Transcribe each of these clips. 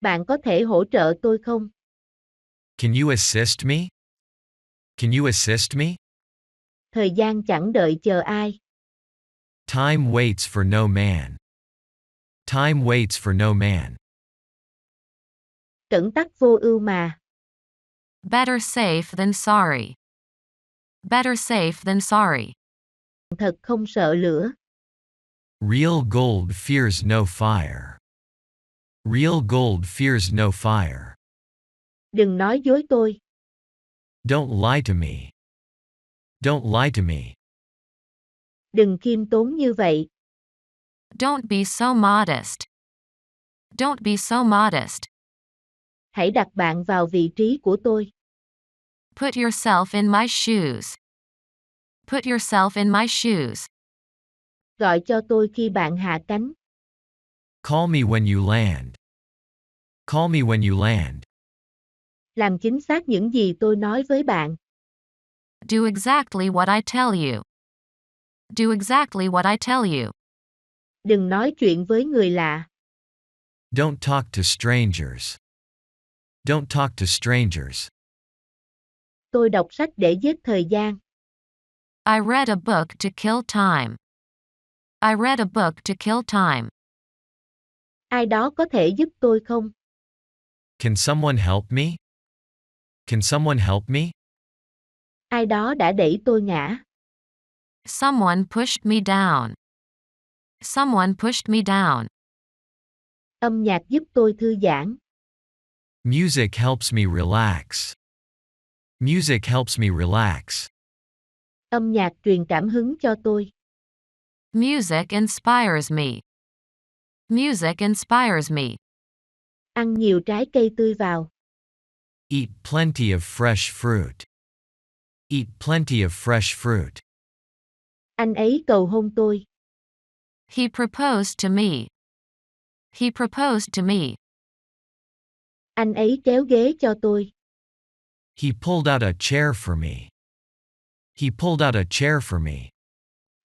Bạn có thể hỗ trợ tôi không? Can you assist me? Can you assist me? Thời gian chẳng đợi chờ ai. Time waits for no man. Time waits for no man. Cẩn tắc vô ưu mà. Better safe than sorry. Better safe than sorry. Thật không sợ lửa. Real gold fears no fire. Real gold fears no fire. Đừng nói dối tôi. Don't lie to me. Don't lie to me. Đừng khiêm tốn như vậy. Don't be so modest. Don't be so modest. Hãy đặt bạn vào vị trí của tôi. Put yourself in my shoes. Put yourself in my shoes. Gọi cho tôi khi bạn hạ cánh. Call me when you land. Call me when you land. Làm chính xác những gì tôi nói với bạn. Do exactly what I tell you. Do exactly what I tell you. Đừng nói chuyện với người lạ. Don't talk to strangers. Don't talk to strangers. Tôi đọc sách để giết thời gian. I read a book to kill time. I read a book to kill time. Ai đó có thể giúp tôi không? Can someone help me? Can someone help me? Ai đó đã đẩy tôi ngã. Someone pushed me down. Someone pushed me down. Âm nhạc giúp tôi thư giãn. Music helps me relax. Music helps me relax. Âm nhạc truyền cảm hứng cho tôi. Music inspires me. Music inspires me. Ăn nhiều trái cây tươi vào. Eat plenty of fresh fruit. Eat plenty of fresh fruit. Anh ấy cầu hôn tôi. He proposed to me. He proposed to me. Anh ấy kéo ghế cho tôi. He pulled out a chair for me. He pulled out a chair for me.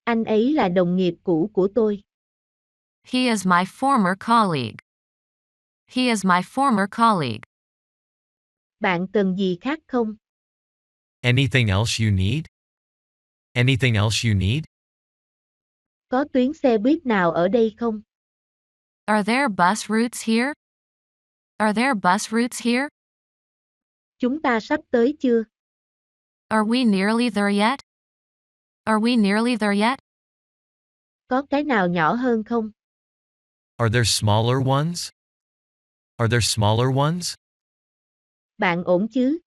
Anh ấy là đồng nghiệp cũ của tôi. He is my former colleague. He is my former colleague. Bạn cần gì khác không? Anything else you need? Anything else you need? Có tuyến xe buýt nào ở đây không? Are there bus routes here? Are there bus routes here? Chúng ta sắp tới chưa? Are we nearly there yet? Are we nearly there yet? Có cái nào nhỏ hơn không? Are there smaller ones? Are there smaller ones? Bạn ổn chứ?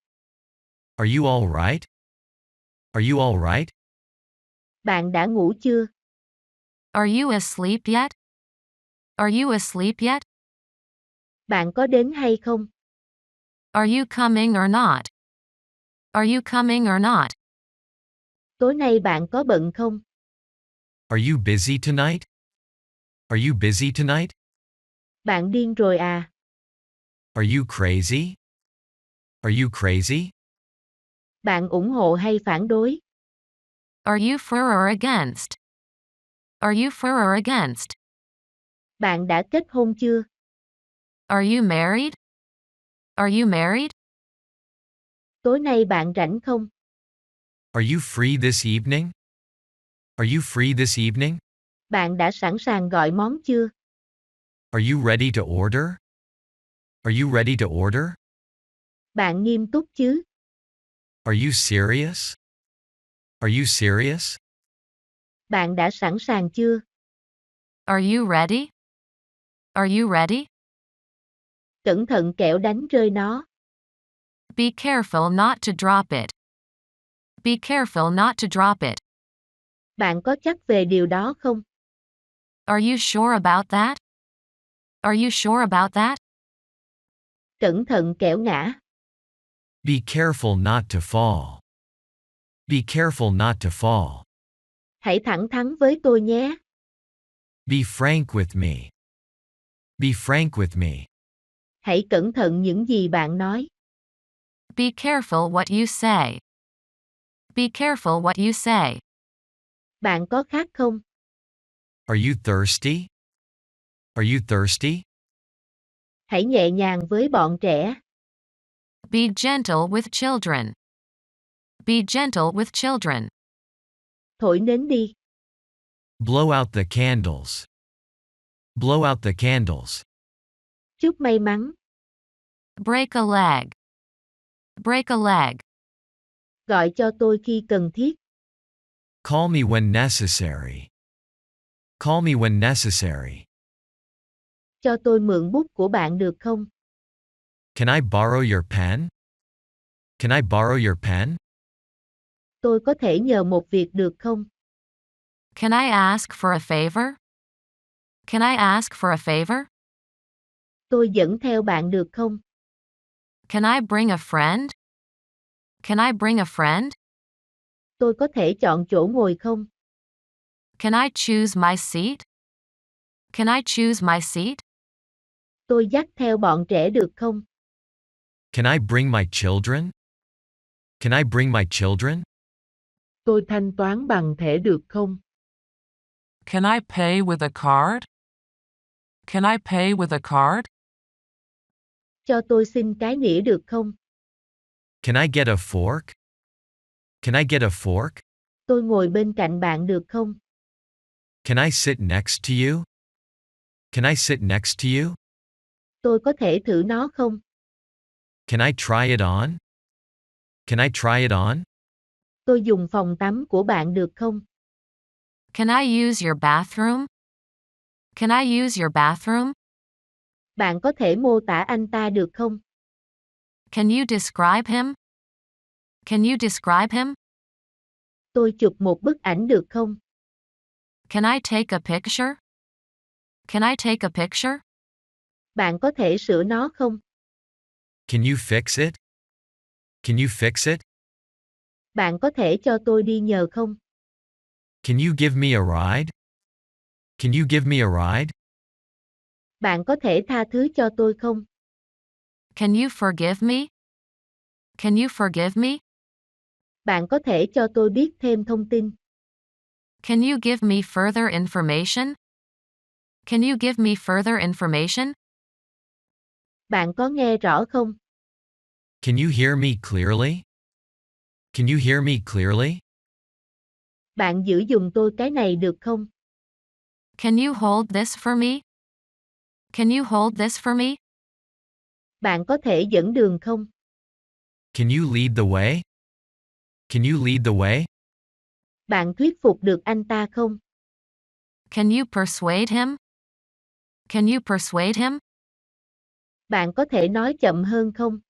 Are you all right? Are you all right? Bạn đã ngủ chưa? Are you asleep yet? Are you asleep yet? Bạn có đến hay không? Are you coming or not? Are you coming or not? Tối nay bạn có bận không? Are you busy tonight? Are you busy tonight? Bạn điên rồi à? Are you crazy? Are you crazy? Bạn ủng hộ hay phản đối? Are you for or against? Are you for or against? Bạn đã kết hôn chưa? Are you married? Are you married? Tối nay bạn rảnh không? Are you free this evening? Are you free this evening? Bạn đã sẵn sàng gọi món chưa? Are you ready to order? Are you ready to order? Bạn nghiêm túc chứ? Are you serious? Are you serious? Bạn đã sẵn sàng chưa? Are you ready? Are you ready? Cẩn thận kẻo đánh rơi nó. Be careful not to drop it. Be careful not to drop it. Bạn có chắc về điều đó không? Are you sure about that? Are you sure about that? Cẩn thận kẻo ngã. Be careful not to fall. Be careful not to fall. Hãy thẳng thắn với tôi nhé. Be frank with me. Be frank with me. Hãy cẩn thận những gì bạn nói. Be careful what you say. Be careful what you say. Bạn có khát không? Are you thirsty? Are you thirsty? Hãy nhẹ nhàng với bọn trẻ. Be gentle with children. Be gentle with children. Thổi nến đi. Blow out the candles. Blow out the candles. Chúc may mắn. Break a leg. Break a leg. Gọi cho tôi khi cần thiết. Call me when necessary. Call me when necessary. Cho tôi mượn bút của bạn được không? Can I borrow your pen? Can I borrow your pen? Tôi có thể nhờ một việc được không? Can I ask for a favor? Can I ask for a favor? Tôi dẫn theo bạn được không? Can I bring a friend? Can I bring a friend? Tôi có thể chọn chỗ ngồi không? Can I choose my seat? Can I choose my seat? Tôi dắt theo bọn trẻ được không? Can I bring my children? Can I bring my children? Tôi thanh toán bằng thẻ được không? Can I pay with a card? Can I pay with a card? Cho tôi xin cái nĩa được không? Can I get a fork? Can I get a fork? Tôi ngồi bên cạnh bạn được không? Can I sit next to you? Can I sit next to you? Tôi có thể thử nó không? Can I try it on? Can I try it on? Tôi dùng phòng tắm của bạn được không? Can I use your bathroom? Can I use your bathroom? Bạn có thể mô tả anh ta được không? Can you describe him? Can you describe him? Tôi chụp một bức ảnh được không? Can I take a picture? Can I take a picture? Bạn có thể sửa nó không? Can you fix it? Can you fix it? Bạn có thể cho tôi đi nhờ không? Can you give me a ride? Can you give me a ride? Bạn có thể tha thứ cho tôi không? Can you forgive me? Can you forgive me? Bạn có thể cho tôi biết thêm thông tin. Can you give me further information? Can you give me further information? Bạn có nghe rõ không? Can you hear me clearly? Can you hear me clearly? Bạn giữ giùm tôi cái này được không? Can you hold this for me? Can you hold this for me? Bạn có thể dẫn đường không? Can you lead the way? Can you lead the way? Bạn thuyết phục được anh ta không? Can you persuade him? Can you persuade him? Bạn có thể nói chậm hơn không?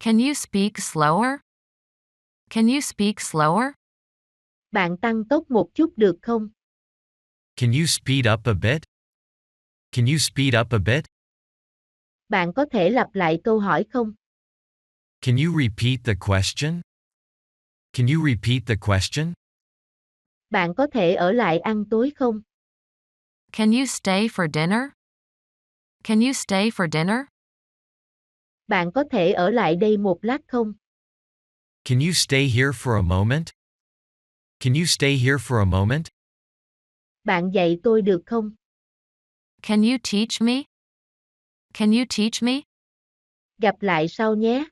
Can you speak slower? Can you speak slower? Bạn tăng tốc một chút được không? Can you speed up a bit? Can you speed up a bit? Bạn có thể lặp lại câu hỏi không? Can you repeat the question? Can you repeat the question? Bạn có thể ở lại ăn tối không? Can you stay for dinner? Can you stay for dinner? Bạn có thể ở lại đây một lát không? Can you stay here for a moment? Can you stay here for a moment? Bạn dạy tôi được không? Can you teach me? Can you teach me? Gặp lại sau nhé.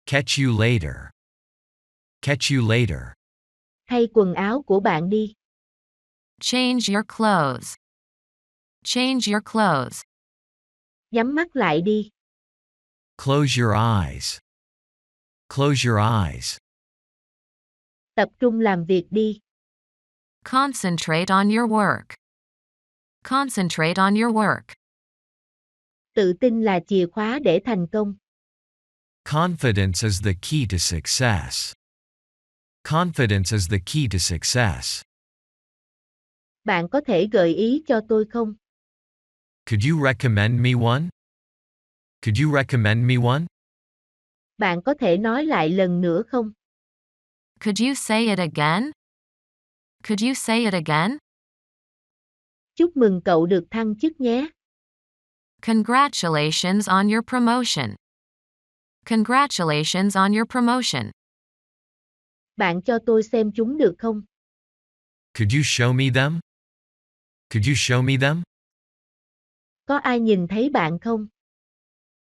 Catch you later. Catch you later. Thay quần áo của bạn đi. Change your clothes. Change your clothes. Nhắm mắt lại đi. Close your eyes. Close your eyes. Tập trung làm việc đi. Concentrate on your work. Concentrate on your work. Tự tin là chìa khóa để thành công. Confidence is the key to success. Confidence is the key to success. Bạn có thể gợi ý cho tôi không? Could you recommend me one? Could you recommend me one? Bạn có thể nói lại lần nữa không? Could you say it again? Could you say it again? Chúc mừng cậu được thăng chức nhé. Congratulations on your promotion. Congratulations on your promotion. Bạn cho tôi xem chúng được không? Could you show me them? Could you show me them? Có ai nhìn thấy bạn không?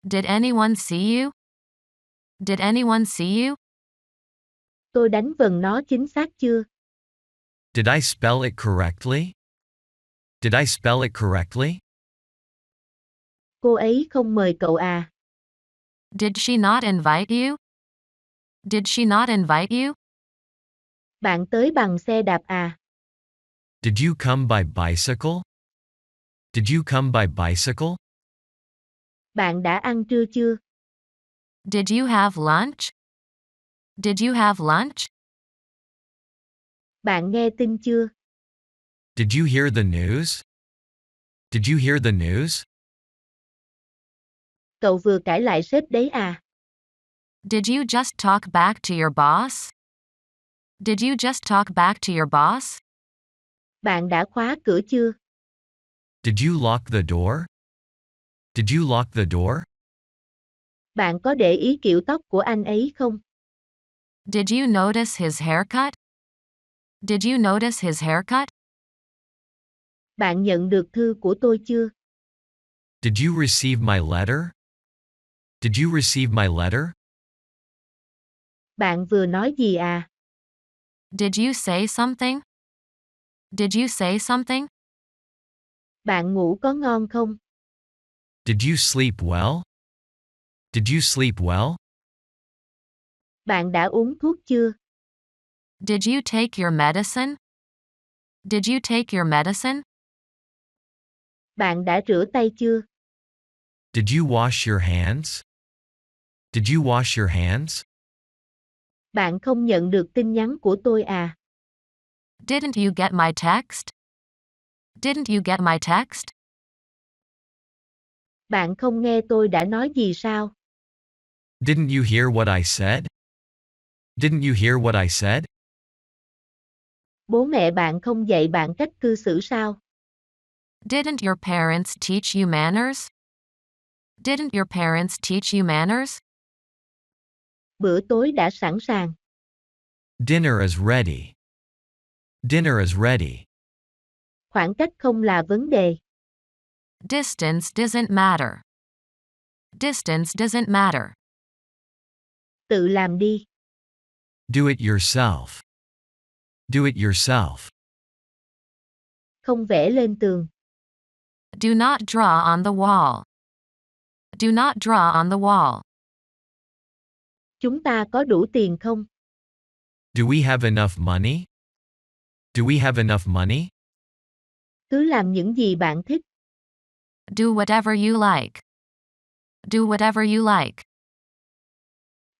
Did anyone see you? Did anyone see you? Tôi đánh vần nó chính xác chưa? Did I spell it correctly? Did I spell it correctly? Cô ấy không mời cậu à? Did she not invite you? Did she not invite you? Bạn tới bằng xe đạp à? Did you come by bicycle? Did you come by bicycle? Bạn đã ăn trưa chưa? Did you have lunch? Did you have lunch? Bạn nghe tin chưa? Did you hear the news? Did you hear the news? Cậu vừa cãi lại sếp đấy à? Did you just talk back to your boss? Did you just talk back to your boss? Bạn đã khóa cửa chưa? Did you lock the door? Did you lock the door? Bạn có để ý kiểu tóc của anh ấy không? Did you notice his haircut? Did you notice his haircut? Bạn nhận được thư của tôi chưa? Did you receive my letter? Did you receive my letter? Bạn vừa nói gì à? Did you say something? Did you say something? Bạn ngủ có ngon không? Did you sleep well? Did you sleep well? Bạn đã uống thuốc chưa? Did you take your medicine? Did you take your medicine? Bạn đã rửa tay chưa? Did you wash your hands? Did you wash your hands? Bạn không nhận được tin nhắn của tôi à? Didn't you get my text? Didn't you get my text? Bạn không nghe tôi đã nói gì sao? Didn't you hear what I said? Didn't you hear what I said? Bố mẹ bạn không dạy bạn cách cư xử sao? Didn't your parents teach you manners? Didn't your parents teach you manners? Bữa tối đã sẵn sàng. Dinner is ready. Dinner is ready. Khoảng cách không là vấn đề. Distance doesn't matter. Distance doesn't matter. Tự làm đi. Do it yourself. Do it yourself. Không vẽ lên tường. Do not draw on the wall. Do not draw on the wall. Chúng ta có đủ tiền không? Do we have enough money? Do we have enough money? Cứ làm những gì bạn thích. Do whatever you like. Do whatever you like.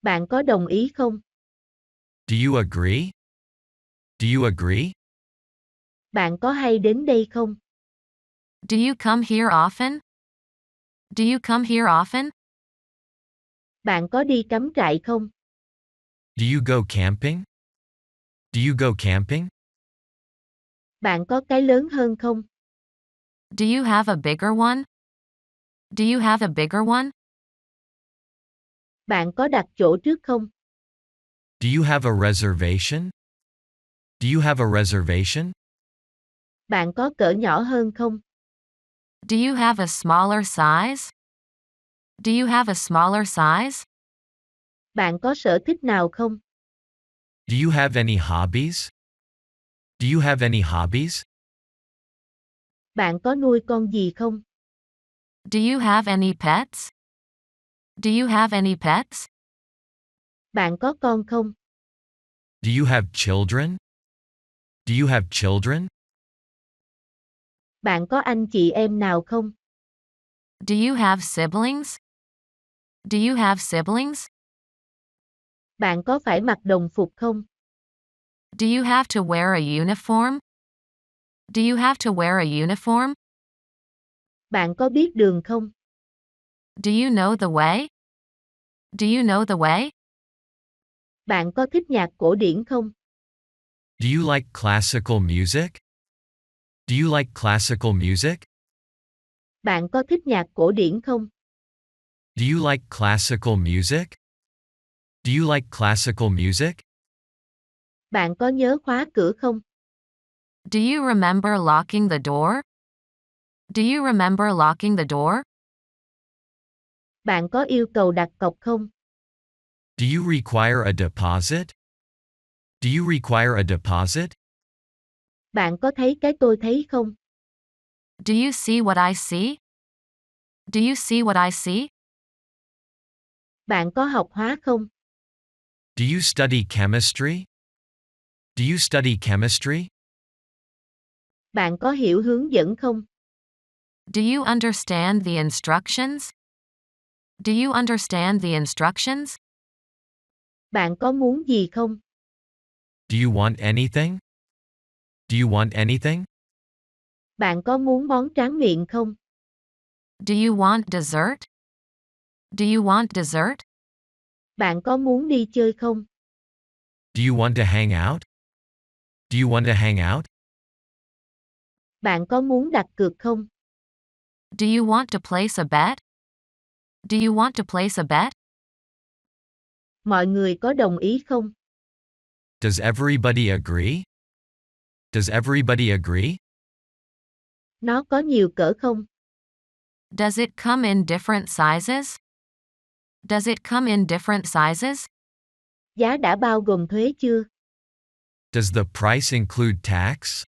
Bạn có đồng ý không? Do you agree? Do you agree? Bạn có hay đến đây không? Do you come here often? Do you come here often? Bạn có đi cắm trại không? Do you go camping? Do you go camping? Bạn có cái lớn hơn không? Do you have a bigger one? Do you have a bigger one? Bạn có đặt chỗ trước không? Do you have a reservation? Do you have a reservation? Bạn có cỡ nhỏ hơn không? Do you have a smaller size? Do you have a smaller size? Bạn có sở thích nào không? Do you have any hobbies? Do you have any hobbies? Bạn có nuôi con gì không? Do you have any pets? Do you have any pets? Bạn có con không? Do you have children? Do you have children? Bạn có anh chị em nào không? Do you have siblings? Do you have siblings? Bạn có phải mặc đồng phục không? Do you have to wear a uniform? Do you have to wear a uniform? Bạn có biết đường không? Do you know the way? Do you know the way? Bạn có thích nhạc cổ điển không? Do you like classical music? Do you like classical music? Bạn có thích nhạc cổ điển không? Do you like classical music? Do you like classical music? Bạn có nhớ khóa cửa không? Do you remember locking the door? Do you remember locking the door? Bạn có yêu cầu đặt cọc không? Do you require a deposit? Do you require a deposit? Bạn có thấy cái tôi thấy không? Do you see what I see? Do you see what I see? Bạn có học hóa không? Do you study chemistry? Do you study chemistry? Bạn có hiểu hướng dẫn không? Do you understand the instructions? Do you understand the instructions? Bạn có muốn gì không? Do you want anything? Do you want anything? Bạn có muốn món tráng miệng không? Do you want dessert? Do you want dessert? Bạn có muốn đi chơi không? Do you want to hang out? Do you want to hang out? Bạn có muốn đặt cược không? Do you want to place a bet? Do you want to place a bet? Mọi người có đồng ý không? Does everybody agree? Does everybody agree? Nó có nhiều cỡ không? Does it come in different sizes? Does it come in different sizes? Giá đã bao gồm thuế chưa? Does the price include tax?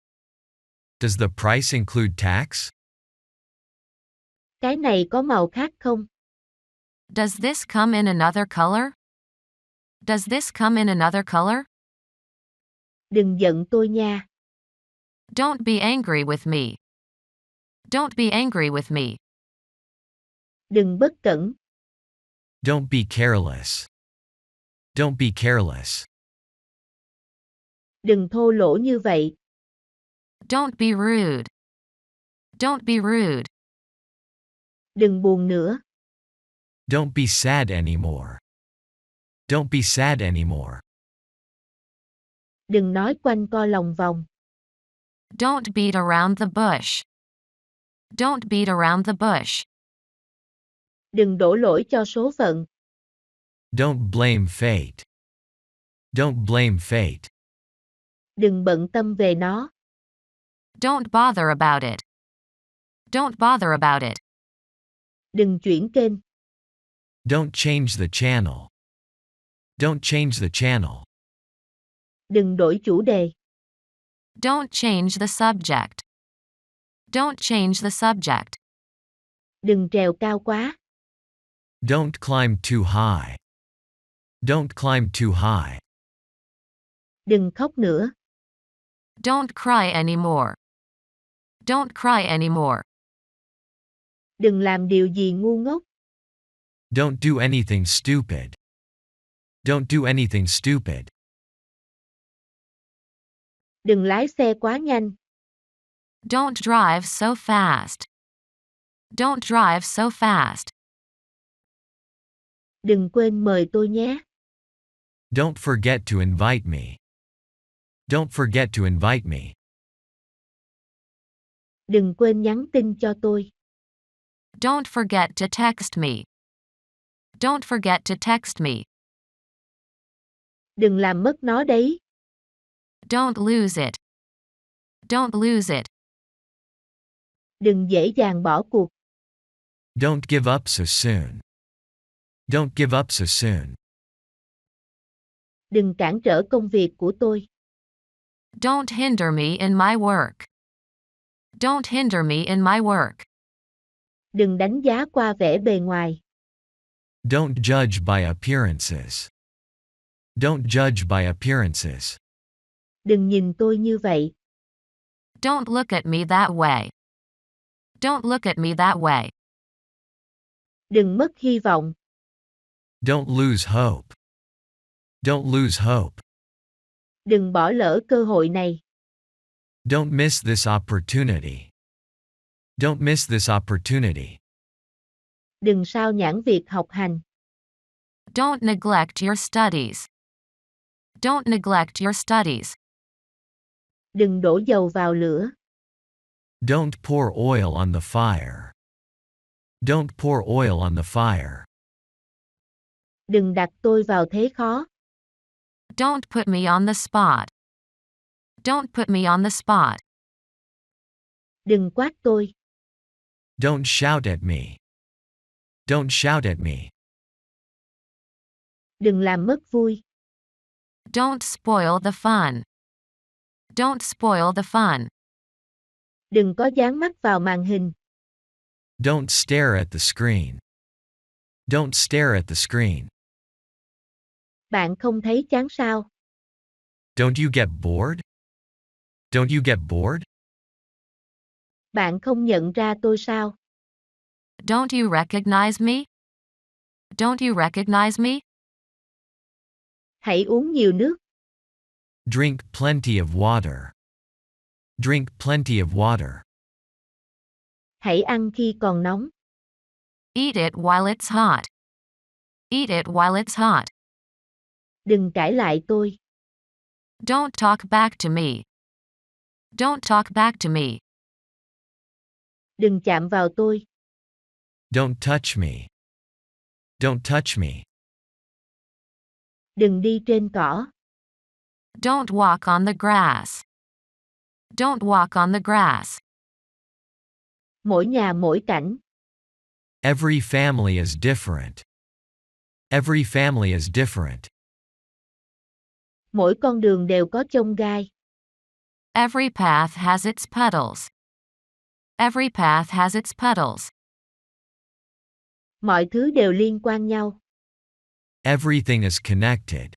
Does the price include tax? Cái này có màu khác không? Does this come in another color? Does this come in another color? Đừng giận tôi nha. Don't be angry with me. Don't be angry with me. Đừng bất cẩn. Don't be careless. Don't be careless. Đừng thô lỗ như vậy. Don't be rude. Don't be rude. Đừng buồn nữa. Don't be sad anymore. Don't be sad anymore. Đừng nói quanh co lòng vòng. Don't beat around the bush. Don't beat around the bush. Đừng đổ lỗi cho số phận. Don't blame fate. Don't blame fate. Đừng bận tâm về nó. Don't bother about it. Don't bother about it. Đừng chuyển kênh. Don't change the channel. Don't change the channel. Đừng đổi chủ đề. Don't change the subject. Don't change the subject. Đừng trèo cao quá. Don't climb too high. Don't climb too high. Đừng khóc nữa. Don't cry anymore. Don't cry anymore. Đừng làm điều gì ngu ngốc. Don't do anything stupid. Don't do anything stupid. Đừng lái xe quá nhanh. Don't drive so fast. Don't drive so fast. Đừng quên mời tôi nhé. Don't forget to invite me. Don't forget to invite me. Đừng quên nhắn tin cho tôi. Don't forget to text me. Don't forget to text me. Đừng làm mất nó đấy. Don't lose it. Don't lose it. Đừng dễ dàng bỏ cuộc. Don't give up so soon. Don't give up so soon. Đừng cản trở công việc của tôi. Don't hinder me in my work. Don't hinder me in my work. Đừng đánh giá qua vẻ bề ngoài. Don't judge by appearances. Don't judge by appearances. Đừng nhìn tôi như vậy. Don't look at me that way. Don't look at me that way. Đừng mất hy vọng. Don't lose hope. Don't lose hope. Đừng bỏ lỡ cơ hội này. Don't miss this opportunity. Don't miss this opportunity. Đừng sao nhãng việc học hành. Don't neglect your studies. Don't neglect your studies. Đừng đổ dầu vào lửa. Don't pour oil on the fire. Don't pour oil on the fire. Đừng đặt tôi vào thế khó. Don't put me on the spot. Don't put me on the spot. Đừng quát tôi. Don't shout at me. Don't shout at me. Đừng làm mất vui. Don't spoil the fun. Don't spoil the fun. Đừng có dán mắt vào màn hình. Don't stare at the screen. Don't stare at the screen. Bạn không thấy chán sao? Don't you get bored? Don't you get bored? Bạn không nhận ra tôi sao? Don't you recognize me? Don't you recognize me? Hãy uống nhiều nước. Drink plenty of water. Drink plenty of water. Hãy ăn khi còn nóng. Eat it while it's hot. Eat it while it's hot. Đừng cãi lại tôi. Don't talk back to me. Don't talk back to me. Đừng chạm vào tôi. Don't touch me. Don't touch me. Đừng đi trên cỏ. Don't walk on the grass. Don't walk on the grass. Mỗi nhà mỗi cảnh. Every family is different. Every family is different. Mỗi con đường đều có chông gai. Every path has its puddles. Every path has its puddles. Mọi thứ đều liên quan nhau. Everything is connected.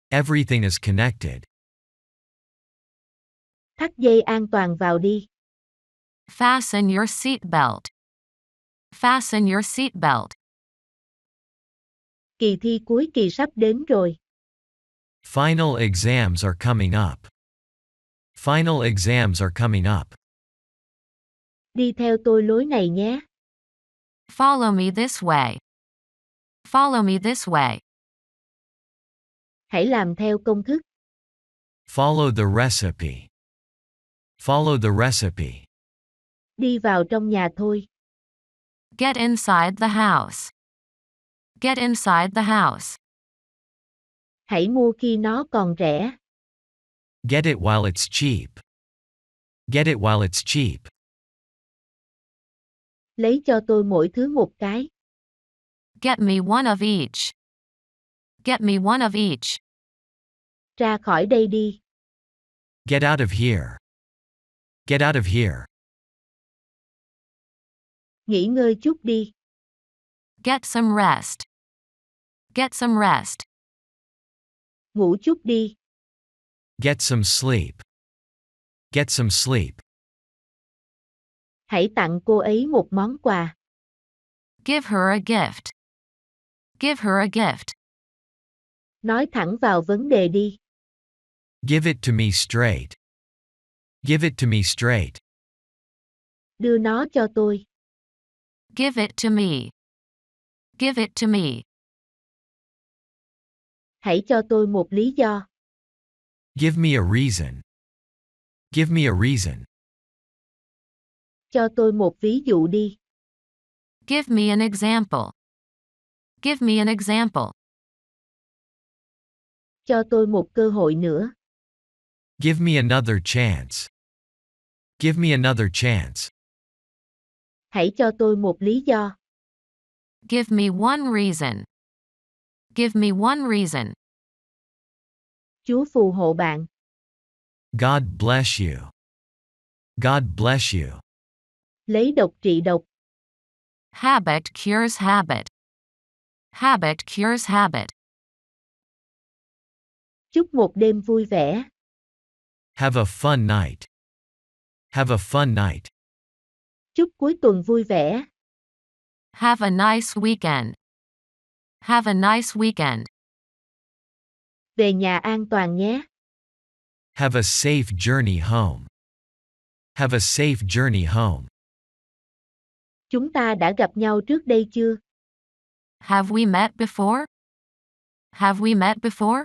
Everything is connected. Thắt dây an toàn vào đi. Fasten your seat belt. Fasten your seat belt. Kỳ thi cuối kỳ sắp đến rồi. Final exams are coming up. Final exams are coming up. Đi theo tôi lối này nhé. Follow me this way. Follow me this way. Hãy làm theo công thức. Follow the recipe. Follow the recipe. Đi vào trong nhà thôi. Get inside the house. Get inside the house. Hãy mua khi nó còn rẻ. Get it while it's cheap. Get it while it's cheap. Lấy cho tôi mỗi thứ một cái. Get me one of each. Get me one of each. Ra khỏi đây đi. Get out of here. Get out of here. Nghỉ ngơi chút đi. Get some rest. Get some rest. Ngủ chút đi. Get some sleep. Get some sleep. Hãy tặng cô ấy một món quà. Give her a gift. Give her a gift. Nói thẳng vào vấn đề đi. Give it to me straight. Give it to me straight. Đưa nó cho tôi. Give it to me. Give it to me. Hãy cho tôi một lý do. Give me a reason. Give me a reason. Cho tôi một ví dụ đi. Give me an example. Give me an example. Cho tôi một cơ hội nữa. Give me another chance. Give me another chance. Hãy cho tôi một lý do. Give me one reason. Give me one reason. Chúa phù hộ bạn. God bless you. God bless you. Lấy độc trị độc. Habit cures habit. Habit cures habit. Chúc một đêm vui vẻ. Have a fun night. Have a fun night. Chúc cuối tuần vui vẻ. Have a nice weekend. Have a nice weekend. Về nhà an toàn nhé. Have a safe journey home. Have a safe journey home. Chúng ta đã gặp nhau trước đây chưa? Have we met before? Have we met before?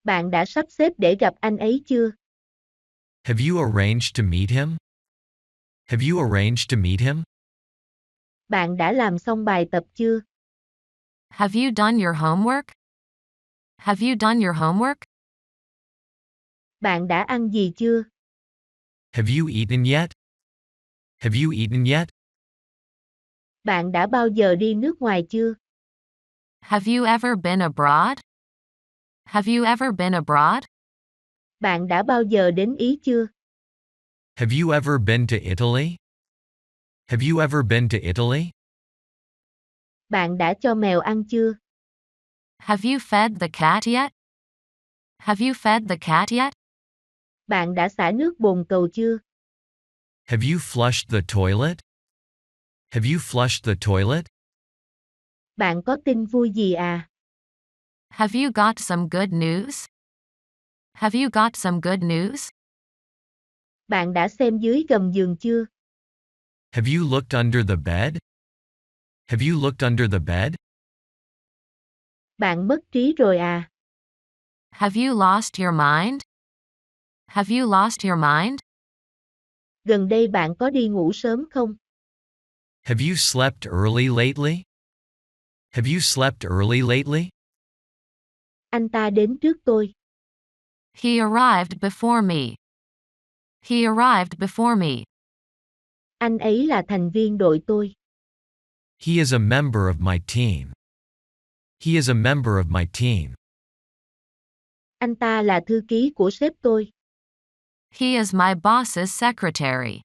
Bạn đã sắp xếp để gặp anh ấy chưa? Have you arranged to meet him? Have you arranged to meet him? Bạn đã làm xong bài tập chưa? Have you done your homework? Have you done your homework? Bạn đã ăn gì chưa? Have you eaten yet? Have you eaten yet? Bạn đã bao giờ đi nước ngoài chưa? Have you ever been abroad? Have you ever been abroad? Bạn đã bao giờ đến Ý chưa? Have you ever been to Italy? Have you ever been to Italy? Bạn đã cho mèo ăn chưa? Have you fed the cat yet? Have you fed the cat yet? Bạn đã xả nước bồn cầu chưa? Have you flushed the toilet? Have you flushed the toilet? Bạn có tin vui gì à? Have you got some good news? Have you got some good news? Bạn đã xem dưới gầm giường chưa? Have you looked under the bed? Have you looked under the bed? Bạn mất trí rồi à? Have you lost your mind? Have you lost your mind? Gần đây bạn có đi ngủ sớm không? Have you slept early lately? Have you slept early lately? Anh ta đến trước tôi. He arrived before me. He arrived before me. Anh ấy là thành viên đội tôi. He is a member of my team. He is a member of my team. Anh ta là thư ký của sếp tôi. He is my boss's secretary.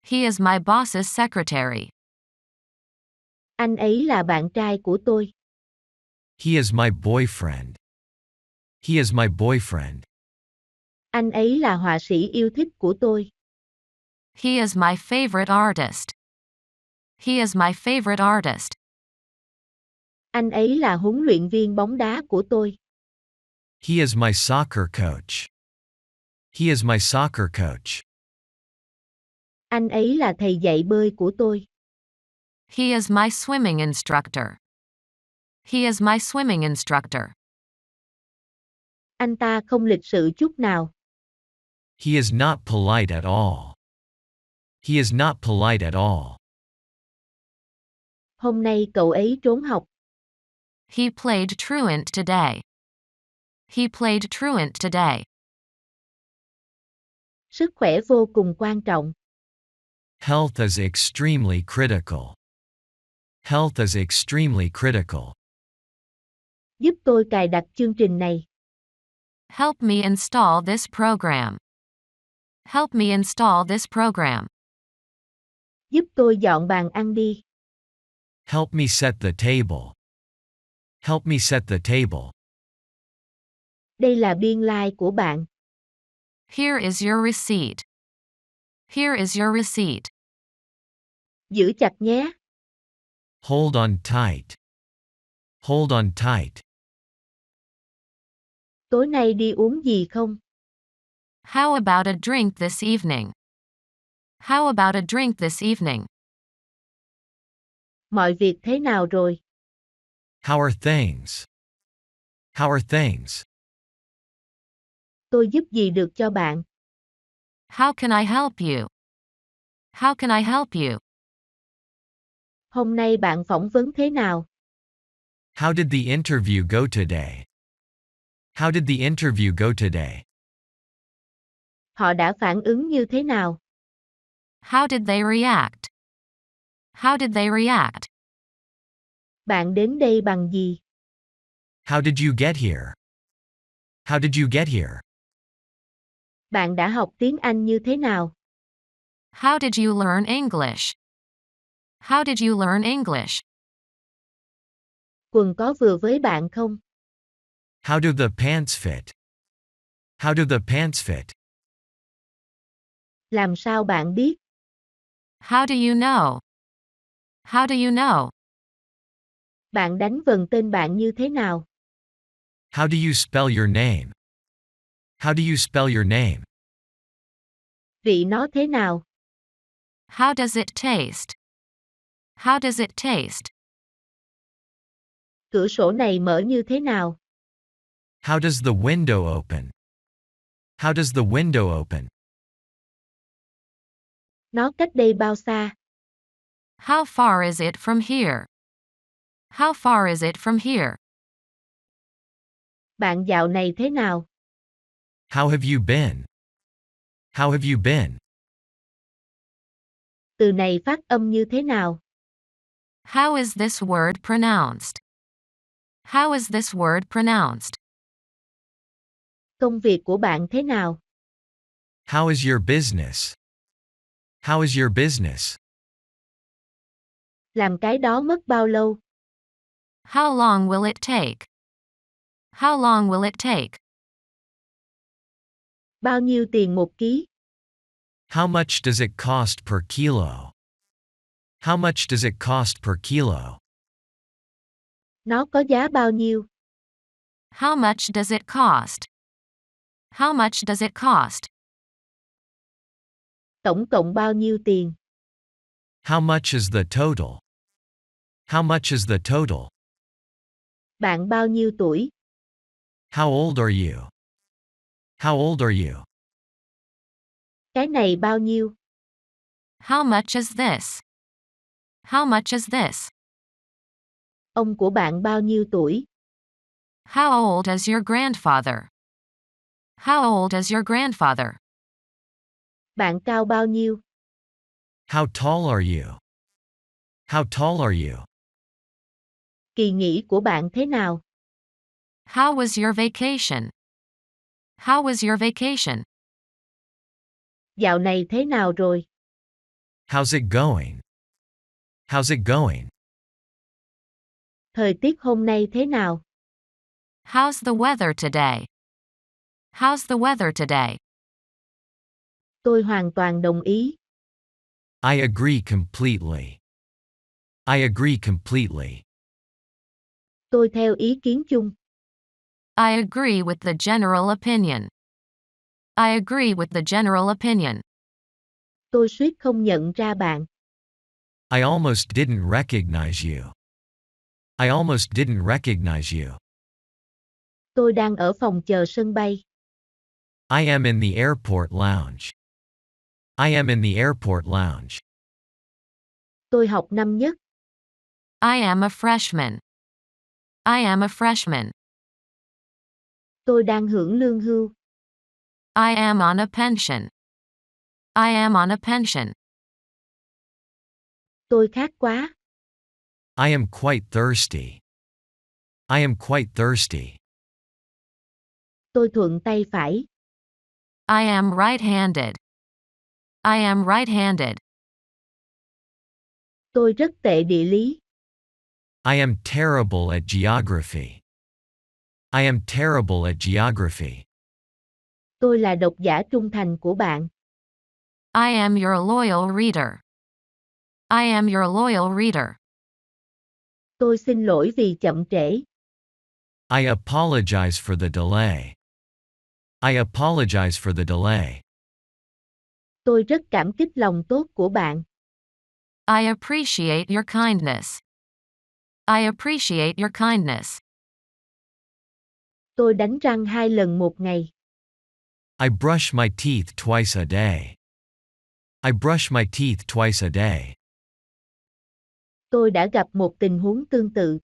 He is my boss's secretary. Anh ấy là bạn trai của tôi. He is my boyfriend. He is my boyfriend. Anh ấy là họa sĩ yêu thích của tôi. He is my favorite artist. He is my favorite artist. Anh ấy là huấn luyện viên bóng đá của tôi. He is my soccer coach. He is my soccer coach. Anh ấy là thầy dạy bơi của tôi. He is my swimming instructor. He is my swimming instructor. Anh ta không lịch sự chút nào. He is not polite at all. He is not polite at all. Hôm nay cậu ấy trốn học. He played truant today. He played truant today. Sức khỏe vô cùng quan trọng. Health is extremely critical. Health is extremely critical. Giúp tôi cài đặt chương trình này. Help me install this program. Help me install this program. Giúp tôi dọn bàn ăn đi. Help me set the table. Help me set the table. Đây là biên lai của bạn. Here is your receipt. Here is your receipt. Giữ chặt nhé. Hold on tight. Hold on tight. Tối nay đi uống gì không? How about a drink this evening? How about a drink this evening? Mọi việc thế nào rồi? How are things? How are things? Tôi giúp gì được cho bạn? How can I help you? How can I help you? Hôm nay bạn phỏng vấn thế nào? How did the interview go today? How did the interview go today? Họ đã phản ứng như thế nào? How did they react? How did they react? Bạn đến đây bằng gì? How did you get here? How did you get here? Bạn đã học tiếng Anh như thế nào? How did you learn English? How did you learn English? Quần có vừa với bạn không? How do the pants fit? How do the pants fit? Làm sao bạn biết? How do you know? How do you know? Bạn đánh vần tên bạn như thế nào? How do you spell your name? How do you spell your name? Vị nó thế nào? How does it taste? How does it taste? Cửa sổ này mở như thế nào? How does the window open? How does the window open? Nó cách đây bao xa? How far is it from here? How far is it from here? Bạn dạo này thế nào? How have you been? How have you been? Từ này phát âm như thế nào? How is this word pronounced? How is this word pronounced? Công việc của bạn thế nào? How is your business? How is your business? Làm cái đó mất bao lâu? How long will it take? How long will it take? Bao nhiêu tiền một ký? How much does it cost per kilo? How much does it cost per kilo? Nó có giá bao nhiêu? How much does it cost? How much does it cost? Tổng cộng bao nhiêu tiền? How much is the total? How much is the total? Bạn bao nhiêu tuổi? How old are you? How old are you? Cái này bao nhiêu? How much is this? How much is this? Ông của bạn bao nhiêu tuổi? How old is your grandfather? How old is your grandfather? Bạn cao bao nhiêu? How tall are you? How tall are you? Kỳ nghỉ của bạn thế nào? How was your vacation? How was your vacation? Dạo này thế nào rồi? How's it going? How's it going? Thời tiết hôm nay thế nào? How's the weather today? How's the weather today? Tôi hoàn toàn đồng ý. I agree completely. I agree completely. Tôi theo ý kiến chung. I agree with the general opinion. I agree with the general opinion. Tôi suýt không nhận ra bạn. I almost didn't recognize you. I almost didn't recognize you. Tôi đang ở phòng chờ sân bay. I am in the airport lounge. I am in the airport lounge. Tôi học năm nhất. I am a freshman. I am a freshman. Tôi đang hưởng lương hưu. I am on a pension. I am on a pension. Tôi khát quá. I am quite thirsty. I am quite thirsty. Tôi thuận tay phải. I am right-handed. I am right-handed. Tôi rất tệ địa lý. I am terrible at geography. I am terrible at geography. Tôi là độc giả trung thành của bạn. I am your loyal reader. I am your loyal reader. Tôi xin lỗi vì chậm trễ. I apologize for the delay. I apologize for the delay. Tôi rất cảm kích lòng tốt của bạn. I appreciate your kindness. I appreciate your kindness. Tôi đánh răng 2 lần một ngày. I brush my teeth twice a day. I brush my teeth twice a day. Tôi đã gặp một tình huống tương tự.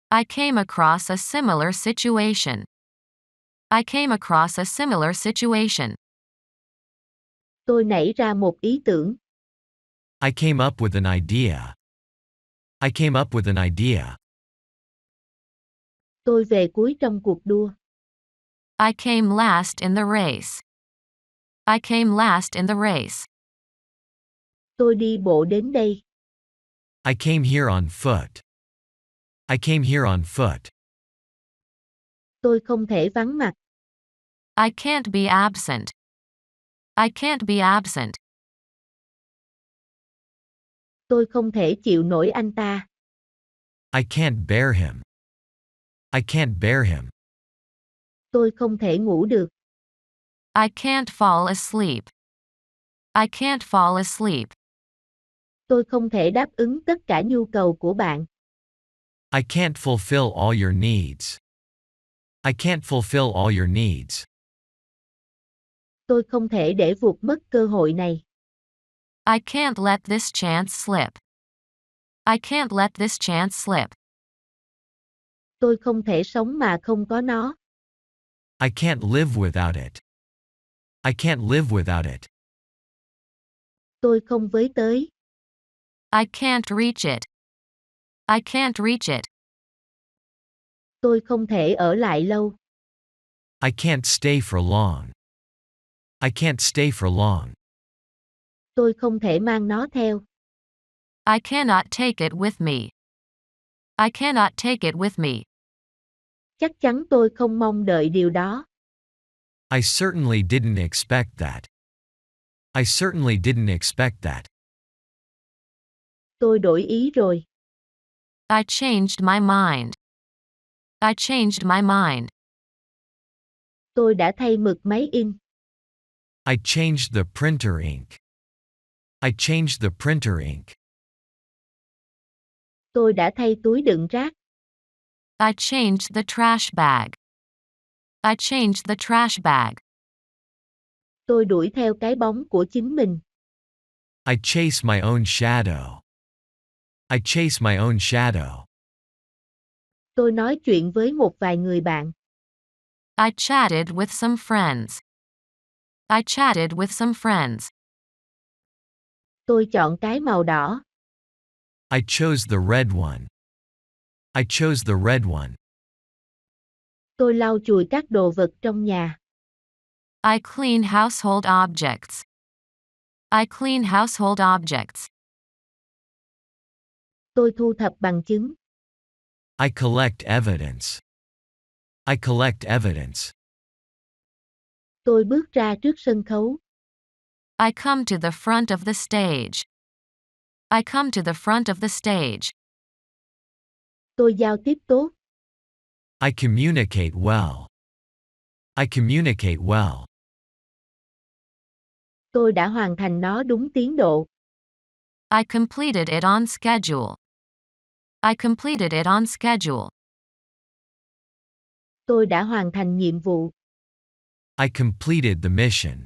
I came across a similar situation. I came across a similar situation. Tôi nảy ra một ý tưởng. I came up with an idea. I came up with an idea. Tôi về cuối trong cuộc đua. I came last in the race. I came last in the race. Tôi đi bộ đến đây. I came here on foot. I came here on foot. Tôi không thể vắng mặt. I can't be absent. I can't be absent. Tôi không thể chịu nổi anh ta. I can't bear him. I can't bear him. Tôi không thể ngủ được. I can't fall asleep. I can't fall asleep. Tôi không thể đáp ứng tất cả nhu cầu của bạn. I can't fulfill all your needs. I can't fulfill all your needs. Tôi không thể để vụt mất cơ hội này. I can't let this chance slip. I can't let this chance slip. Tôi không thể sống mà không có nó. I can't live without it. I can't live without it. Tôi không với tới. I can't reach it. I can't reach it. Tôi không thể ở lại lâu. I can't stay for long. I can't stay for long. Tôi không thể mang nó theo. I cannot take it with me. I cannot take it with me. Chắc chắn tôi không mong đợi điều đó. I certainly didn't expect that. I certainly didn't expect that. Tôi đổi ý rồi. I changed my mind. I changed my mind. Tôi đã thay mực máy in. I changed the printer ink. I changed the printer ink. Tôi đã thay túi đựng rác. I changed the trash bag. I changed the trash bag. Tôi đuổi theo cái bóng của chính mình. I chase my own shadow. I chase my own shadow. Tôi nói chuyện với một vài người bạn. I chatted with some friends. I chatted with some friends. Tôi chọn cái màu đỏ. I chose the red one. I chose the red one. Tôi lau chùi các đồ vật trong nhà. I clean household objects. I clean household objects. Tôi thu thập bằng chứng. I collect evidence. I collect evidence. Tôi bước ra trước sân khấu. I come to the front of the stage. I come to the front of the stage. Tôi giao tiếp tốt. I communicate well. I communicate well. Tôi đã hoàn thành nó đúng tiến độ. I completed it on schedule. I completed it on schedule. Tôi đã hoàn thành nhiệm vụ. I completed the mission.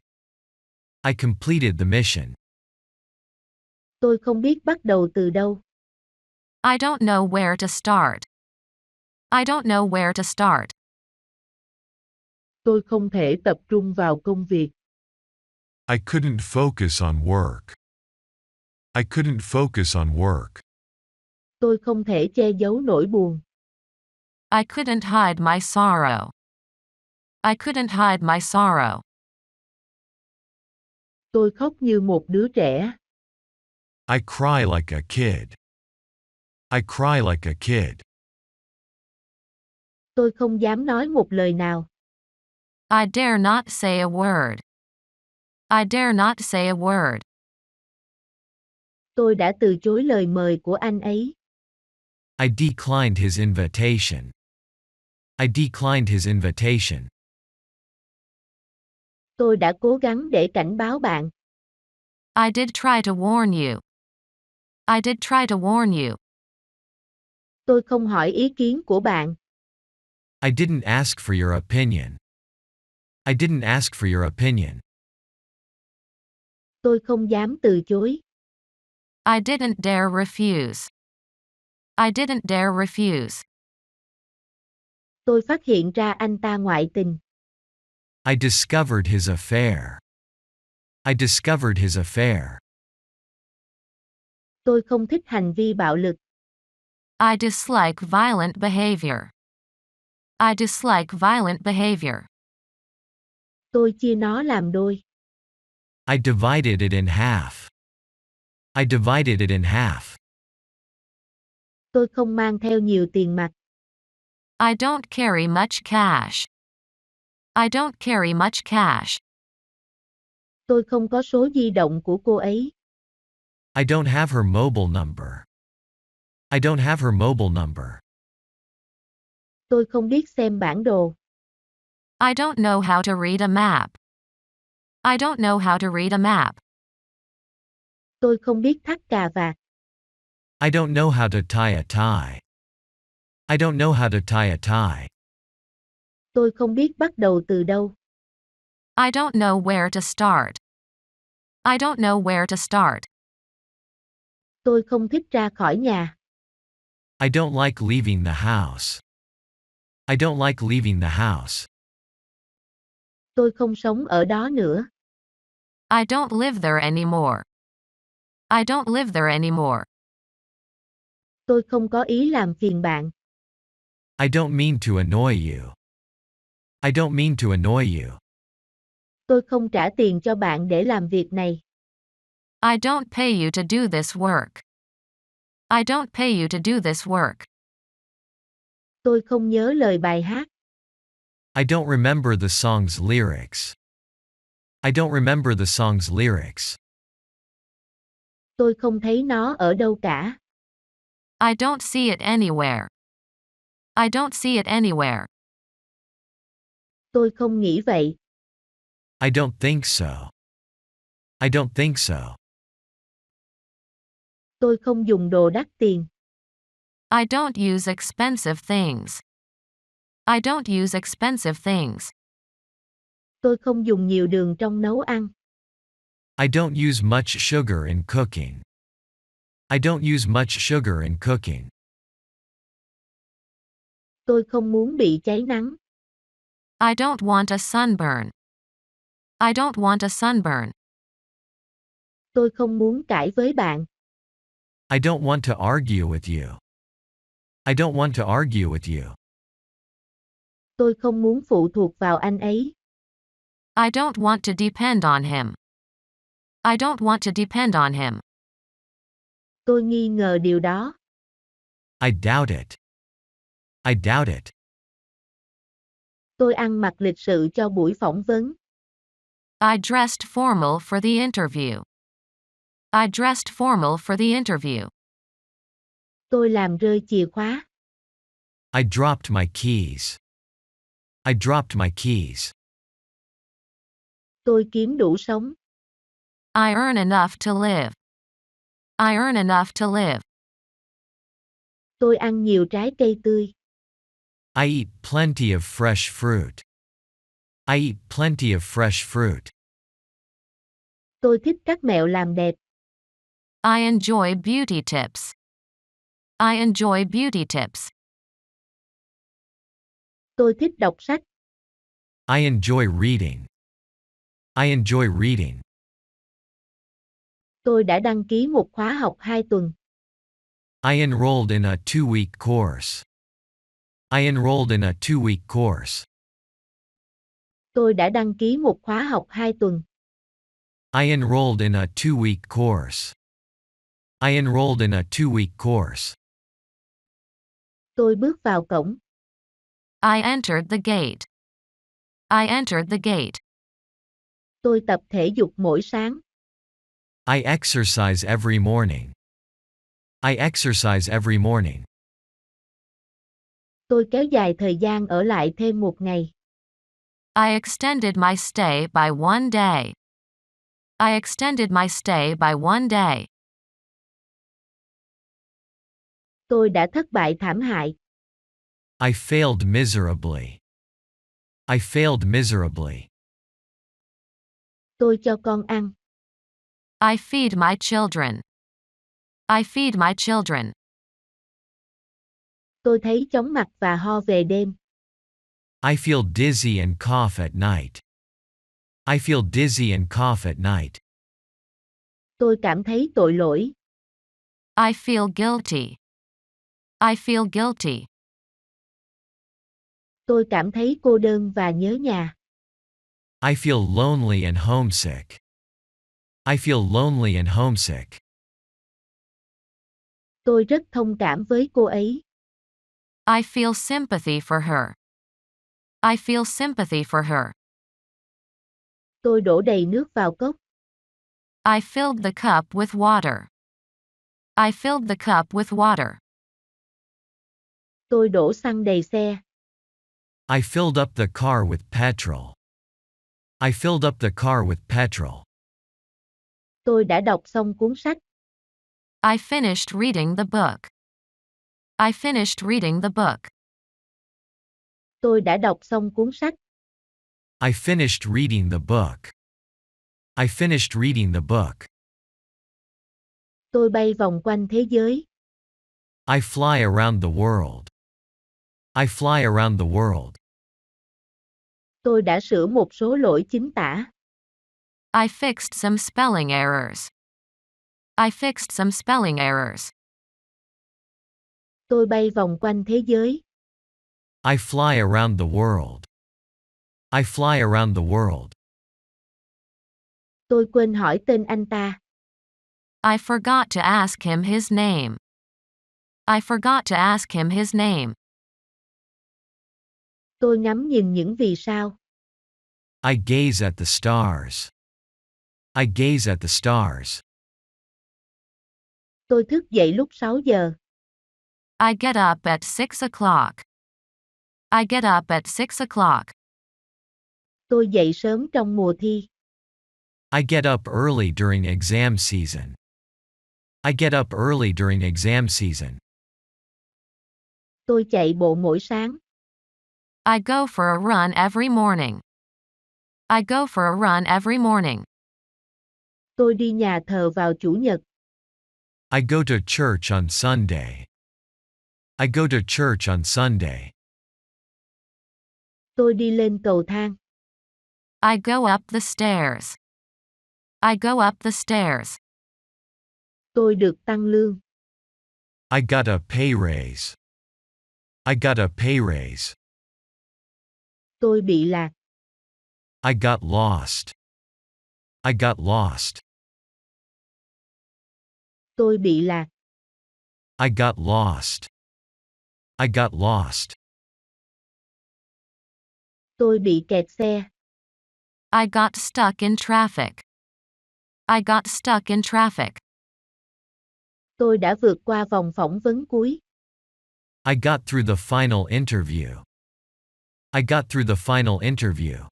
I completed the mission. Tôi không biết bắt đầu từ đâu. I don't know where to start. I don't know where to start. Tôi không thể tập trung vào công việc. I couldn't focus on work. I couldn't focus on work. Tôi không thể che giấu nỗi buồn. I couldn't hide my sorrow. I couldn't hide my sorrow. Tôi khóc như một đứa trẻ. I cry like a kid. I cry like a kid. Tôi không dám nói một lời nào. I dare not say a word. I dare not say a word. Tôi đã từ chối lời mời của anh ấy. I declined his invitation. I declined his invitation. Tôi đã cố gắng để cảnh báo bạn. I did try to warn you. I did try to warn you. Tôi không hỏi ý kiến của bạn. I didn't ask for your opinion. I didn't ask for your opinion. Tôi không dám từ chối. I didn't dare refuse. I didn't dare refuse. Tôi phát hiện ra anh ta ngoại tình. I discovered his affair. I discovered his affair. Tôi không thích hành vi bạo lực. I dislike violent behavior. I dislike violent behavior. Tôi chia nó làm đôi. I divided it in half. I divided it in half. Tôi không mang theo nhiều tiền mặt. I don't carry much cash. I don't carry much cash. Tôi không có số di động của cô ấy. I don't have her mobile number. I don't have her mobile number. Tôi không biết xem bản đồ. I don't know how to read a map. I don't know how to read a map. Tôi không biết thắt cà vạt. I don't know how to tie a tie. I don't know how to tie a tie. Tôi không biết bắt đầu từ đâu. I don't know where to start. I don't know where to start. Tôi không thích ra khỏi nhà. I don't like leaving the house. I don't like leaving the house. Tôi không sống ở đó nữa. I don't live there anymore. I don't live there anymore. Tôi không có ý làm phiền bạn. I don't mean to annoy you. I don't mean to annoy you. Tôi không trả tiền cho bạn để làm việc này. I don't pay you to do this work. I don't pay you to do this work. Tôi không nhớ lời bài hát. I don't remember the song's lyrics. I don't remember the song's lyrics. Tôi không thấy nó ở đâu cả. I don't see it anywhere. I don't see it anywhere. Tôi không nghĩ vậy. I don't think so. I don't think so. Tôi không dùng đồ đắt tiền. I don't use expensive things. I don't use expensive things. Tôi không dùng nhiều đường trong nấu ăn. I don't use much sugar in cooking. I don't use much sugar in cooking. Tôi không muốn bị cháy nắng. I don't want a sunburn. I don't want a sunburn. Tôi không muốn cãi với bạn. I don't want to argue with you. I don't want to argue with you. Tôi không muốn phụ thuộc vào anh ấy. I don't want to depend on him. I don't want to depend on him. Tôi nghi ngờ điều đó. I doubt it. I doubt it. Tôi ăn mặc lịch sự cho buổi phỏng vấn. I dressed formal for the interview. I dressed formal for the interview. Tôi làm rơi chìa khóa. I dropped my keys. I dropped my keys. Tôi kiếm đủ sống. I earn enough to live. I earn enough to live. Tôi ăn nhiều trái cây tươi. I eat plenty of fresh fruit. I eat plenty of fresh fruit. Tôi thích các mẹo làm đẹp. I enjoy beauty tips. I enjoy beauty tips. Tôi thích đọc sách. I enjoy reading. I enjoy reading. Tôi đã đăng ký một khóa học 2 tuần. I enrolled in a 2-week course. I enrolled in a 2-week course. Tôi đã đăng ký một khóa học 2 tuần. I enrolled in a 2-week course. I enrolled in a 2-week course. Tôi bước vào cổng. I entered the gate. I entered the gate. Tôi tập thể dục mỗi sáng. I exercise every morning. I exercise every morning. Tôi kéo dài thời gian ở lại thêm một ngày. I extended my stay by one day. I extended my stay by one day. Tôi đã thất bại thảm hại. I failed miserably. I failed miserably. Tôi cho con ăn. I feed my children. I feed my children. Tôi thấy chóng mặt và ho về đêm. I feel dizzy and cough at night. I feel dizzy and cough at night. Tôi cảm thấy tội lỗi. I feel guilty. I feel guilty. Tôi cảm thấy cô đơn và nhớ nhà. I feel lonely and homesick. I feel lonely and homesick. Tôi rất thông cảm với cô ấy. I feel sympathy for her. I feel sympathy for her. Tôi đổ đầy nước vào cốc. I filled the cup with water. I filled the cup with water. Tôi đổ xăng đầy xe. I filled up the car with petrol. I filled up the car with petrol. Tôi đã đọc xong cuốn sách. I finished reading the book. I finished reading the book. Tôi đã đọc xong cuốn sách. I finished reading the book. I finished reading the book. Tôi bay vòng quanh thế giới. I fly around the world. I fly around the world. Tôi đã sửa một số lỗi chính tả. I fixed some spelling errors. I fixed some spelling errors. Tôi bay vòng quanh thế giới. I fly around the world. I fly around the world. Tôi quên hỏi tên anh ta. I forgot to ask him his name. I forgot to ask him his name. Tôi ngắm nhìn những vì sao. I gaze at the stars. I gaze at the stars. Tôi thức dậy lúc 6 giờ. I get up at 6 o'clock. I get up at 6 o'clock. Tôi dậy sớm trong mùa thi. I get up early during exam season. I get up early during exam season. Tôi chạy bộ mỗi sáng. I go for a run every morning. I go for a run every morning. Tôi đi nhà thờ vào chủ nhật. I go to church on Sunday. I go to church on Sunday. Tôi đi lên cầu thang. I go up the stairs. I go up the stairs. Tôi được tăng lương. I got a pay raise. I got a pay raise. Tôi bị lạc. I got lost. I got lost. Tôi bị lạc. I got lost. I got lost. Tôi bị kẹt xe. I got stuck in traffic. I got stuck in traffic. Tôi đã vượt qua vòng phỏng vấn cuối. I got through the final interview. I got through the final interview.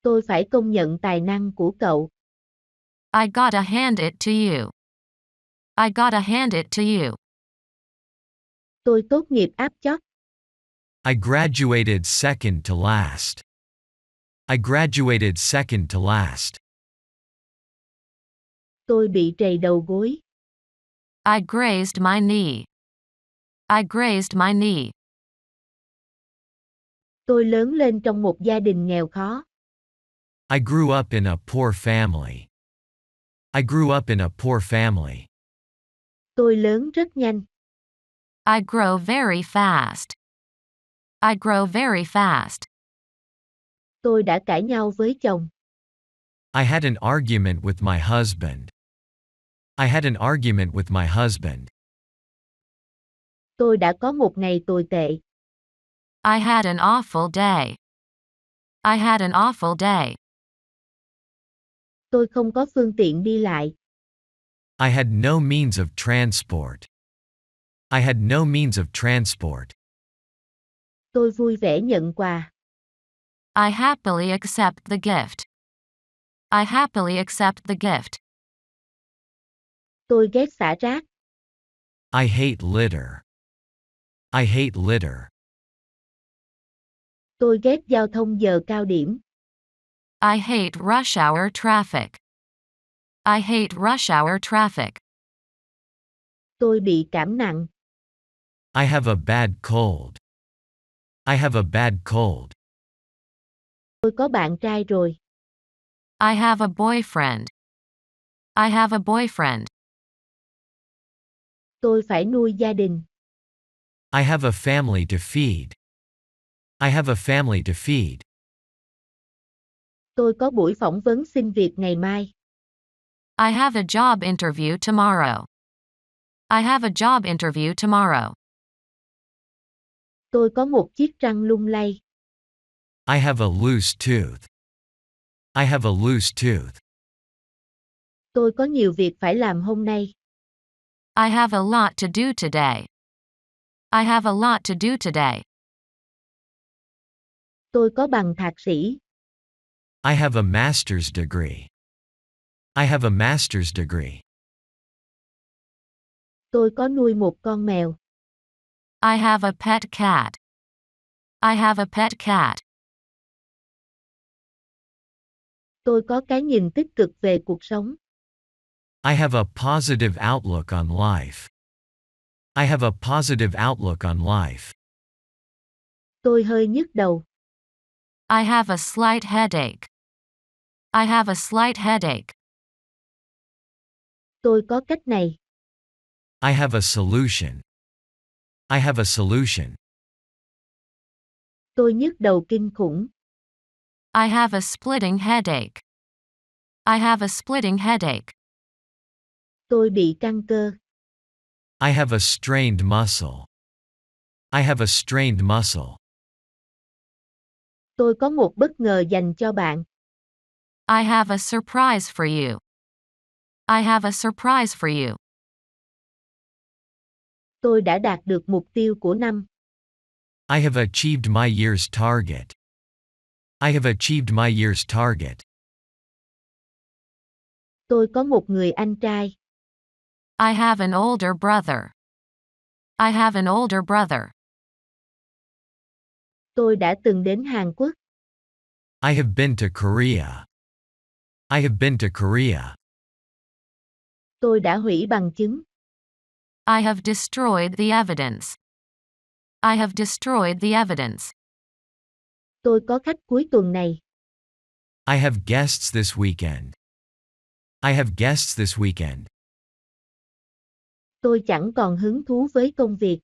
Tôi phải công nhận tài năng của cậu. I gotta hand it to you. I gotta hand it to you. Tôi tốt nghiệp áp chót. I graduated second to last. I graduated second to last. Tôi bị trầy đầu gối. I grazed my knee. I grazed my knee. Tôi lớn lên trong một gia đình nghèo khó. I grew up in a poor family. I grew up in a poor family. Tôi lớn rất nhanh. I grow very fast. I grow very fast. Tôi đã cãi nhau với chồng. I had an argument with my husband. I had an argument with my husband. Tôi đã có một ngày tồi tệ. I had an awful day. I had an awful day. Tôi không có phương tiện đi lại. I had no means of transport. I had no means of transport. Tôi vui vẻ nhận quà. I happily accept the gift. I happily accept the gift. Tôi ghét xả rác. I hate litter. I hate litter. Tôi ghét giao thông giờ cao điểm. I hate rush hour traffic. I hate rush hour traffic. Tôi bị cảm nặng. I have a bad cold. I have a bad cold. Tôi có bạn trai rồi. I have a boyfriend. I have a boyfriend. Tôi phải nuôi gia đình. I have a family to feed. I have a family to feed. Tôi có buổi phỏng vấn xin việc ngày mai. I have a job interview tomorrow. I have a job interview tomorrow. Tôi có một chiếc răng lung lay. I have a loose tooth. I have a loose tooth. Tôi có nhiều việc phải làm hôm nay. I have a lot to do today. I have a lot to do today. Tôi có bằng thạc sĩ. I have a master's degree. I have a master's degree. Tôi có nuôi một con mèo. I have a pet cat. I have a pet cat. Tôi có cái nhìn tích cực về cuộc sống. I have a positive outlook on life. I have a positive outlook on life. Tôi hơi nhức đầu. I have a slight headache. I have a slight headache. Tôi có cách này. I have a solution. I have a solution. Tôi nhức đầu kinh khủng. I have a splitting headache. I have a splitting headache. Tôi bị căng cơ. I have a strained muscle. I have a strained muscle. Tôi có một bất ngờ dành cho bạn. I have a surprise for you. I have a surprise for you. Tôi đã đạt được mục tiêu của năm. I have achieved my year's target. I have achieved my year's target. Tôi có một người anh trai. I have an older brother. I have an older brother. Tôi đã từng đến Hàn Quốc. I have been to Korea. I have been to Korea. Tôi đã hủy bằng chứng. I have destroyed the evidence. I have destroyed the evidence. Tôi có khách cuối tuần này. I have guests this weekend. I have guests this weekend. Tôi chẳng còn hứng thú với công việc.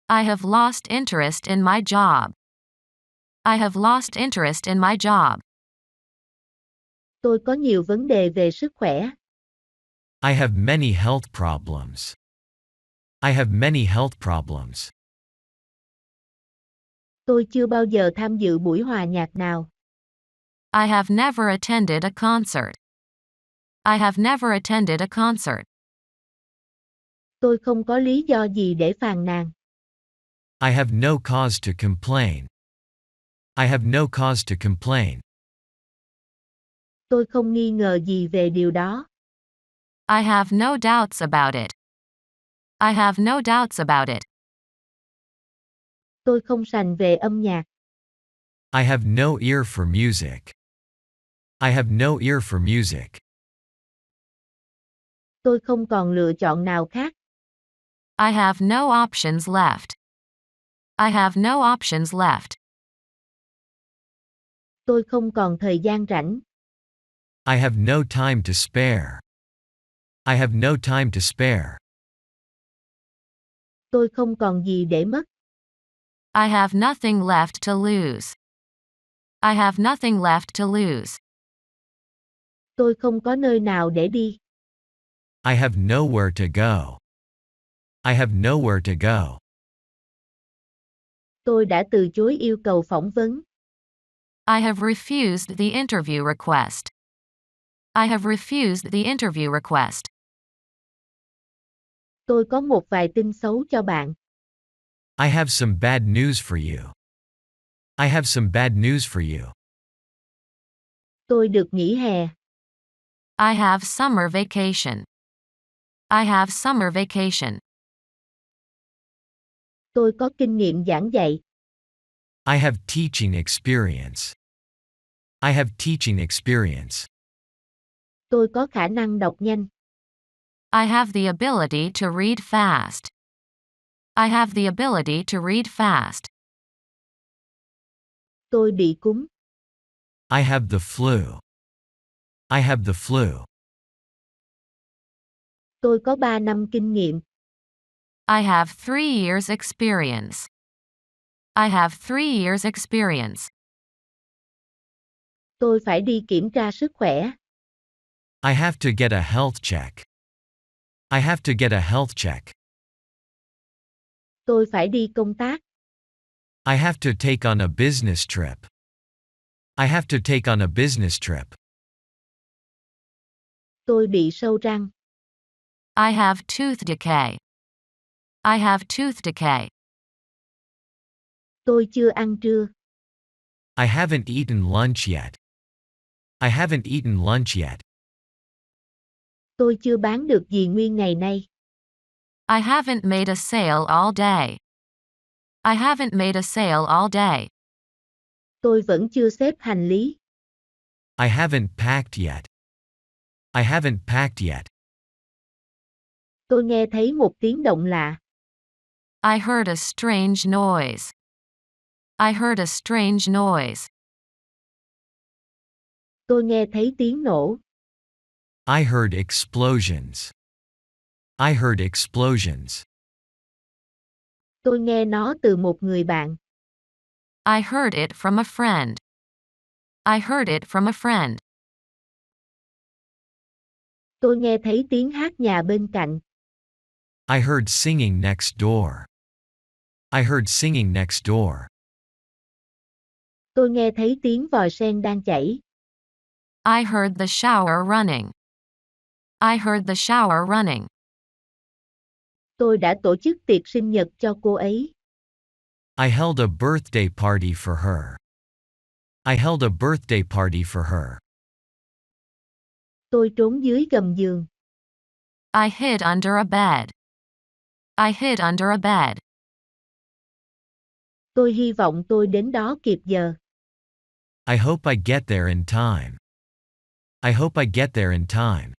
I have lost interest in my job. I have lost interest in my job. Tôi có nhiều vấn đề về sức khỏe. I have many health problems. I have many health problems. Tôi chưa bao giờ tham dự buổi hòa nhạc nào. I have never attended a concert. I have never attended a concert. Tôi không có lý do gì để phàn nàn. I have no cause to complain. I have no cause to complain. Tôi không nghi ngờ gì về điều đó. I have no doubts about it. I have no doubts about it. Tôi không sành về âm nhạc. I have no ear for music. I have no ear for music. Tôi không còn lựa chọn nào khác. I have no options left. I have no options left. Tôi không còn thời gian rảnh. I have no time to spare. I have no time to spare. Tôi không còn gì để mất. I have nothing left to lose. I have nothing left to lose. Tôi không có nơi nào để đi. I have nowhere to go. I have nowhere to go. Tôi đã từ chối yêu cầu phỏng vấn. I have refused the interview request. I have refused the interview request. Tôi có một vài tin xấu cho bạn. I have some bad news for you. I have some bad news for you. Tôi được nghỉ hè. I have summer vacation. I have summer vacation. Tôi có kinh nghiệm giảng dạy. I have teaching experience. I have teaching experience. Tôi có khả năng đọc nhanh. I have the ability to read fast. I have the ability to read fast. Tôi bị cúm. I have the flu. I have the flu. Tôi có 3 năm kinh nghiệm. I have 3 years experience. I have 3 years experience. Tôi phải đi kiểm tra sức khỏe. I have to get a health check. I have to get a health check. Tôi phải đi công tác. I have to take on a business trip. I have to take on a business trip. Tôi bị sâu răng. I have tooth decay. I have tooth decay. Tôi chưa ăn trưa. I haven't eaten lunch yet. I haven't eaten lunch yet. Tôi chưa bán được gì nguyên ngày nay. I haven't made a sale all day. I haven't made a sale all day. Tôi vẫn chưa xếp hành lý. I haven't packed yet. I haven't packed yet. Tôi nghe thấy một tiếng động lạ. I heard a strange noise. I heard a strange noise. Tôi nghe thấy tiếng nổ. I heard explosions. I heard explosions. Tôi nghe nó từ một người bạn. I heard it from a friend. I heard it from a friend. Tôi nghe thấy tiếng hát nhà bên cạnh. I heard singing next door. I heard singing next door. Tôi nghe thấy tiếng vòi sen đang chảy. I heard the shower running. I heard the shower running. Tôi đã tổ chức tiệc sinh nhật cho cô ấy. I held a birthday party for her. I held a birthday party for her. Tôi trốn dưới gầm giường. I hid under a bed. I hid under a bed. Tôi hy vọng tôi đến đó kịp giờ. I hope I get there in time. I hope I get there in time.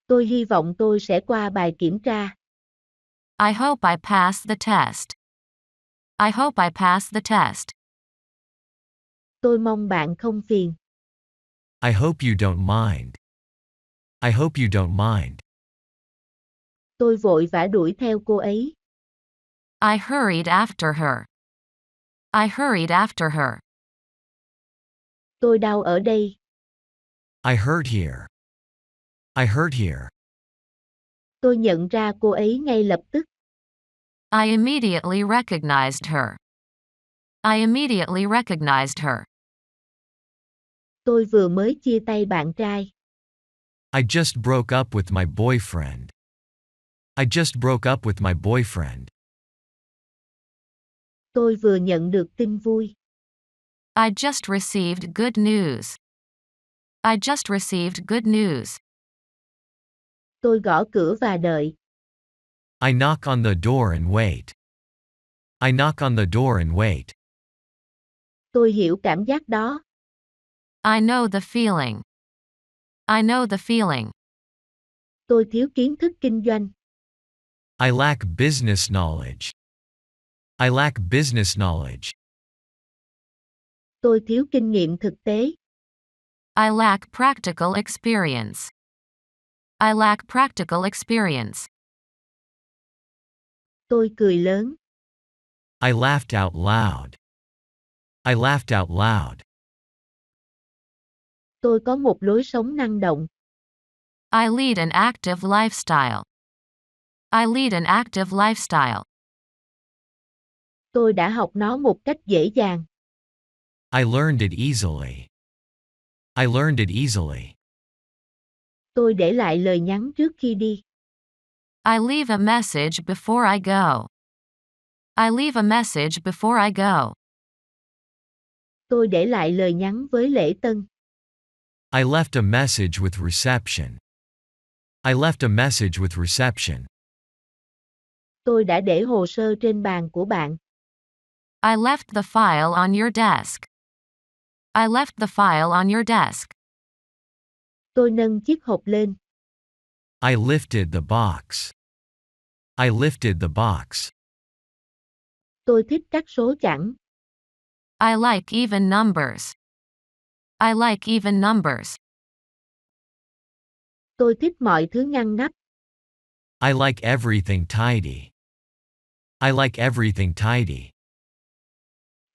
Tôi hy vọng tôi sẽ qua bài kiểm tra. I hope I pass the test. I hope I pass the test. Tôi mong bạn không phiền. I hope you don't mind. I hope you don't mind. Tôi vội vã đuổi theo cô ấy. I hurried after her. I hurried after her. Tôi đau ở đây. I hurt here. I hurt here. Tôi nhận ra cô ấy ngay lập tức. I immediately recognized her. I immediately recognized her. Tôi vừa mới chia tay bạn trai. I just broke up with my boyfriend. I just broke up with my boyfriend. Tôi vừa nhận được tin vui. I just received good news. I just received good news. Tôi gõ cửa và đợi. I knock on the door and wait. I knock on the door and wait. Tôi hiểu cảm giác đó. I know the feeling. I know the feeling. Tôi thiếu kiến thức kinh doanh. I lack business knowledge. I lack business knowledge. Tôi thiếu kinh nghiệm thực tế. I lack practical experience. I lack practical experience. Tôi cười lớn. I laughed out loud. I laughed out loud. Tôi có một lối sống năng động. I lead an active lifestyle. I lead an active lifestyle. Tôi đã học nó một cách dễ dàng. I learned it easily. I learned it easily. Tôi để lại lời nhắn trước khi đi. I leave a message before I go. I leave a message before I go. Tôi để lại lời nhắn với lễ tân. I left a message with reception. I left a message with reception. Tôi đã để hồ sơ trên bàn của bạn. I left the file on your desk. I left the file on your desk. Tôi nâng chiếc hộp lên. I lifted the box. I lifted the box. Tôi thích các số chẵn. I like even numbers. I like even numbers. Tôi thích mọi thứ ngăn nắp. I like everything tidy. I like everything tidy.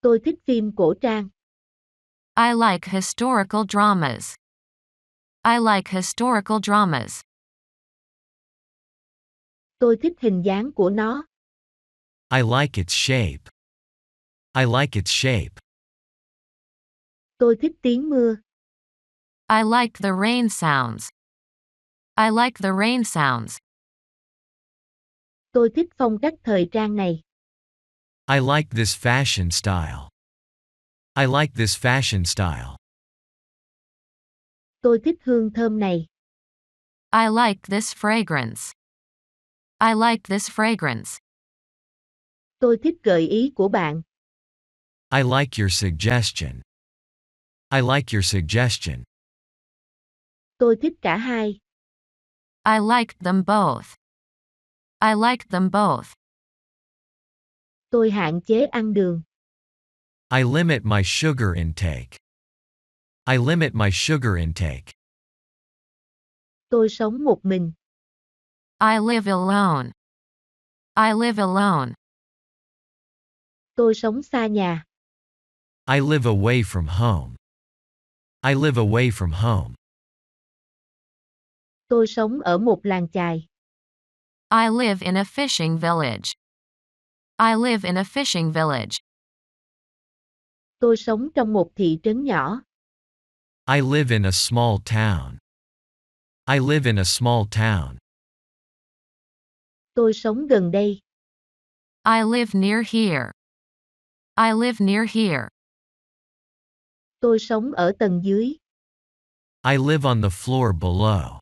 Tôi thích phim cổ trang. I like historical dramas. I like historical dramas. Tôi thích hình dáng của nó. I like its shape. I like its shape. Tôi thích tiếng mưa. I like the rain sounds. I like the rain sounds. Tôi thích phong cách thời trang này. I like this fashion style. I like this fashion style. Tôi thích hương thơm này. I like this fragrance. I like this fragrance. Tôi thích gợi ý của bạn. I like your suggestion. I like your suggestion. Tôi thích cả hai. I like them both. I like them both. Tôi hạn chế ăn đường. I limit my sugar intake. I limit my sugar intake. Tôi sống một mình. I live alone. I live alone. Tôi sống xa nhà. I live away from home. I live away from home. Tôi sống ở một làng chài. I live in a fishing village. I live in a fishing village. Tôi sống trong một thị trấn nhỏ. I live in a small town. I live in a small town. Tôi sống gần đây. I live near here. I live near here. Tôi sống ở tầng dưới. I live on the floor below.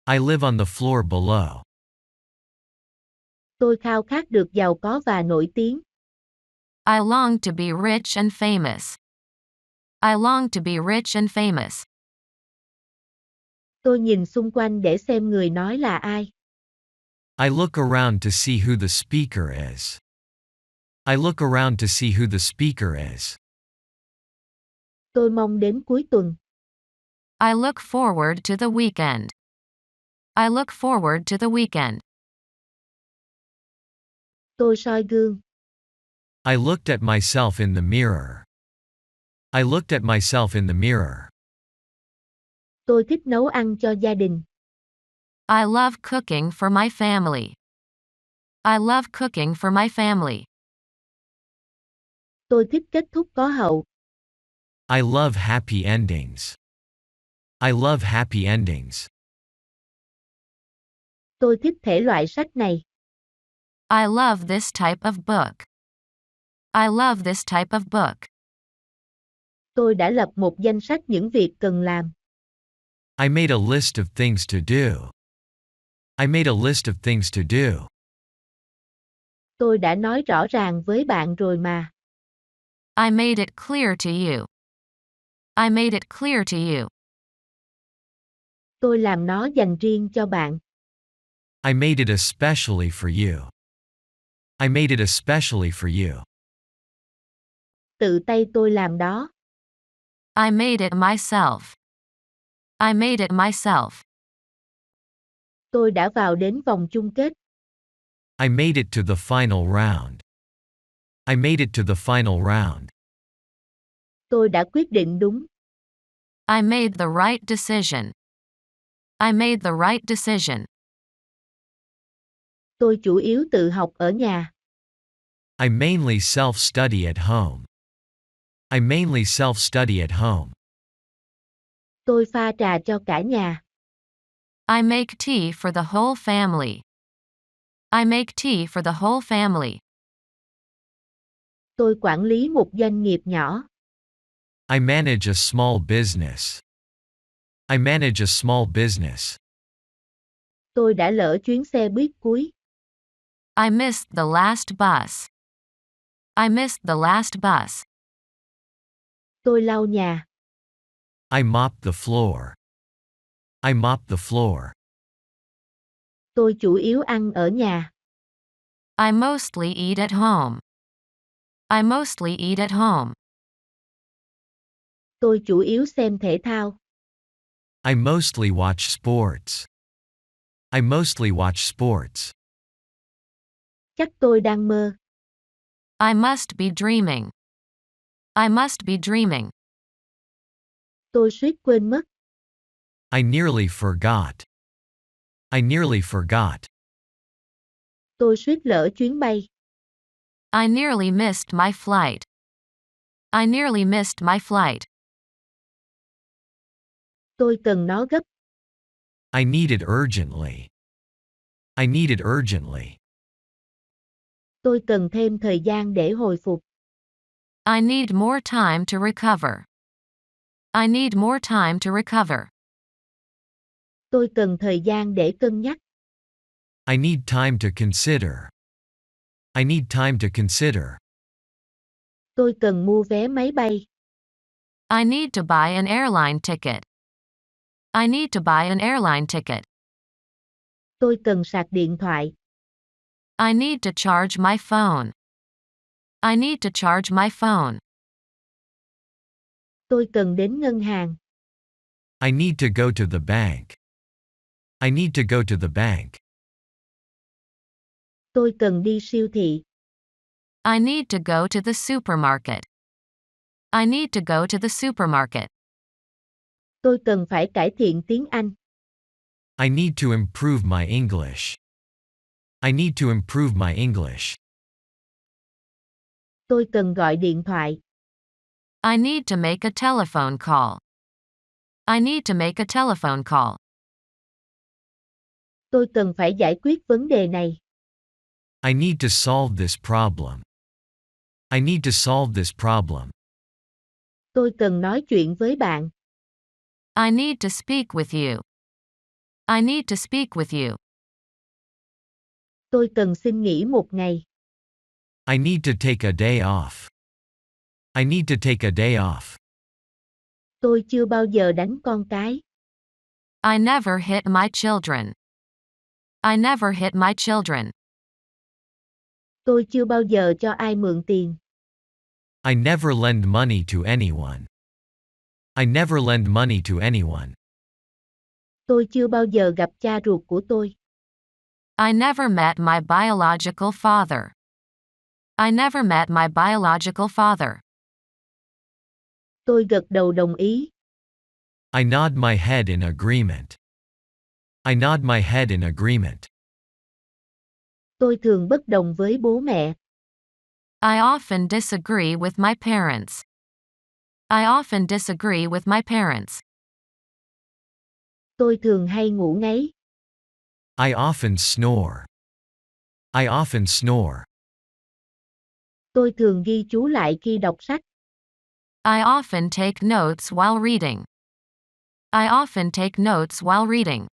I live on the floor below. Tôi khao khát được giàu có và nổi tiếng. I long to be rich and famous. I long to be rich and famous. Tôi nhìn xung quanh để xem người nói là ai. I look around to see who the speaker is. I look around to see who the speaker is. Tôi mong đến cuối tuần. I look forward to the weekend. I look forward to the weekend. Tôi soi gương. I looked at myself in the mirror. I looked at myself in the mirror. Tôi thích nấu ăn cho gia đình. I love cooking for my family. I love cooking for my family. Tôi thích kết thúc có hậu. I love happy endings. I love happy endings. Tôi thích thể loại sách này. I love this type of book. I love this type of book. Tôi đã lập một danh sách những việc cần làm. I made a list of things to do. I made a list of things to do. Tôi đã nói rõ ràng với bạn rồi mà. I made it clear to you. I made it clear to you. Tôi làm nó dành riêng cho bạn. I made it especially for you. I made it especially for you. Tự tay tôi làm đó. I made it myself. I made it myself. Tôi đã vào đến vòng chung kết. I made it to the final round. I made it to the final round. Tôi đã quyết định đúng. I made the right decision. I made the right decision. Tôi chủ yếu tự học ở nhà. I mainly self-study at home. I mainly self-study at home. Tôi pha trà cho cả nhà. I make tea for the whole family. I make tea for the whole family. Tôi quản lý một doanh nghiệp nhỏ. I manage a small business. I manage a small business. Tôi đã lỡ chuyến xe buýt cuối. I missed the last bus. I missed the last bus. Tôi lau nhà. I mop the floor. I mop the floor. Tôi chủ yếu ăn ở nhà. I mostly eat at home. I mostly eat at home. Tôi chủ yếu xem thể thao. I mostly watch sports. I mostly watch sports. Chắc tôi đang mơ. I must be dreaming. I must be dreaming. Tôi suýt quên mất. I nearly forgot. I nearly forgot. Tôi suýt lỡ chuyến bay. I nearly missed my flight. I nearly missed my flight. Tôi cần nó gấp. I need it urgently. I need it urgently. Tôi cần thêm thời gian để hồi phục. I need more time to recover. I need more time to recover. Tôi cần thời gian để cân nhắc. I need time to consider. I need time to consider. Tôi cần mua vé máy bay. I need to buy an airline ticket. I need to buy an airline ticket. Tôi cần sạc điện thoại. I need to charge my phone. I need to charge my phone. Tôi cần đến ngân hàng. I need to go to the bank. I need to go to the bank. Tôi cần đi siêu thị. I need to go to the supermarket. I need to go to the supermarket. Tôi cần phải cải thiện tiếng Anh. I need to improve my English. I need to improve my English. Tôi cần gọi điện thoại. I need to make a telephone call. I need to make a telephone call. Tôi cần phải giải quyết vấn đề này. I need to solve this problem. I need to solve this problem. Tôi cần nói chuyện với bạn. I need to speak with you. I need to speak with you. Tôi cần xin nghỉ một ngày. I need to take a day off. I need to take a day off. Tôi chưa bao giờ đánh con cái. I never hit my children. I never hit my children. Tôi chưa bao giờ cho ai mượn tiền. I never lend money to anyone. I never lend money to anyone. Tôi chưa bao giờ gặp cha ruột của tôi. I never met my biological father. I never met my biological father. Tôi gật đầu đồng ý. I nod my head in agreement. I nod my head in agreement. Tôi thường bất đồng với bố mẹ. I often disagree with my parents. I often disagree with my parents. Tôi thường hay ngủ ngáy. I often snore. I often snore. Tôi thường ghi chú lại khi đọc sách. I often take notes while reading. I often take notes while reading.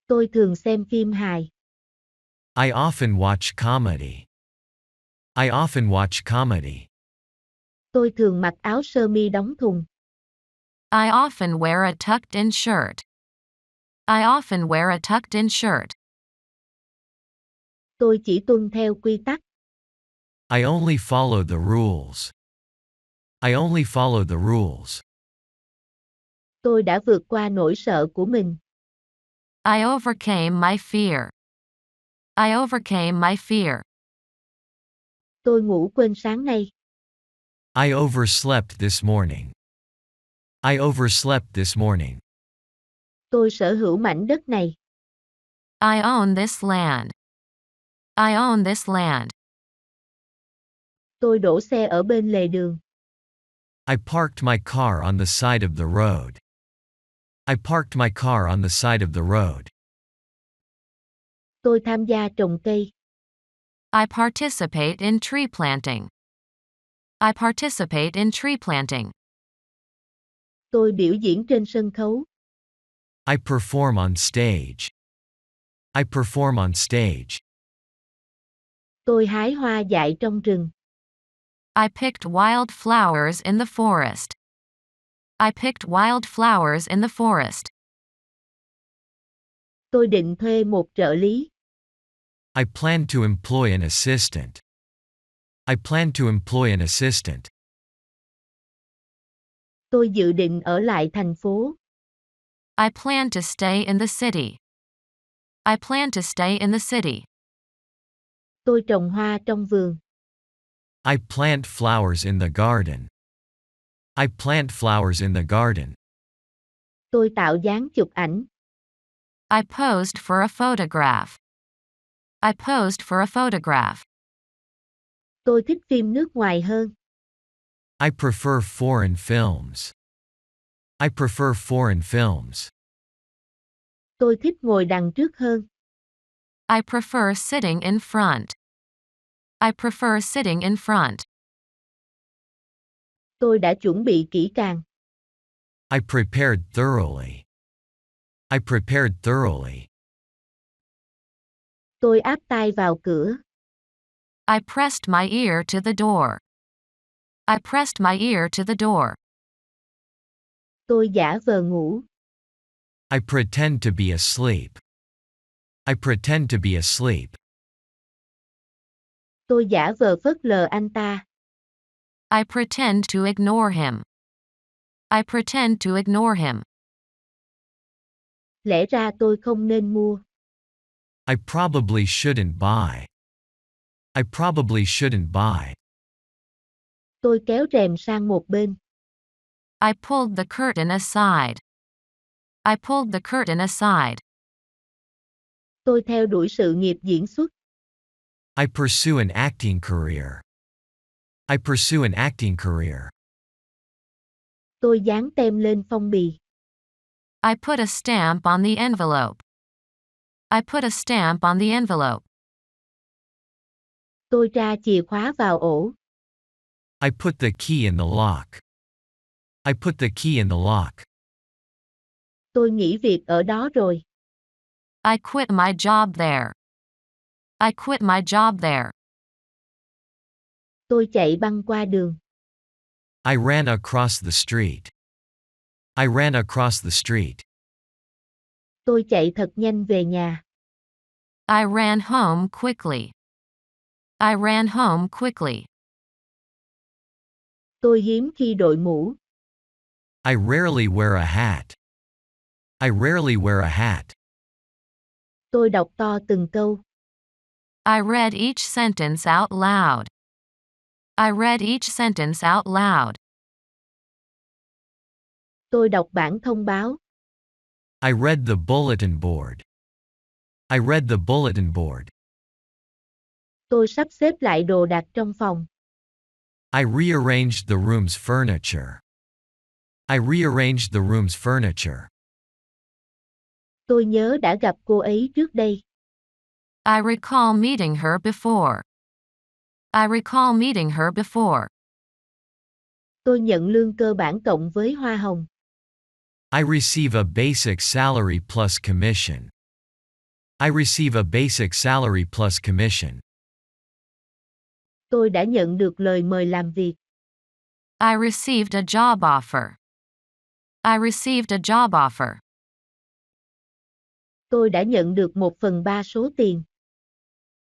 Tôi thường xem phim hài. I often watch comedy. I often watch comedy. Tôi thường mặc áo sơ mi đóng thùng. I often wear a tucked-in shirt. I often wear a tucked-in shirt. Tôi chỉ tuân theo quy tắc. I only follow the rules. I only follow the rules. Tôi đã vượt qua nỗi sợ của mình. I overcame my fear. I overcame my fear. Tôi ngủ quên sáng nay. I overslept this morning. I overslept this morning. Tôi sở hữu mảnh đất này. I own this land. I own this land. Tôi đổ xe ở bên lề đường. I parked my car on the side of the road. I parked my car on the side of the road. Tôi tham gia trồng cây. I participate in tree planting. I participate in tree planting. Tôi biểu diễn trên sân khấu. I perform on stage. I perform on stage. Tôi hái hoa dại trong rừng. I picked wild flowers in the forest. I picked wild flowers in the forest. Tôi định thuê một trợ lý. I plan to employ an assistant. I plan to employ an assistant. Tôi dự định ở lại thành phố. I plan to stay in the city. I plan to stay in the city. Tôi trồng hoa trong vườn. I plant flowers in the garden. I plant flowers in the garden. Tôi tạo dáng chụp ảnh. I posed for a photograph. I posed for a photograph. Tôi thích phim nước ngoài hơn. I prefer foreign films. I prefer foreign films. Tôi thích ngồi đằng trước hơn. I prefer sitting in front. I prefer sitting in front. Tôi đã chuẩn bị kỹ càng. I prepared thoroughly. I prepared thoroughly. Tôi áp tai vào cửa. I pressed my ear to the door. I pressed my ear to the door. Tôi giả vờ ngủ. I pretend to be asleep. I pretend to be asleep. Tôi giả vờ phớt lờ anh ta. I pretend to ignore him. I pretend to ignore him. Lẽ ra tôi không nên mua. I probably shouldn't buy. I probably shouldn't buy. Tôi kéo rèm sang một bên. I pulled the curtain aside. I pulled the curtain aside. Tôi theo đuổi sự nghiệp diễn xuất. I pursue an acting career. I pursue an acting career. Tôi dán tem lên phong bì. I put a stamp on the envelope. I put a stamp on the envelope. Tôi tra chìa khóa vào ổ. I put the key in the lock. I put the key in the lock. Tôi nghỉ việc ở đó rồi. I quit my job there. I quit my job there. Tôi chạy băng qua đường. I ran across the street. I ran across the street. Tôi chạy thật nhanh về nhà. I ran home quickly. I ran home quickly. Tôi hiếm khi đội mũ. I rarely wear a hat. I rarely wear a hat. Tôi đọc to từng câu. I read each sentence out loud. I read each sentence out loud. Tôi đọc bản thông báo. I read the bulletin board. I read the bulletin board. Tôi sắp xếp lại đồ đạc trong phòng. I rearranged the room's furniture. I rearranged the room's furniture. Tôi nhớ đã gặp cô ấy trước đây. I recall meeting her before. I recall meeting her before. Tôi nhận lương cơ bản cộng với hoa hồng. I receive a basic salary plus commission. I receive a basic salary plus commission. Tôi đã nhận được lời mời làm việc. I received a job offer. I received a job offer. Tôi đã nhận được 1/3 số tiền.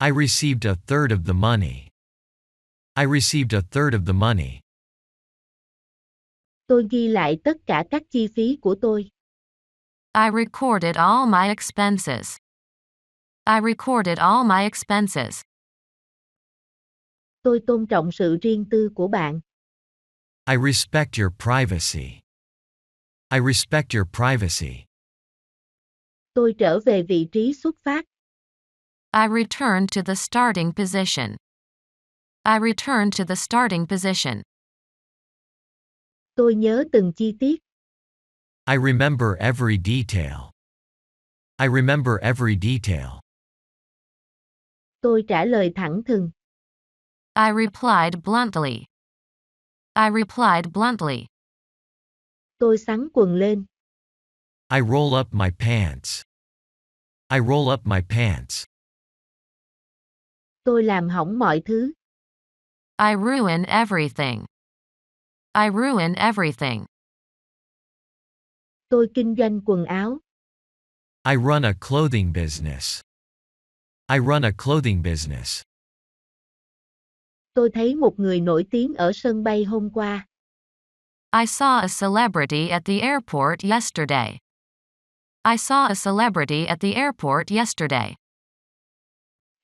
I received a third of the money. I received a third of the money. Tôi ghi lại tất cả các chi phí của tôi. I recorded all my expenses. I recorded all my expenses. Tôi tôn trọng sự riêng tư của bạn. I respect your privacy. I respect your privacy. Tôi trở về vị trí xuất phát. I returned to the starting position. I returned to the starting position. Tôi nhớ từng chi tiết. I remember every detail. I remember every detail. Tôi trả lời thẳng thừng. I replied bluntly. I replied bluntly. Tôi xắn quần lên. I roll up my pants. I roll up my pants. Tôi làm hỏng mọi thứ. I ruin everything. I ruin everything. Tôi kinh doanh quần áo. I run a clothing business. I run a clothing business. Tôi thấy một người nổi tiếng ở sân bay hôm qua. I saw a celebrity at the airport yesterday. I saw a celebrity at the airport yesterday.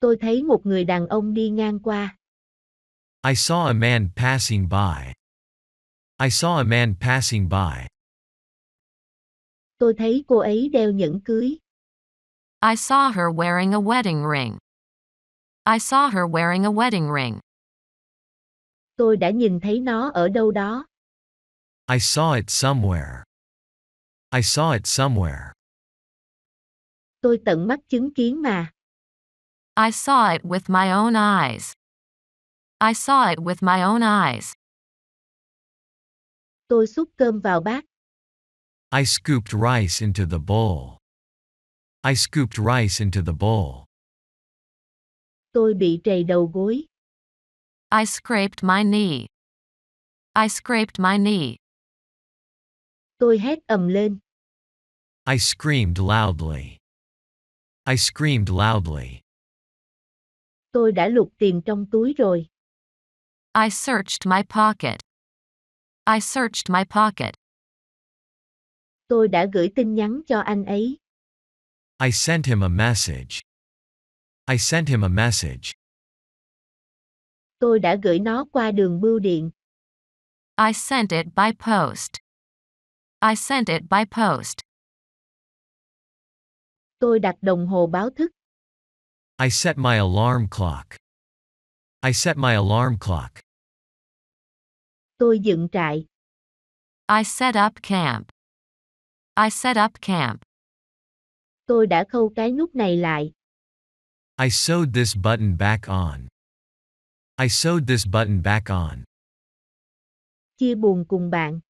Tôi thấy một người đàn ông đi ngang qua. I saw a man passing by. I saw a man passing by. Tôi thấy cô ấy đeo nhẫn cưới. I saw her wearing a wedding ring. I saw her wearing a wedding ring. Tôi đã nhìn thấy nó ở đâu đó. I saw it somewhere. I saw it somewhere. Tôi tận mắt chứng kiến mà. I saw it with my own eyes. I saw it with my own eyes. Tôi xúc cơm vào bát. I scooped rice into the bowl. I scooped rice into the bowl. Tôi bị trầy đầu gối. I scraped my knee. I scraped my knee. Tôi hét ầm lên. I screamed loudly. I screamed loudly. Tôi đã lục tìm trong túi rồi. I searched my pocket. I searched my pocket. Tôi đã gửi tin nhắn cho anh ấy. I sent him a message. I sent him a message. Tôi đã gửi nó qua đường bưu điện. I sent it by post. I sent it by post. Tôi đặt đồng hồ báo thức. I set my alarm clock. I set my alarm clock. Tôi dựng trại. I set up camp. I set up camp. Tôi đã khâu cái nút này lại. I sewed this button back on. I sewed this button back on. Chia buồn cùng bạn.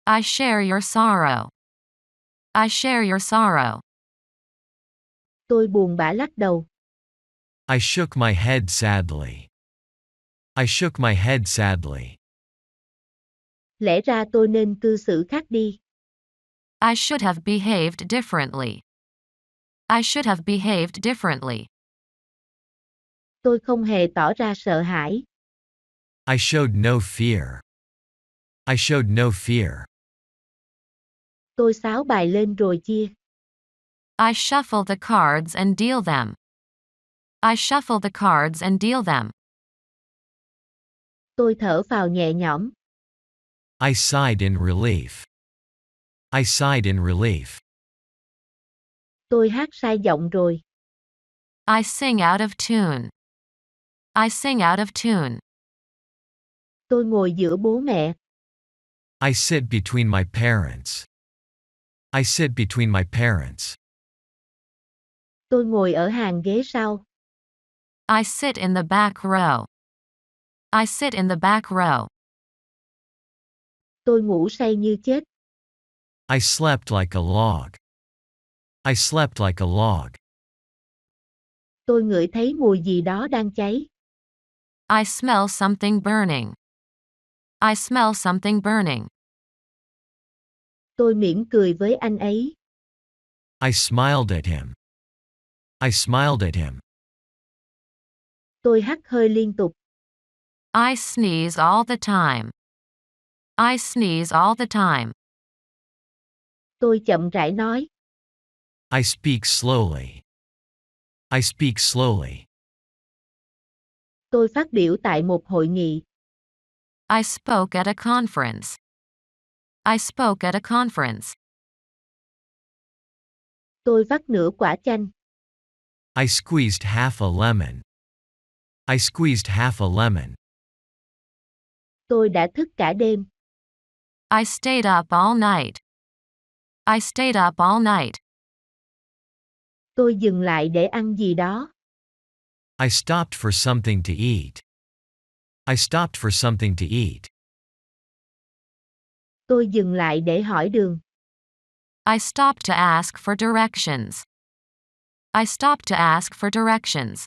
I share your sorrow. I share your sorrow. Tôi buồn bã lắc đầu. I shook my head sadly. I shook my head sadly. Lẽ ra tôi nên cư xử khác đi. I should have behaved differently. I should have behaved differently. Tôi không hề tỏ ra sợ hãi. I showed no fear. I showed no fear. Tôi xáo bài lên rồi chia. I shuffle the cards and deal them. I shuffle the cards and deal them. Tôi thở phào nhẹ nhõm. I sighed in relief. I sighed in relief. Tôi hát sai giọng rồi. I sing out of tune. I sing out of tune. Tôi ngồi giữa bố mẹ. I sit between my parents. I sit between my parents. Tôi ngồi ở hàng ghế sau. I sit in the back row. I sit in the back row. Tôi ngủ say như chết. I slept like a log. I slept like a log. Tôi ngửi thấy mùi gì đó đang cháy. I smell something burning. I smell something burning. Tôi mỉm cười với anh ấy. I smiled at him. I smiled at him. Tôi hắt hơi liên tục. I sneeze all the time. I sneeze all the time. Tôi chậm rãi nói. I speak slowly. I speak slowly. Tôi phát biểu tại một hội nghị. I spoke at a conference. I spoke at a conference. Tôi vắt nửa quả chanh. I squeezed half a lemon. I squeezed half a lemon. Tôi đã thức cả đêm. I stayed up all night. I stayed up all night. Tôi dừng lại để ăn gì đó. I stopped for something to eat. I stopped for something to eat. Tôi dừng lại để hỏi đường. I stopped to ask for directions. I stopped to ask for directions.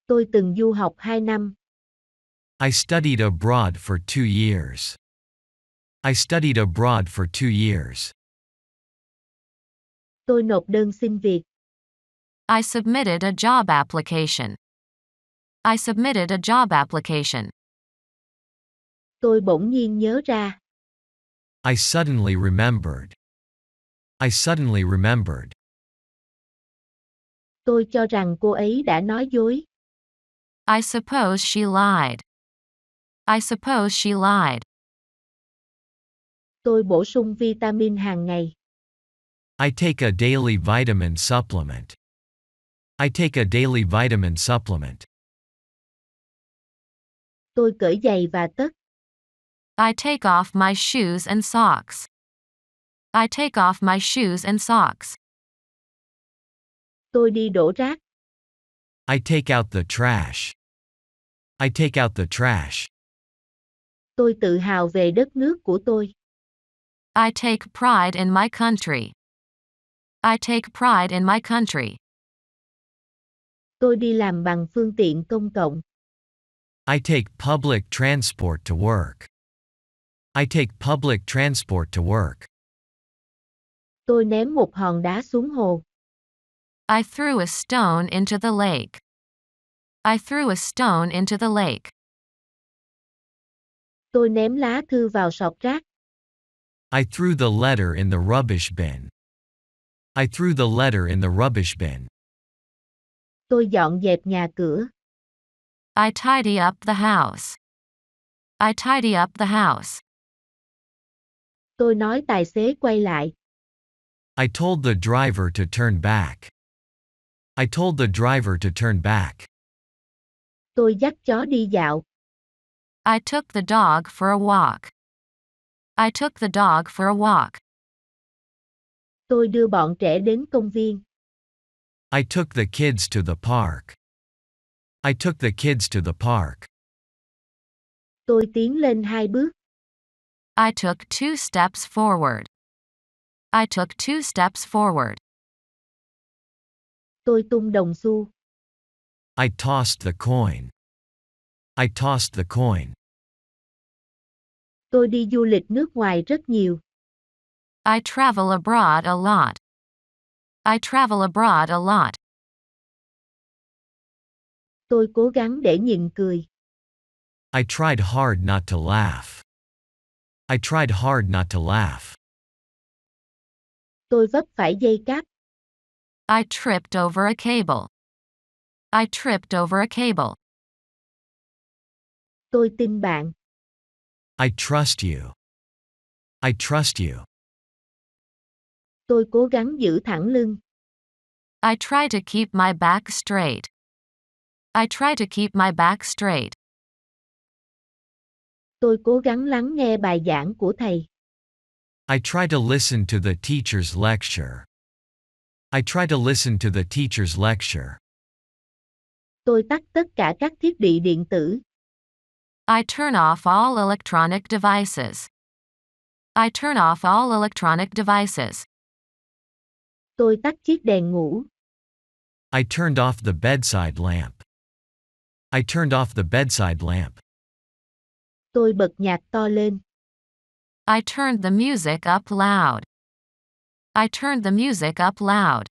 Tôi từng du học 2 năm. I studied abroad for 2 years. I studied abroad for 2 years. Tôi nộp đơn xin việc. I submitted a job application. I submitted a job application. Tôi bỗng nhiên nhớ ra. I suddenly remembered. I suddenly remembered. Tôi cho rằng cô ấy đã nói dối. I suppose she lied. I suppose she lied. Tôi bổ sung vitamin hàng ngày. I take a daily vitamin supplement. I take a daily vitamin supplement. Tôi cởi giày và tất. I take off my shoes and socks. I take off my shoes and socks. Tôi đi đổ rác. I take out the trash. I take out the trash. Tôi tự hào về đất nước của tôi. I take pride in my country. I take pride in my country. Tôi đi làm bằng phương tiện công cộng. I take public transport to work. I take public transport to work. Tôi ném một hòn đá xuống hồ. I threw a stone into the lake. I threw a stone into the lake. Tôi ném lá thư vào sọt rác. I threw the letter in the rubbish bin. I threw the letter in the rubbish bin. Tôi dọn dẹp nhà cửa. I tidy up the house. I tidy up the house. Tôi nói tài xế quay lại. I told the driver to turn back. I told the driver to turn back. Tôi dắt chó đi dạo. I took the dog for a walk. I took the dog for a walk. Tôi đưa bọn trẻ đến công viên. I took the kids to the park. I took the kids to the park. Tôi tiến lên 2 bước. I took 2 steps forward. I took 2 steps forward. Tôi tung đồng xu. I tossed the coin. I tossed the coin. Tôi đi du lịch nước ngoài rất nhiều. I travel abroad a lot. I travel abroad a lot. Tôi cố gắng để nhịn cười. I tried hard not to laugh. I tried hard not to laugh. Tôi vấp phải dây cáp. I tripped over a cable. I tripped over a cable. Tôi tin bạn. I trust you. I trust you. Tôi cố gắng giữ thẳng lưng. I try to keep my back straight. I try to keep my back straight. Tôi cố gắng lắng nghe bài giảng của thầy. I try to listen to the teacher's lecture. I try to listen to the teacher's lecture. Tôi tắt tất cả các thiết bị điện tử. I turn off all electronic devices. I turn off all electronic devices. Tôi tắt chiếc đèn ngủ. I turned off the bedside lamp. I turned off the bedside lamp. Tôi bật nhạc to lên. I turned the music up loud. I turned the music up loud.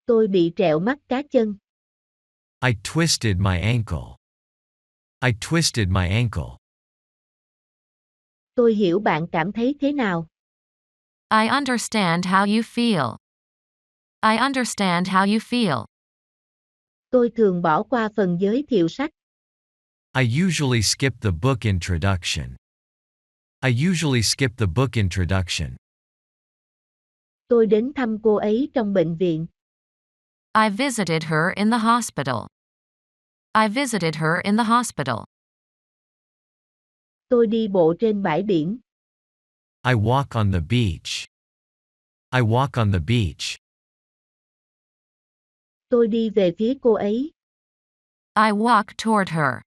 Tôi bị trẹo mắt cá chân. I twisted my ankle. I twisted my ankle. Tôi hiểu bạn cảm thấy thế nào. I understand how you feel. I understand how you feel. Tôi thường bỏ qua phần giới thiệu sách. I usually skip the book introduction. I usually skip the book introduction. Tôi đến thăm cô ấy trong bệnh viện. I visited her in the hospital. I visited her in the hospital. Tôi đi bộ trên bãi biển. I walk on the beach. I walk on the beach. Tôi đi về phía cô ấy. I walk toward her.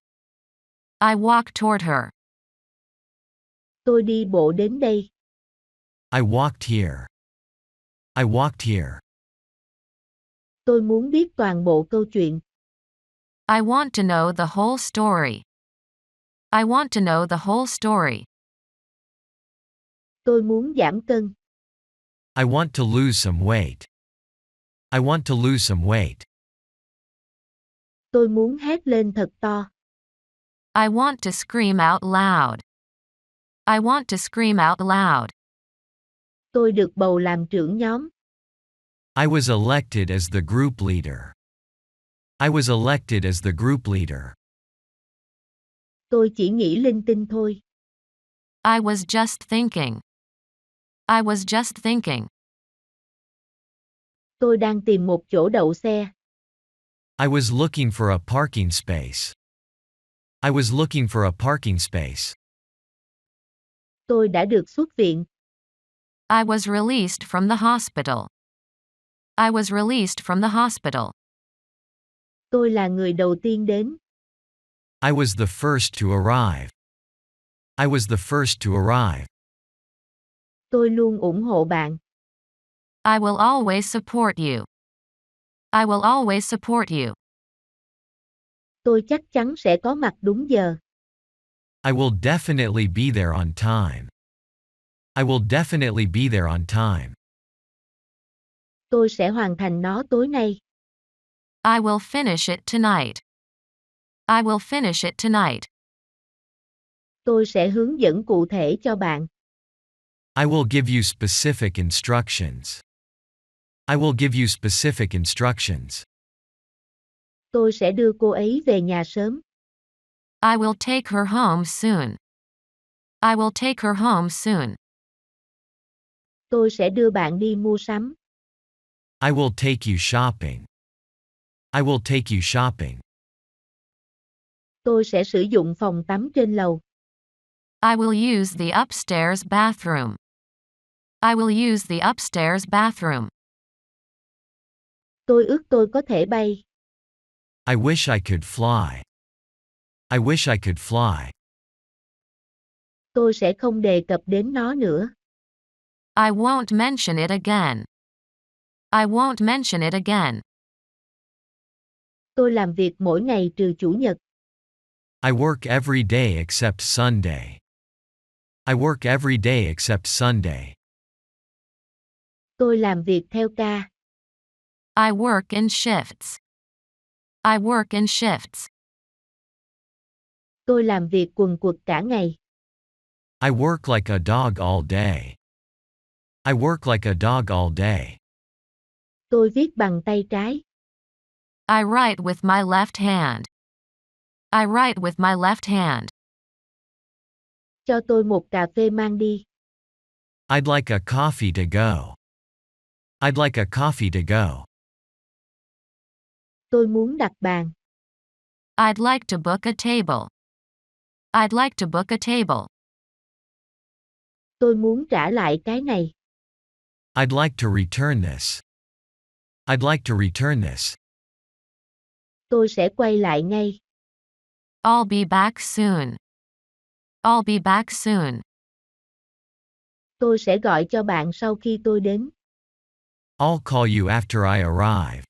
I walk toward her. Tôi đi bộ đến đây. I walked here. I walked here. Tôi muốn biết toàn bộ câu chuyện. I want to know the whole story. I want to know the whole story. Tôi muốn giảm cân. I want to lose some weight. I want to lose some weight. Tôi muốn hét lên thật to. I want to scream out loud. I want to scream out loud. Tôi được bầu làm trưởng nhóm. I was elected as the group leader. I was elected as the group leader. Tôi chỉ nghĩ linh tinh thôi. I was just thinking. I was just thinking. Tôi đang tìm một chỗ đậu xe. I was looking for a parking space. I was looking for a parking space. Tôi đã được xuất viện. I was released from the hospital. I was released from the hospital. Tôi là người đầu tiên đến. I was the first to arrive. I was the first to arrive. Tôi luôn ủng hộ bạn. I will always support you. I will always support you. Tôi chắc chắn sẽ có mặt đúng giờ. I will definitely be there on time. I will definitely be there on time. Tôi sẽ hoàn thành nó tối nay. I will finish it tonight. I will finish it tonight. Tôi sẽ hướng dẫn cụ thể cho bạn. I will give you specific instructions. I will give you specific instructions. Tôi sẽ đưa cô ấy về nhà sớm. I will take her home soon. I will take her home soon. Tôi sẽ đưa bạn đi mua sắm. I will take you shopping. I will take you shopping. Tôi sẽ sử dụng phòng tắm trên lầu. I will use the upstairs bathroom. I will use the upstairs bathroom. Tôi ước tôi có thể bay. I wish I could fly. I wish I could fly. Tôi sẽ không đề cập đến nó nữa. I won't mention it again. I won't mention it again. Tôi làm việc mỗi ngày trừ chủ nhật. I work every day except Sunday. I work every day except Sunday. Tôi làm việc theo ca. I work in shifts. I work in shifts. Tôi làm việc quần quật cả ngày. I work like a dog all day. I work like a dog all day. Tôi viết bằng tay trái. I write with my left hand. I write with my left hand. Cho tôi một cà phê mang đi. I'd like a coffee to go. I'd like a coffee to go. Tôi muốn đặt bàn. I'd like to book a table. I'd like to book a table. Tôi muốn trả lại cái này. I'd like to return this. I'd like to return this. Tôi sẽ quay lại ngay. I'll be back soon. I'll be back soon. Tôi sẽ gọi cho bạn sau khi tôi đến. I'll call you after I arrive.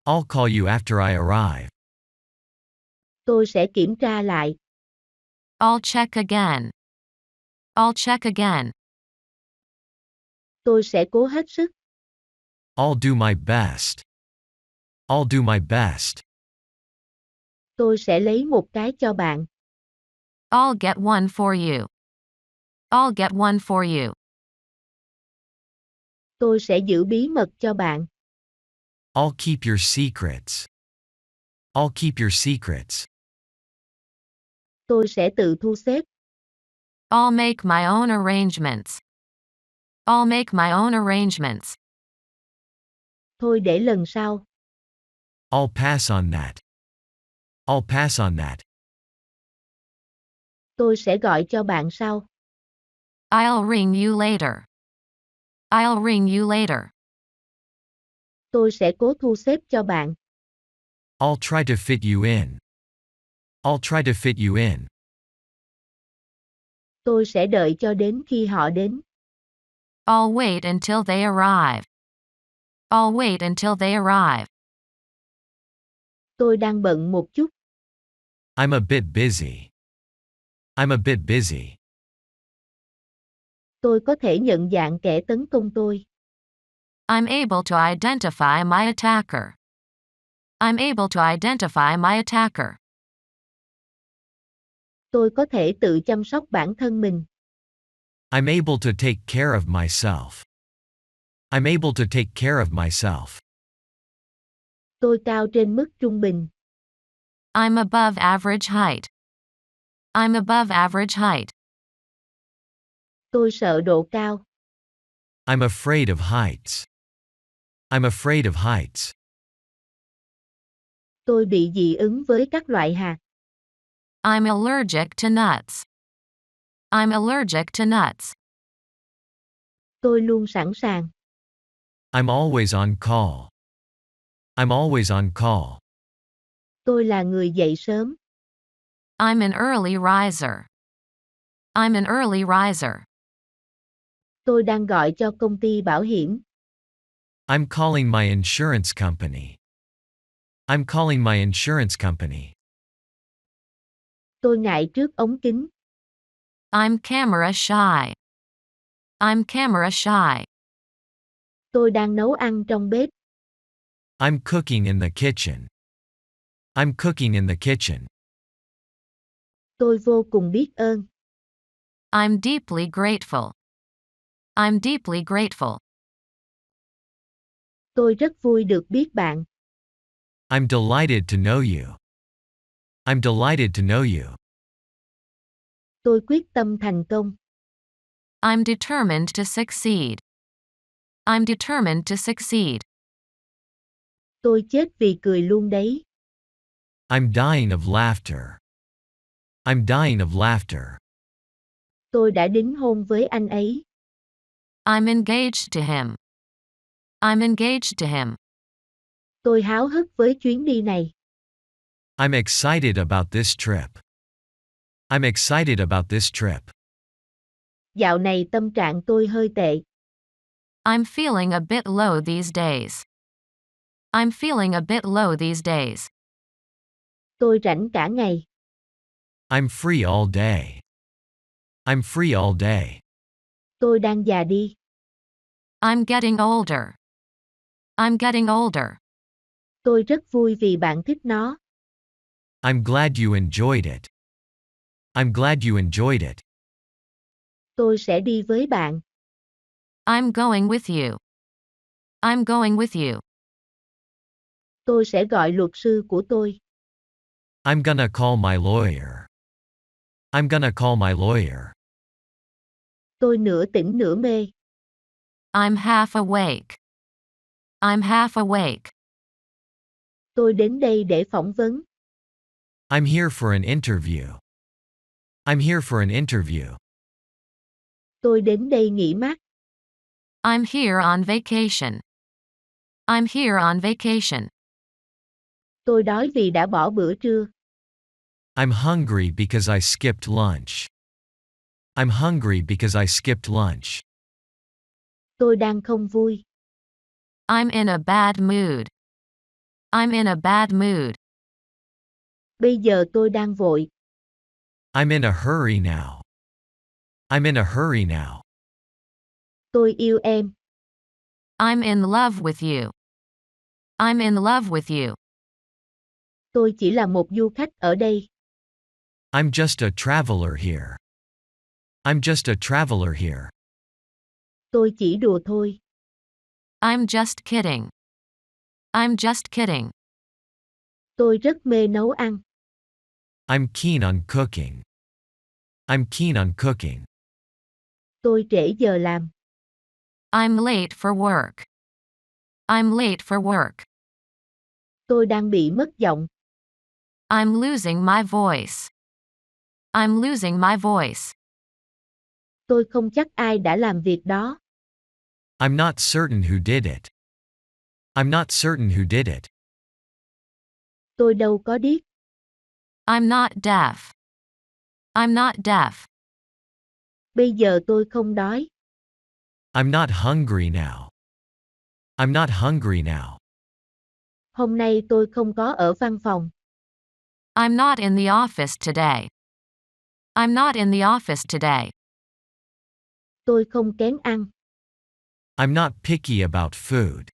I'll call you after I arrive. Tôi sẽ kiểm tra lại. I'll check again. I'll check again. Tôi sẽ cố hết sức. I'll do my best. I'll do my best. Tôi sẽ lấy một cái cho bạn. I'll get one for you. I'll get one for you. Tôi sẽ giữ bí mật cho bạn. I'll keep your secrets. I'll keep your secrets. Tôi sẽ tự thu xếp. I'll make my own arrangements. I'll make my own arrangements. Thôi để lần sau. I'll pass on that. I'll pass on that. Tôi sẽ gọi cho bạn sau. I'll ring you later. I'll ring you later. Tôi sẽ cố thu xếp cho bạn. I'll try to fit you in. I'll try to fit you in. Tôi sẽ đợi cho đến khi họ đến. I'll wait until they arrive. I'll wait until they arrive. Tôi đang bận một chút. I'm a bit busy. I'm a bit busy. Tôi có thể nhận dạng kẻ tấn công tôi. I'm able to identify my attacker. I'm able to identify my attacker. Tôi có thể tự chăm sóc bản thân mình. I'm able to take care of myself. I'm able to take care of myself. Tôi cao trên mức trung bình. I'm above average height. I'm above average height. Tôi sợ độ cao. I'm afraid of heights. I'm afraid of heights. Tôi bị dị ứng với các loại hạt. I'm allergic to nuts. I'm allergic to nuts. Tôi luôn sẵn sàng. I'm always on call. I'm always on call. Tôi là người dậy sớm. I'm an early riser. I'm an early riser. Tôi đang gọi cho công ty bảo hiểm. I'm calling my insurance company. I'm calling my insurance company. Tôi ngại trước ống kính. I'm camera shy. I'm camera shy. Tôi đang nấu ăn trong bếp. I'm cooking in the kitchen. I'm cooking in the kitchen. Tôi vô cùng biết ơn. I'm deeply grateful. I'm deeply grateful. Tôi rất vui được biết bạn. I'm delighted to know you. I'm delighted to know you. Tôi quyết tâm thành công. I'm determined to succeed. I'm determined to succeed. Tôi chết vì cười luôn đấy. I'm dying of laughter. I'm dying of laughter. Tôi đã đính hôn với anh ấy. I'm engaged to him. I'm engaged to him. Tôi háo hức với chuyến đi này. I'm excited about this trip. I'm excited about this trip. Dạo này tâm trạng tôi hơi tệ. I'm feeling a bit low these days. I'm feeling a bit low these days. Tôi rảnh cả ngày. I'm free all day. I'm free all day. Tôi đang già đi. I'm getting older. I'm getting older. Tôi rất vui vì bạn thích nó. I'm glad you enjoyed it. I'm glad you enjoyed it. Tôi sẽ đi với bạn. I'm going with you. I'm going with you. Tôi sẽ gọi luật sư của tôi. I'm gonna call my lawyer. I'm gonna call my lawyer. Tôi nửa tỉnh nửa mê. I'm half awake. I'm half awake. Tôi đến đây để phỏng vấn. I'm here for an interview. I'm here for an interview. Tôi đến đây nghỉ mát. I'm here on vacation. I'm here on vacation. Tôi đói vì đã bỏ bữa trưa. I'm hungry because I skipped lunch. I'm hungry because I skipped lunch. Tôi đang không vui. I'm in a bad mood. I'm in a bad mood. Bây giờ tôi đang vội. I'm in a hurry now. I'm in a hurry now. Tôi yêu em. I'm in love with you. I'm in love with you. Tôi chỉ là một du khách ở đây. I'm just a traveler here. I'm just a traveler here. Tôi chỉ đùa thôi. I'm just kidding. I'm just kidding. Tôi rất mê nấu ăn. I'm keen on cooking. I'm keen on cooking. Tôi trễ giờ làm. I'm late for work. I'm late for work. Tôi đang bị mất giọng. I'm losing my voice. I'm losing my voice. Tôi không chắc ai đã làm việc đó. I'm not certain who did it. I'm not certain who did it. Tôi đâu có điếc. I'm not deaf. I'm not deaf. Bây giờ tôi không đói. I'm not hungry now. I'm not hungry now. Hôm nay tôi không có ở văn phòng. I'm not in the office today. I'm not in the office today. Tôi không kén ăn. I'm not picky about food.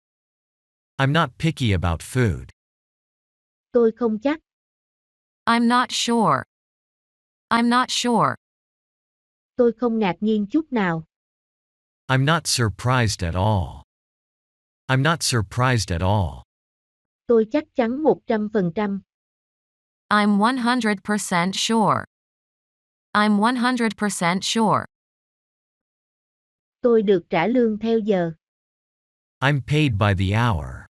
I'm not picky about food. Tôi không chắc. I'm not sure. I'm not sure. Tôi không ngạc nhiên chút nào. I'm not surprised at all. I'm not surprised at all. Tôi chắc chắn 100%. I'm 100% sure. I'm 100% sure. Tôi được trả lương theo giờ. I'm paid by the hour.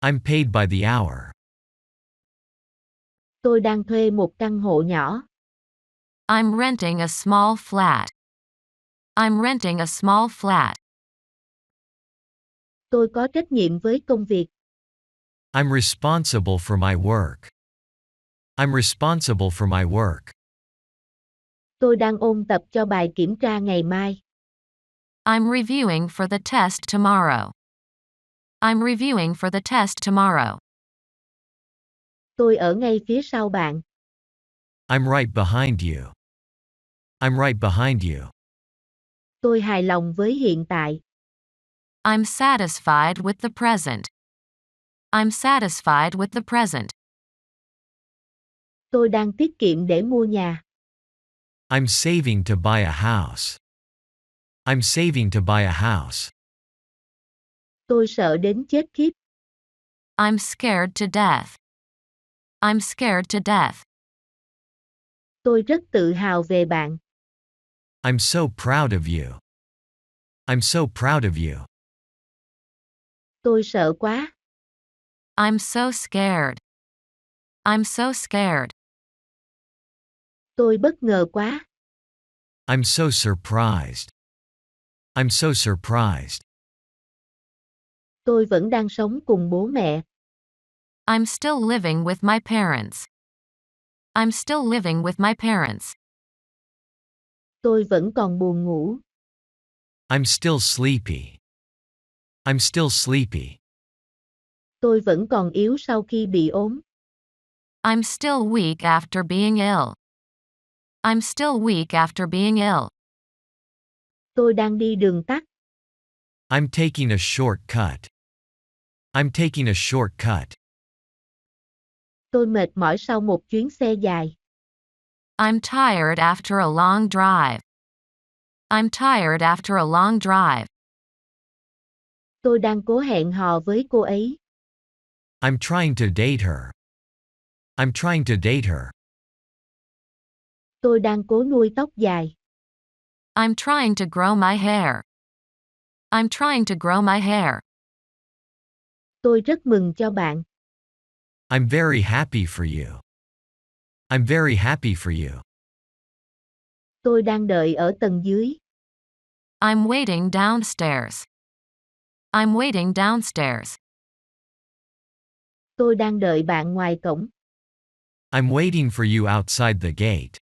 I'm paid by the hour. Tôi đang thuê một căn hộ nhỏ. I'm renting a small flat. I'm renting a small flat. Tôi có trách nhiệm với công việc. I'm responsible for my work. I'm responsible for my work. Tôi đang ôn tập cho bài kiểm tra ngày mai. I'm reviewing for the test tomorrow. I'm reviewing for the test tomorrow. Tôi ở ngay phía sau bạn. I'm right behind you. I'm right behind you. Tôi hài lòng với hiện tại. I'm satisfied with the present. I'm satisfied with the present. Tôi đang tiết kiệm để mua nhà. I'm saving to buy a house. I'm saving to buy a house. Tôi sợ đến chết khiếp. I'm scared to death. I'm scared to death. Tôi rất tự hào về bạn. I'm so proud of you. I'm so proud of you. Tôi sợ quá. I'm so scared. I'm so scared. Tôi bất ngờ quá. I'm so surprised. I'm so surprised. Tôi vẫn đang sống cùng bố mẹ. I'm still living with my parents. I'm still living with my parents. Tôi vẫn còn buồn ngủ. I'm still sleepy. I'm still sleepy. Tôi vẫn còn yếu sau khi bị ốm. I'm still weak after being ill. I'm still weak after being ill. Tôi đang đi đường tắt. I'm taking a shortcut. I'm taking a shortcut. Tôi mệt mỏi sau một chuyến xe dài. I'm tired after a long drive. I'm tired after a long drive. Tôi đang cố hẹn hò với cô ấy. I'm trying to date her. I'm trying to date her. Tôi đang cố nuôi tóc dài. I'm trying to grow my hair. I'm trying to grow my hair. Tôi rất mừng cho bạn. I'm very happy for you. I'm very happy for you. Tôi đang đợi ở tầng dưới. I'm waiting downstairs. I'm waiting downstairs. Tôi đang đợi bạn ngoài cổng. I'm waiting for you outside the gate.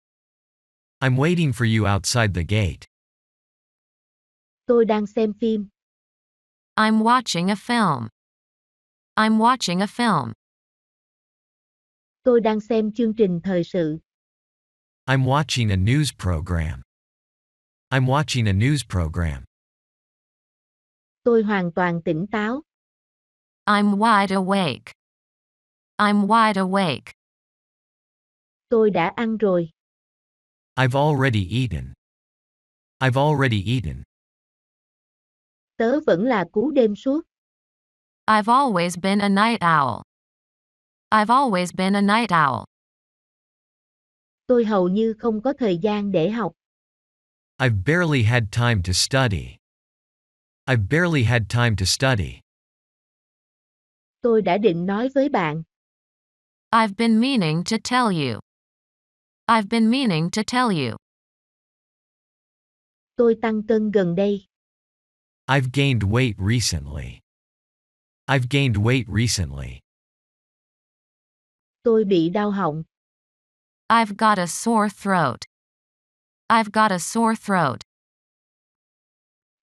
I'm waiting for you outside the gate. Tôi đang xem phim. I'm watching a film. I'm watching a film. Tôi đang xem chương trình thời sự. I'm watching a news program. I'm watching a news program. Tôi hoàn toàn tỉnh táo. I'm wide awake. I'm wide awake. Tôi đã ăn rồi. I've already eaten. I've already eaten. Tớ vẫn là cú đêm suốt. I've always been a night owl. I've always been a night owl. Tôi hầu như không có thời gian để học. I've barely had time to study. I've barely had time to study. Tôi đã định nói với bạn. I've been meaning to tell you. I've been meaning to tell you. Tôi tăng cân gần đây. I've gained weight recently. I've gained weight recently. Tôi bị đau họng. I've got a sore throat. I've got a sore throat.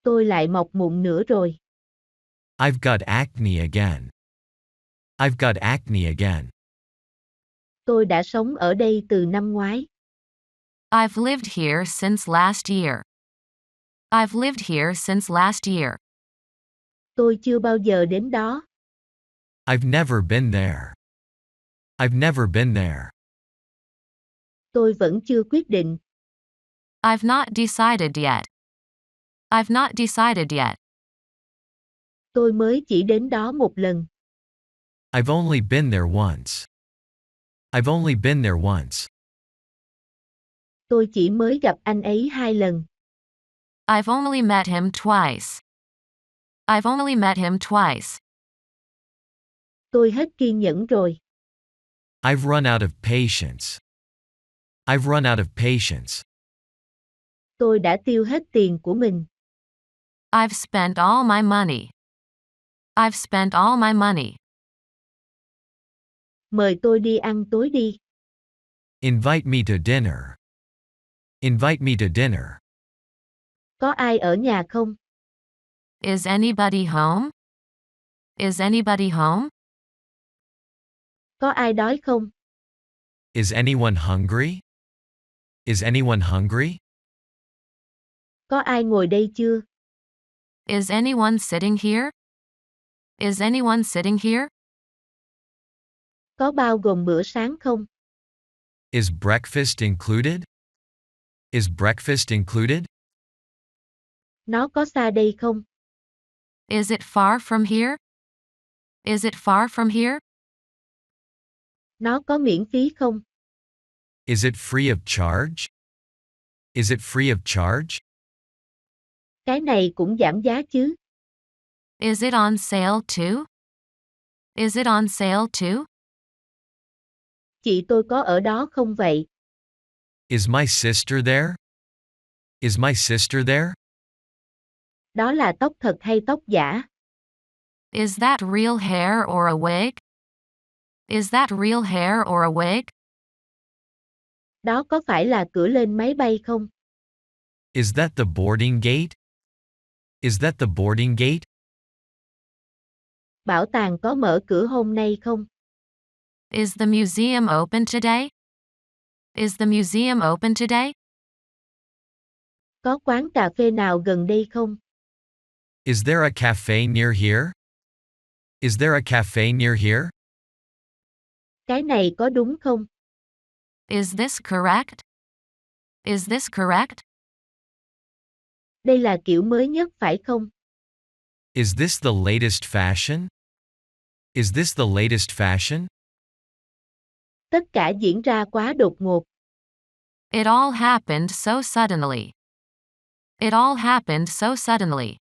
Tôi lại mọc mụn nữa rồi. I've got acne again. I've got acne again. Tôi đã sống ở đây từ năm ngoái. I've lived here since last year. I've lived here since last year. Tôi chưa bao giờ đến đó. I've never been there. I've never been there. Tôi vẫn chưa quyết định. I've not decided yet. I've not decided yet. Tôi mới chỉ đến đó một lần. I've only been there once. I've only been there once. Tôi chỉ mới gặp anh ấy 2 lần. I've only met him twice. I've only met him twice. Tôi hết kiên nhẫn rồi. I've run out of patience. I've run out of patience. Tôi đã tiêu hết tiền của mình. I've spent all my money. I've spent all my money. Mời tôi đi ăn tối đi. Invite me to dinner. Invite me to dinner. Có ai ở nhà không? Is anybody home? Is anybody home? Có ai đói không? Is anyone hungry? Is anyone hungry? Có ai ngồi đây chưa? Is anyone sitting here? Is anyone sitting here? Có bao gồm bữa sáng không? Is breakfast included? Is breakfast included? Nó có xa đây không? Is it far from here? Is it far from here? Nó có miễn phí không? Is it free of charge? Is it free of charge? Cái này cũng giảm giá chứ? Is it on sale too? Is it on sale too? Chị tôi có ở đó không vậy? Is my sister there? Is my sister there? Đó là tóc thật hay tóc giả? Is that real hair or a wig? Is that real hair or a wig? Đó có phải là cửa lên máy bay không? Is that the boarding gate? Is that the boarding gate? Bảo tàng có mở cửa hôm nay không? Is the museum open today? Is the museum open today? Có quán cà phê nào gần đây không? Is there a cafe near here? Is there a cafe near here? Cái này có đúng không? Is this correct? Is this correct? Đây là kiểu mới nhất phải không? Is this the latest fashion? Is this the latest fashion? Tất cả diễn ra quá đột ngột. It all happened so suddenly. It all happened so suddenly.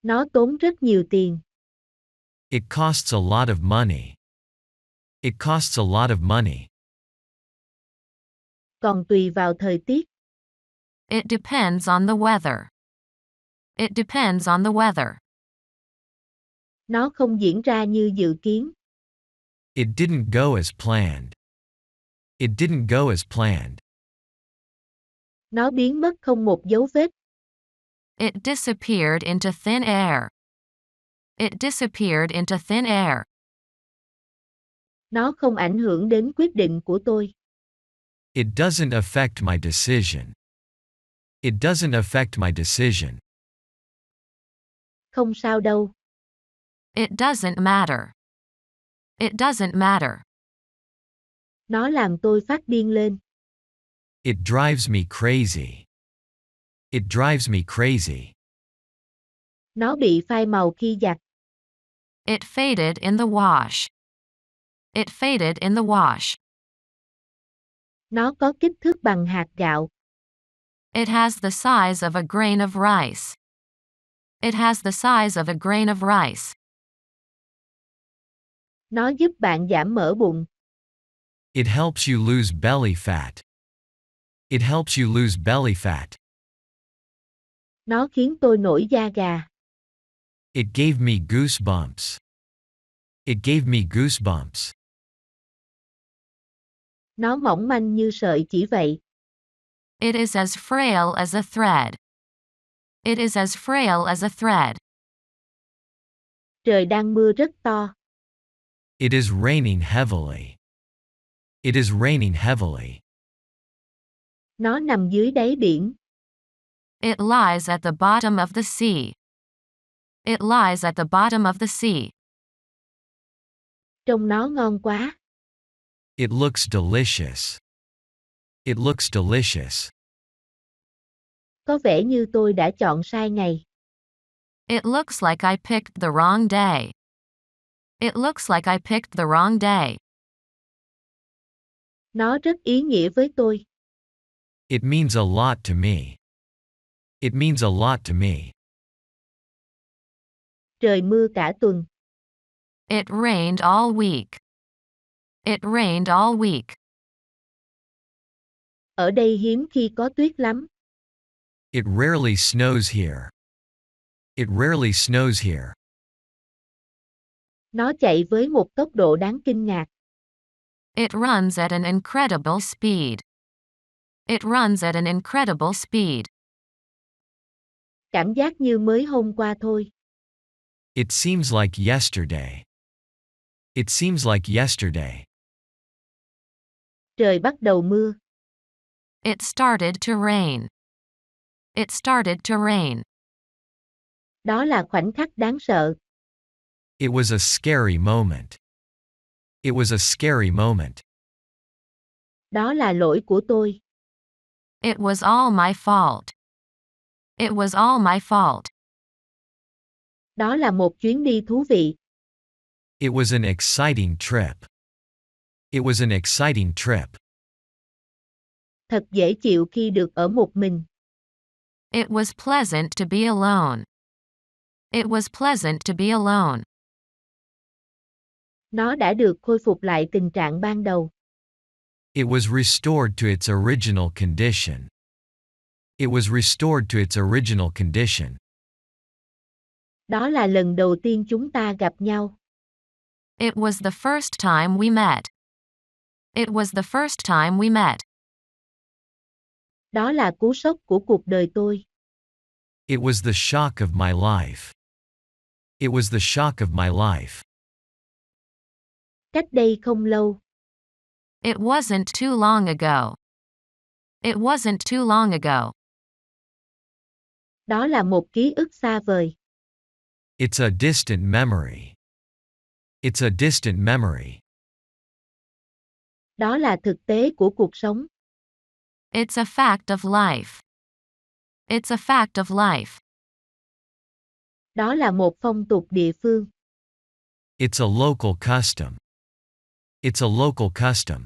Nó tốn rất nhiều tiền. It costs a lot of money. It costs a lot of money. Còn tùy vào thời tiết. It depends on the weather. It depends on the weather. Nó không diễn ra như dự kiến. It didn't go as planned. It didn't go as planned. Nó biến mất không một dấu vết. It disappeared into thin air. It disappeared into thin air. Nó không ảnh hưởng đến quyết định của tôi. It doesn't affect my decision. It doesn't affect my decision. Không sao đâu. It doesn't matter. It doesn't matter. Nó làm tôi phát điên lên. It drives me crazy. It drives me crazy. Nó bị phai màu khi giặt. It faded in the wash. It faded in the wash. Nó có kích thước bằng hạt gạo. It has the size of a grain of rice. It has the size of a grain of rice. Nó giúp bạn giảm mỡ bụng. It helps you lose belly fat. It helps you lose belly fat. Nó khiến tôi nổi da gà. It gave me goosebumps. It gave me goosebumps. Nó mỏng manh như sợi chỉ vậy. It is as frail as a thread. It is as frail as a thread. Trời đang mưa rất to. It is raining heavily. It is raining heavily. Nó nằm dưới đáy biển. It lies at the bottom of the sea. It lies at the bottom of the sea. Trông nó ngon quá. It looks delicious. It looks delicious. Có vẻ như tôi đã chọn sai ngày. It looks like I picked the wrong day. It looks like I picked the wrong day. Nó rất ý nghĩa với tôi. It means a lot to me. It means a lot to me. Trời mưa cả tuần. It rained all week. It rained all week. Ở đây hiếm khi có tuyết lắm. It rarely snows here. It rarely snows here. Nó chạy với một tốc độ đáng kinh ngạc. It runs at an incredible speed. It runs at an incredible speed. Cảm giác như mới hôm qua thôi. It seems like yesterday. It seems like yesterday. Trời bắt đầu mưa. It started to rain. It started to rain. Đó là khoảnh khắc đáng sợ. It was a scary moment. It was a scary moment. Đó là lỗi của tôi. It was all my fault. It was all my fault. Đó là một chuyến đi thú vị. It was an exciting trip. It was an exciting trip. Thật dễ chịu khi được ở một mình. It was pleasant to be alone. It was pleasant to be alone. Nó đã được khôi phục lại tình trạng ban đầu. It was restored to its original condition. It was restored to its original condition. Đó là lần đầu tiên chúng ta gặp nhau. It was the first time we met. It was the first time we met. Đó là cú sốc của cuộc đời tôi. It was the shock of my life. It was the shock of my life. Cách đây không lâu. It wasn't too long ago. It wasn't too long ago. Đó là một ký ức xa vời. It's a distant memory. It's a distant memory. Đó là thực tế của cuộc sống. It's a fact of life. It's a fact of life. Đó là một phong tục địa phương. It's a local custom. It's a local custom.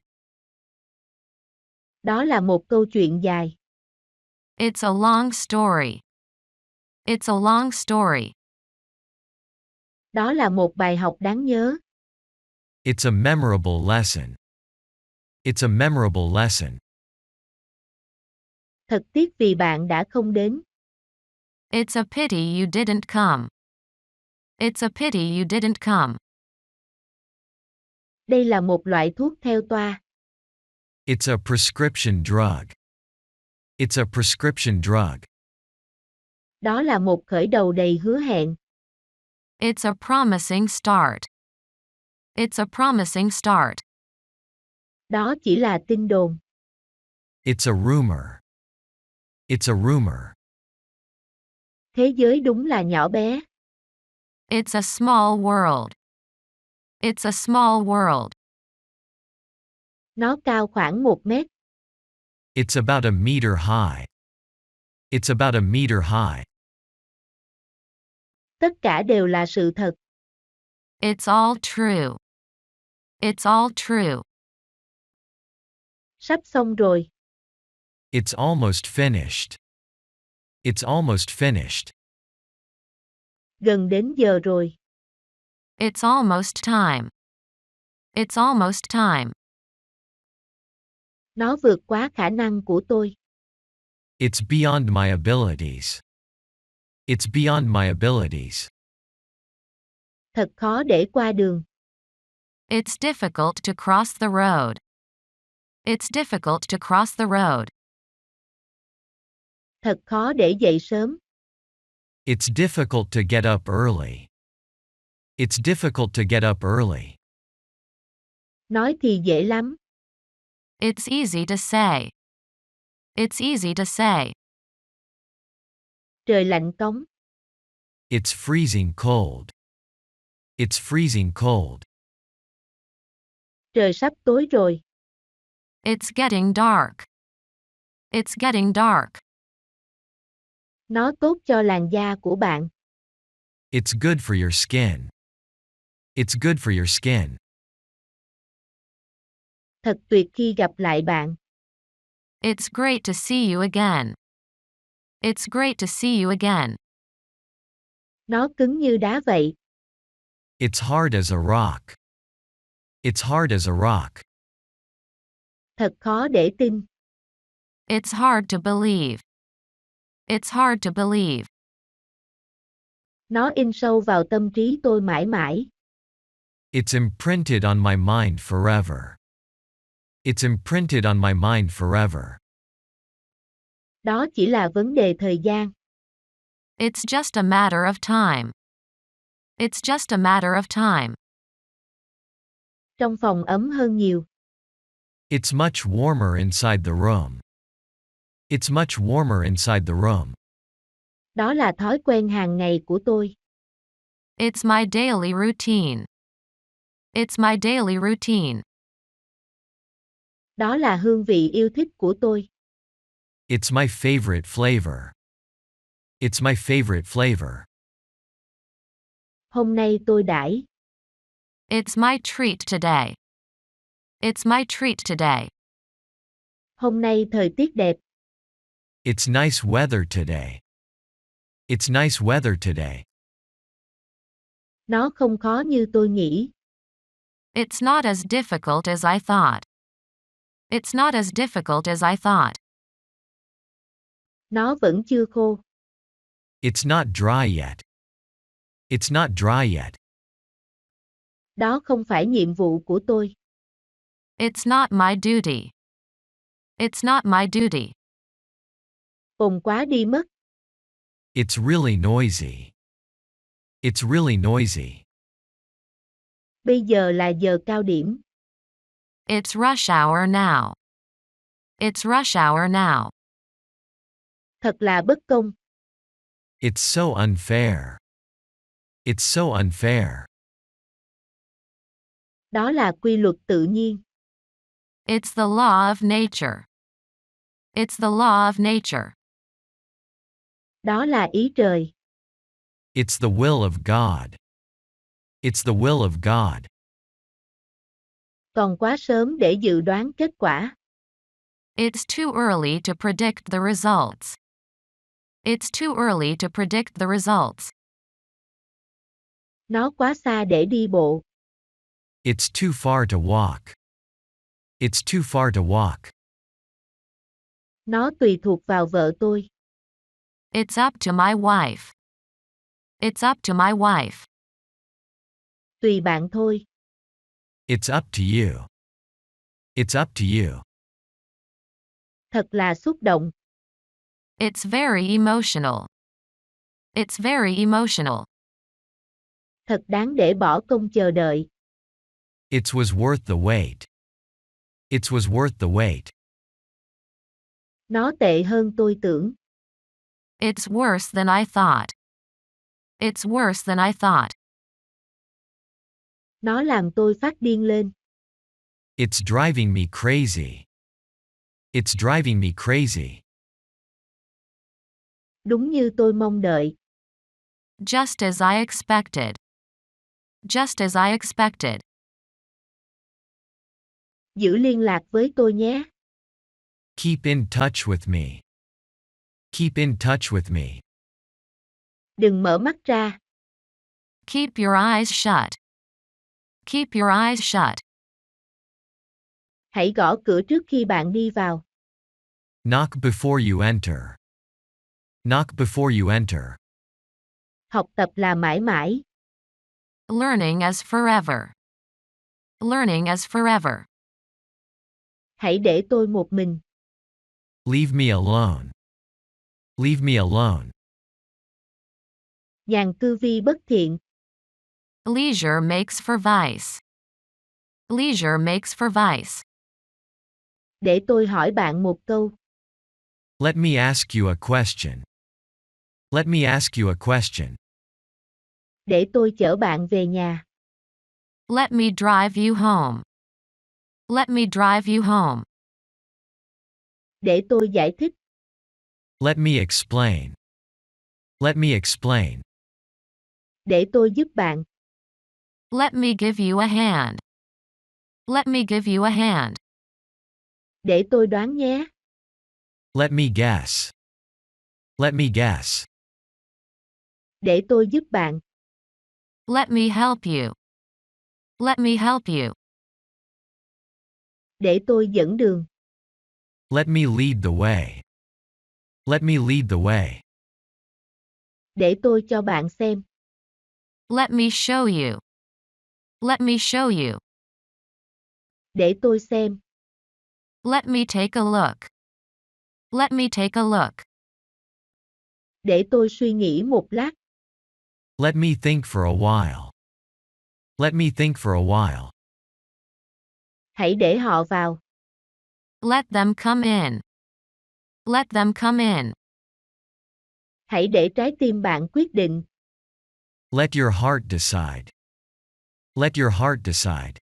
Đó là một câu chuyện dài. It's a long story. It's a long story. Đó là một bài học đáng nhớ. It's a memorable lesson. It's a memorable lesson. Thật tiếc vì bạn đã không đến. It's a pity you didn't come. It's a pity you didn't come. Đây là một loại thuốc theo toa. It's a prescription drug. It's a prescription drug. Đó là một khởi đầu đầy hứa hẹn. It's a promising start. It's a promising start. Đó chỉ là tin đồn. It's a rumor. It's a rumor. Thế giới đúng là nhỏ bé. It's a small world. It's a small world. Nó cao khoảng 1 mét. It's about a meter high. It's about a meter high. Tất cả đều là sự thật. It's all true. It's all true. Sắp xong rồi. It's almost finished. It's almost finished. Gần đến giờ rồi. It's almost time. It's almost time. Nó vượt quá khả năng của tôi. It's beyond my abilities. It's beyond my abilities. Thật khó để qua đường. It's difficult to cross the road. It's difficult to cross the road. Thật khó để dậy sớm. It's difficult to get up early. It's difficult to get up early. Nói thì dễ lắm. It's easy to say. It's easy to say. Trời lạnh cóng. It's freezing cold. It's freezing cold. Trời sắp tối rồi. It's getting dark. It's getting dark. Nó tốt cho làn da của bạn. It's good for your skin. It's good for your skin. Thật tuyệt khi gặp lại bạn. It's great to see you again. It's great to see you again. Nó cứng như đá vậy. It's hard as a rock. It's hard as a rock. Thật khó để tin. It's hard to believe. It's hard to believe. Nó in sâu vào tâm trí tôi mãi mãi. It's imprinted on my mind forever. It's imprinted on my mind forever. Đó chỉ là vấn đề thời gian. It's just a matter of time. It's just a matter of time. Trong phòng ấm hơn nhiều. It's much warmer inside the room. It's much warmer inside the room. Đó là thói quen hàng ngày của tôi. It's my daily routine. It's my daily routine. Đó là hương vị yêu thích của tôi. It's my favorite flavor. It's my favorite flavor. Hôm nay tôi đãi. It's my treat today. It's my treat today. Hôm nay thời tiết đẹp. It's nice weather today. It's nice weather today. Nó không khó như tôi nghĩ. It's not as difficult as I thought. It's not as difficult as I thought. Nó vẫn chưa khô. It's not dry yet. It's not dry yet. Đó không phải nhiệm vụ của tôi. It's not my duty. It's not my duty. Ồn quá đi mất. It's really noisy. It's really noisy. Bây giờ là giờ cao điểm. It's rush hour now. It's rush hour now. Thật là bất công. It's so unfair. It's so unfair. Đó là quy luật tự nhiên. It's the law of nature. It's the law of nature. Đó là ý trời. It's the will of God. It's the will of God. Còn quá sớm để dự đoán kết quả. It's too early to predict the results. It's too early to predict the results. Nó quá xa để đi bộ. It's too far to walk. It's too far to walk. Nó tùy thuộc vào vợ tôi. It's up to my wife. It's up to my wife. Tùy bạn thôi. It's up to you. It's up to you. Thật là xúc động. It's very emotional. It's very emotional. Thật đáng để bỏ công chờ đợi. It was worth the wait. It was worth the wait. Nó tệ hơn tôi tưởng. It's worse than I thought. It's worse than I thought. Nó làm tôi phát điên lên. It's driving me crazy. It's driving me crazy. Đúng như tôi mong đợi. Just as I expected. Just as I expected. Giữ liên lạc với tôi nhé. Keep in touch with me. Keep in touch with me. Đừng mở mắt ra. Keep your eyes shut. Keep your eyes shut. Hãy gõ cửa trước khi bạn đi vào. Knock before you enter. Knock before you enter. Học tập là mãi mãi. Learning as forever. Learning as forever. Hãy để tôi một mình. Leave me alone. Leave me alone. Nhàn cư vi bất thiện. Leisure makes for vice. Leisure makes for vice. Để tôi hỏi bạn một câu. Let me ask you a question. Let me ask you a question. Để tôi chở bạn về nhà. Let me drive you home. Let me drive you home. Để tôi giải thích. Let me explain. Let me explain. Để tôi giúp bạn. Let me give you a hand. Let me give you a hand. Để tôi đoán nhé. Let me guess. Let me guess. Để tôi giúp bạn. Let me help you. Let me help you. Để tôi dẫn đường. Let me lead the way. Let me lead the way. Để tôi cho bạn xem. Let me show you. Let me show you. Để tôi xem. Let me take a look. Let me take a look. Để tôi suy nghĩ một lát. Let me think for a while. Let me think for a while. Hãy để họ vào. Let them come in. Let them come in. Hãy để trái tim bạn quyết định. Let your heart decide. Let your heart decide.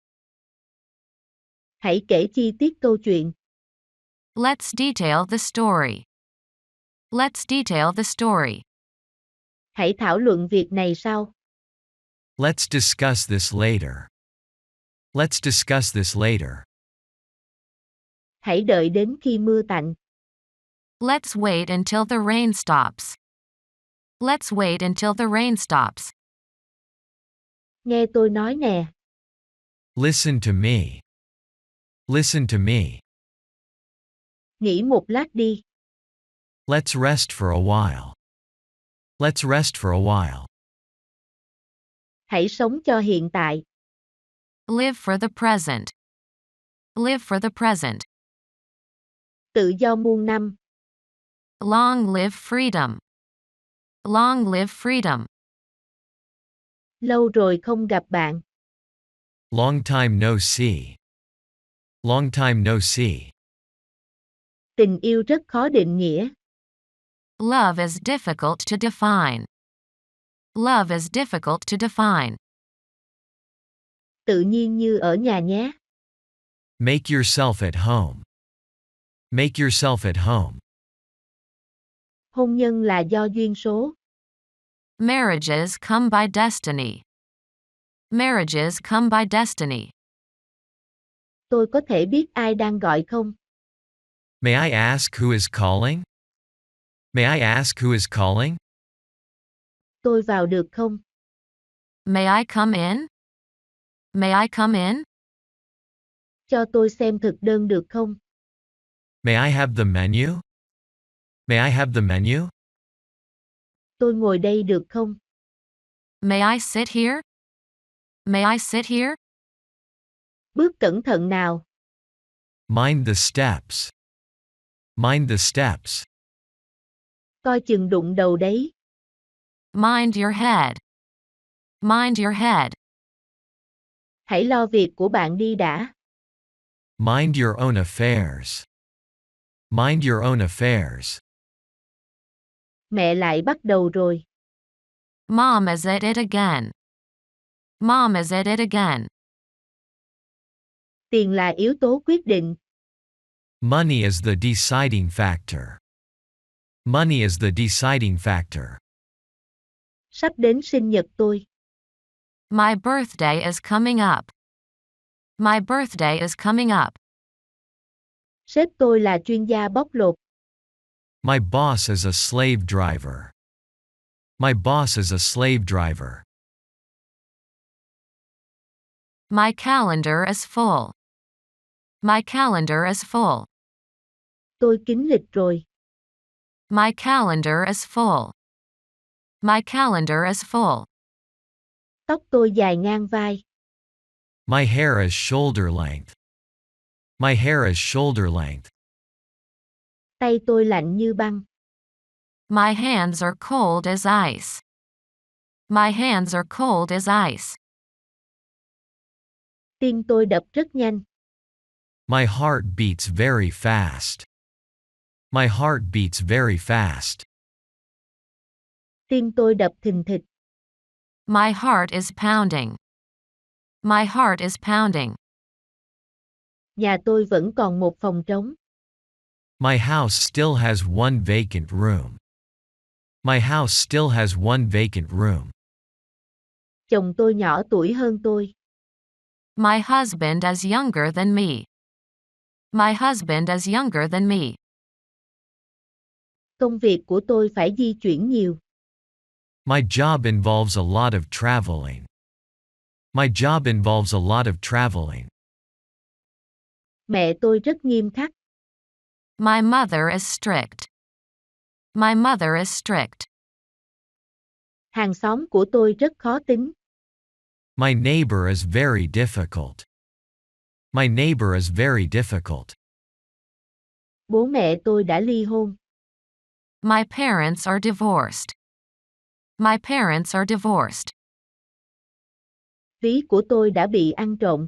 Hãy kể chi tiết câu chuyện. Let's detail the story. Let's detail the story. Hãy thảo luận việc này sau. Let's discuss this later. Let's discuss this later. Hãy đợi đến khi mưa tạnh. Let's wait until the rain stops. Let's wait until the rain stops. Nghe tôi nói nè. Listen to me. Listen to me. Nghỉ một lát đi. Let's rest for a while. Let's rest for a while. Hãy sống cho hiện tại. Live for the present. Live for the present. Tự do muôn năm. Long live freedom. Long live freedom. Lâu rồi không gặp bạn. Long time no see. Long time no see. Tình yêu rất khó định nghĩa. Love is difficult to define. Love is difficult to define. Tự nhiên như ở nhà nhé. Make yourself at home. Make yourself at home. Hôn nhân là do duyên số. Marriages come by destiny. Marriages come by destiny. Tôi có thể biết ai đang gọi không? May I ask who is calling? May I ask who is calling? Tôi vào được không? May I come in? May I come in? Cho tôi xem thực đơn được không? May I have the menu? May I have the menu? Tôi ngồi đây được không? May I sit here? May I sit here? Bước cẩn thận nào. Mind the steps. Mind the steps. Coi chừng đụng đầu đấy. Mind your head. Mind your head. Hãy lo việc của bạn đi đã. Mind your own affairs. Mind your own affairs. Mẹ lại bắt đầu rồi. Mom is at it again. Mom is at it again. Tiền là yếu tố quyết định. Money is the deciding factor. Money is the deciding factor. Sắp đến sinh nhật tôi. My birthday is coming up. My birthday is coming up. Sếp tôi là chuyên gia bóc lột. My boss is a slave driver. My boss is a slave driver. My calendar is full. My calendar is full. Tôi kín lịch rồi. My calendar is full. My calendar is full. Tóc tôi dài ngang vai. My hair is shoulder length. My hair is shoulder length. Tay tôi lạnh như băng. My hands are cold as ice. My hands are cold as ice. Tim tôi đập rất nhanh. My heart beats very fast. My heart beats very fast. Tim tôi đập thình thịch. My heart is pounding. My heart is pounding. Nhà tôi vẫn còn một phòng trống. My house still has one vacant room. My house still has one vacant room. Chồng tôi nhỏ tuổi hơn tôi. My husband is younger than me. My husband is younger than me. Công việc của tôi phải di chuyển nhiều. My job involves a lot of traveling. My job involves a lot of traveling. Mẹ tôi rất nghiêm khắc. My mother is strict. My mother is strict. Hàng xóm của tôi rất khó tính. My neighbor is very difficult. My neighbor is very difficult. Bố mẹ tôi đã ly hôn. My parents are divorced. My parents are divorced. Ví của tôi đã bị ăn trộm.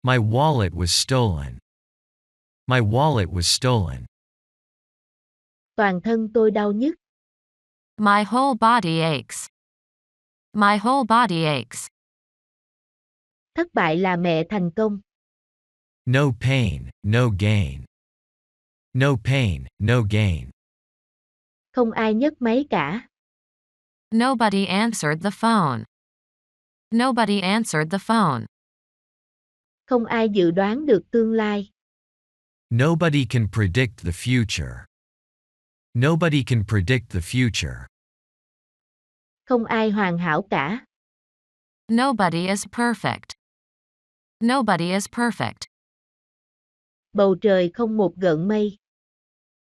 My wallet was stolen. My wallet was stolen. Toàn thân tôi đau nhức. My whole body aches. My whole body aches. Thất bại là mẹ thành công. No pain, no gain. No pain, no gain. Không ai nhấc máy cả. Nobody answered the phone. Nobody answered the phone. Không ai dự đoán được tương lai. Nobody can predict the future. Nobody can predict the future. Không ai hoàn hảo cả. Nobody is perfect. Nobody is perfect. Bầu trời không một gợn mây.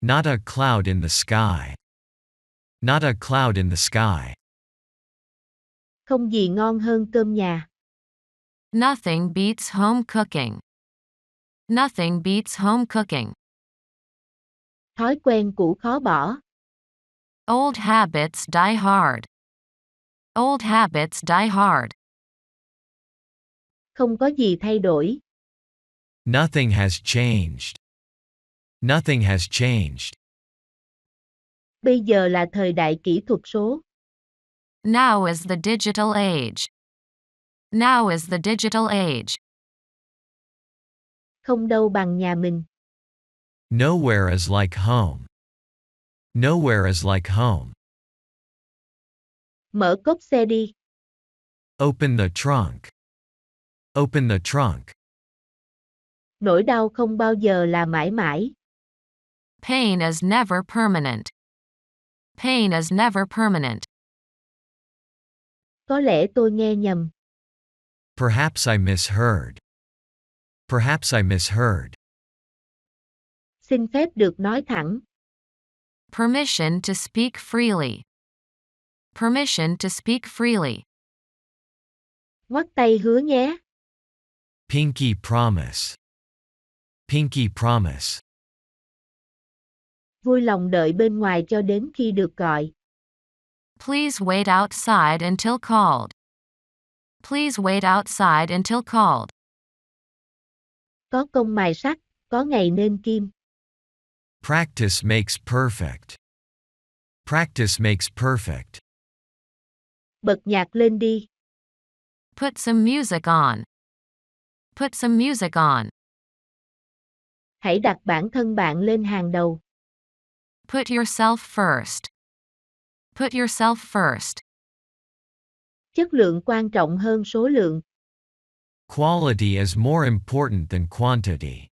Not a cloud in the sky. Not a cloud in the sky. Không gì ngon hơn cơm nhà. Nothing beats home cooking. Nothing beats home cooking. Thói quen cũ khó bỏ. Old habits die hard. Old habits die hard. Không có gì thay đổi. Nothing has changed. Nothing has changed. Bây giờ là thời đại kỹ thuật số. Now is the digital age. Now is the digital age. Không đâu bằng nhà mình. Nowhere is like home. Nowhere is like home. Mở cốp xe đi. Open the trunk. Open the trunk. Nỗi đau không bao giờ là mãi mãi. Pain is never permanent. Pain is never permanent. Có lẽ tôi nghe nhầm. Perhaps I misheard. Perhaps I misheard. Xin phép được nói thẳng. Permission to speak freely. Permission to speak freely. Ngoắt tay hứa nhé. Pinky promise. Pinky promise. Vui lòng đợi bên ngoài cho đến khi được gọi. Please wait outside until called. Please wait outside until called. Có công mài sắt, có ngày nên kim. Practice makes perfect. Practice makes perfect. Bật nhạc lên đi. Put some music on. Put some music on. Hãy đặt bản thân bạn lên hàng đầu. Put yourself first. Put yourself first. Chất lượng quan trọng hơn số lượng. Quality is more important than quantity.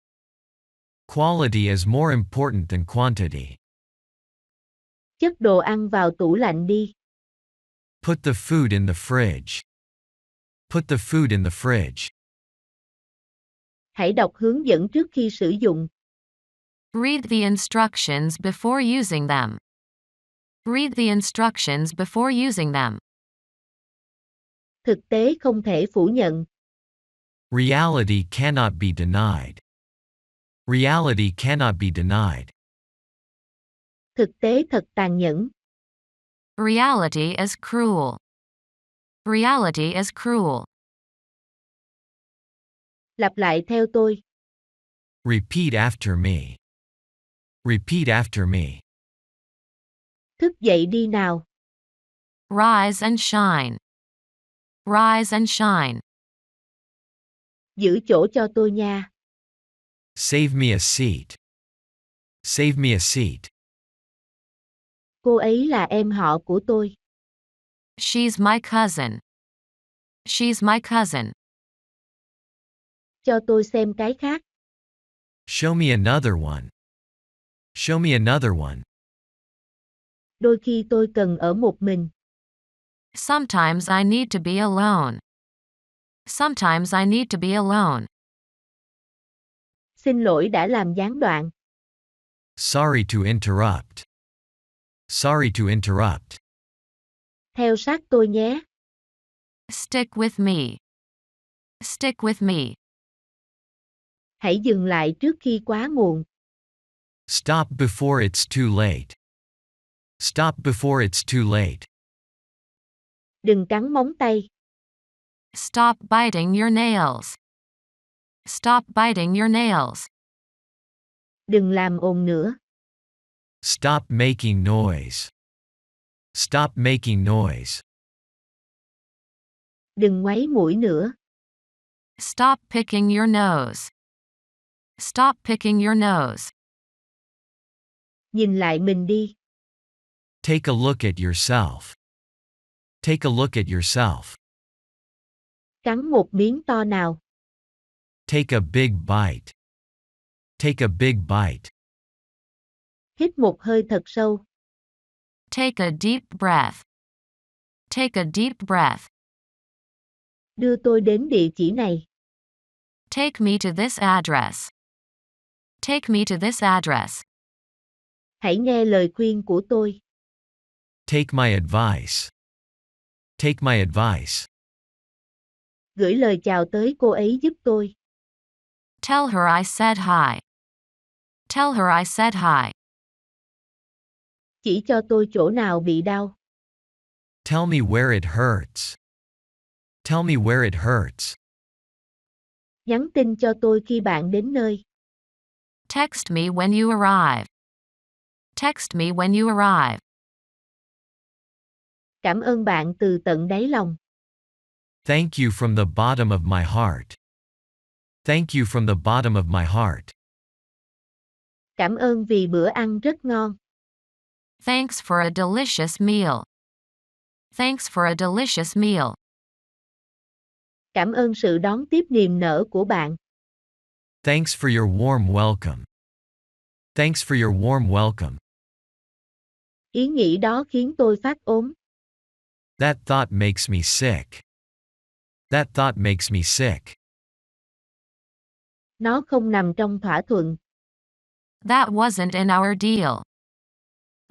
Quality is more important than quantity. Chất đồ ăn vào tủ lạnh đi. Put the food in the fridge. Put the food in the fridge. Hãy đọc hướng dẫn trước khi sử dụng. Read the instructions before using them. Read the instructions before using them. Thực tế không thể phủ nhận. Reality cannot be denied. Reality cannot be denied. Thực tế thật tàn nhẫn. Reality is cruel. Reality is cruel. Lặp lại theo tôi. Repeat after me. Repeat after me. Thức dậy đi nào. Rise and shine. Rise and shine. Giữ chỗ cho tôi nha. Save me a seat. Save me a seat. Cô ấy là em họ của tôi. She's my cousin. She's my cousin. Cho tôi xem cái khác. Show me another one. Show me another one. Đôi khi tôi cần ở một mình. Sometimes I need to be alone. Sometimes I need to be alone. Xin lỗi đã làm gián đoạn. Sorry to interrupt. Sorry to interrupt. Theo sát tôi nhé. Stick with me. Stick with me. Hãy dừng lại trước khi quá muộn. Stop before it's too late. Stop before it's too late. Đừng cắn móng tay. Stop biting your nails. Stop biting your nails. Đừng làm ồn nữa. Stop making noise. Stop making noise. Đừng ngoáy mũi nữa. Stop picking your nose. Stop picking your nose. Nhìn lại mình đi. Take a look at yourself. Take a look at yourself. Cắn một miếng to nào. Take a big bite. Take a big bite. Hít một hơi thật sâu. Take a deep breath. Take a deep breath. Đưa tôi đến địa chỉ này. Take me to this address. Take me to this address. Hãy nghe lời khuyên của tôi. Take my advice. Take my advice. Gửi lời chào tới cô ấy giúp tôi. Tell her I said hi. Tell her I said hi. Chỉ cho tôi chỗ nào bị đau. Tell me where it hurts. Tell me where it hurts. Nhắn tin cho tôi khi bạn đến nơi. Text me when you arrive. Text me when you arrive. Cảm ơn bạn từ tận đáy lòng. Thank you from the bottom of my heart. Thank you from the bottom of my heart. Cảm ơn vì bữa ăn rất ngon. Thanks for a delicious meal. Thanks for a delicious meal. Cảm ơn sự đón tiếp niềm nở của bạn. Thanks for your warm welcome. Thanks for your warm welcome. Ý nghĩ đó khiến tôi phát ốm. That thought makes me sick. That thought makes me sick. Nó không nằm trong thỏa thuận. That wasn't in our deal.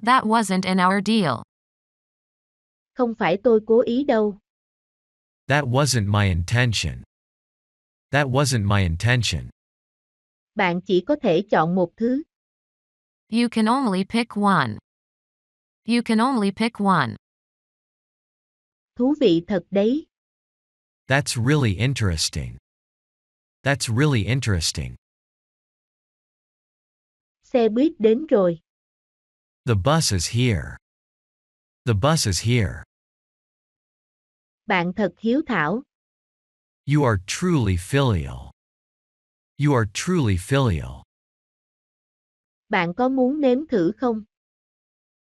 That wasn't in our deal. Không phải tôi cố ý đâu. That wasn't my intention. That wasn't my intention. Bạn chỉ có thể chọn một thứ. You can only pick one. You can only pick one. Thú vị thật đấy. That's really interesting. That's really interesting. Xe buýt đến rồi. The bus is here. The bus is here. Bạn thật hiếu thảo. You are truly filial. You are truly filial. Bạn có muốn nếm thử không?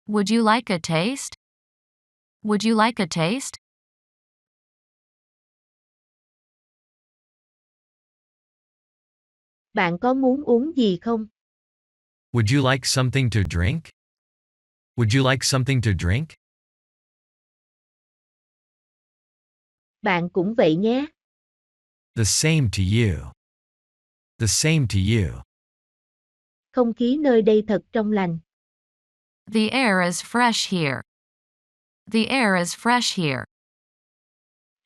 Would you like a taste? Would you like a taste? Bạn có muốn uống gì không? Would you like something to drink? Would you like something to drink? Bạn cũng vậy nhé. The same to you. The same to you. Không khí nơi đây thật trong lành. The air is fresh here. The air is fresh here.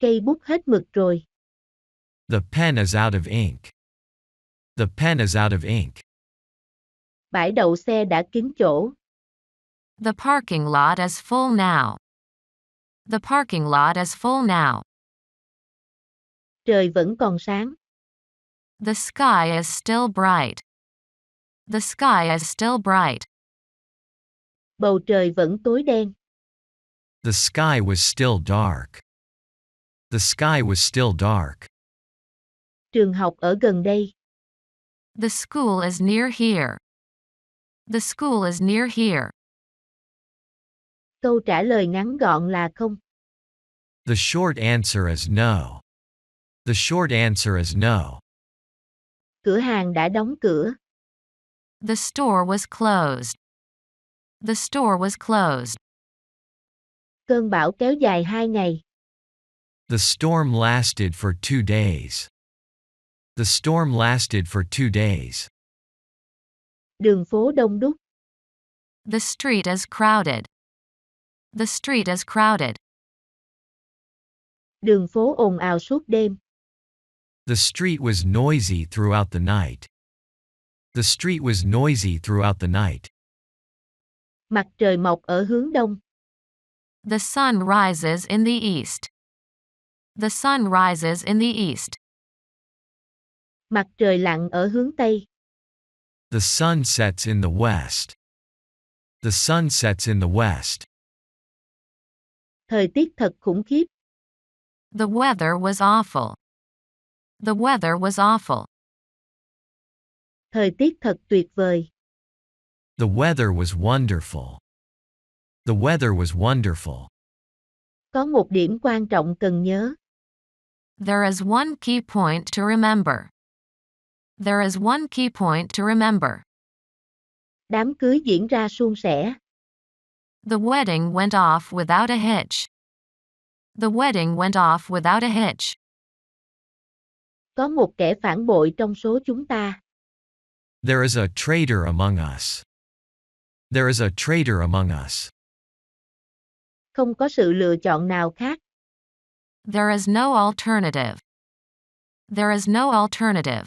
Cây bút hết mực rồi. The pen is out of ink. The pen is out of ink. Bãi đậu xe đã kín chỗ. The parking lot is full now. The parking lot is full now. Trời vẫn còn sáng. The sky is still bright. The sky is still bright. Bầu trời vẫn tối đen. The sky was still dark. The sky was still dark. Trường học ở gần đây. The school is near here. The school is near here. Câu trả lời ngắn gọn là không. The short answer is no. The short answer is no. Cửa hàng đã đóng cửa. The store was closed. The store was closed. Cơn bão kéo dài 2 ngày. The storm lasted for 2 days. The storm lasted for 2 days. Đường phố đông đúc. The street is crowded. The street is crowded. Đường phố ồn ào suốt đêm. The street was noisy throughout the night. The street was noisy throughout the night. Mặt trời mọc ở hướng đông. The sun rises in the east. The sun rises in the east. Mặt trời lặn ở hướng tây. The sun sets in the west. The sun sets in the west. Thời tiết thật khủng khiếp. The weather was awful. The weather was awful. Thời tiết thật tuyệt vời. The weather was wonderful. The weather was wonderful. Có một điểm quan trọng cần nhớ. There is one key point to remember. There is one key point to remember. Đám cưới diễn ra suôn sẻ. The wedding went off without a hitch. The wedding went off without a hitch. Có một kẻ phản bội trong số chúng ta. There is a traitor among us. There is a traitor among us. Không có sự lựa chọn nào khác. There is no alternative. There is no alternative.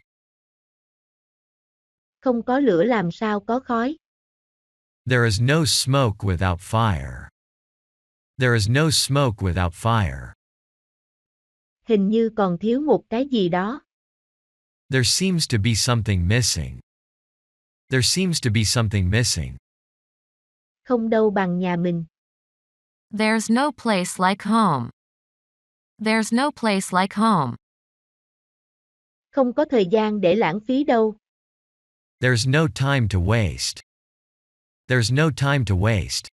Không có lửa làm sao có khói. There is no smoke without fire. There is no smoke without fire. Hình như còn thiếu một cái gì đó. There seems to be something missing. There seems to be something missing. Không đâu bằng nhà mình. There's no place like home. There's no place like home. Không có thời gian để lãng phí đâu. There's no time to waste. There's no time to waste.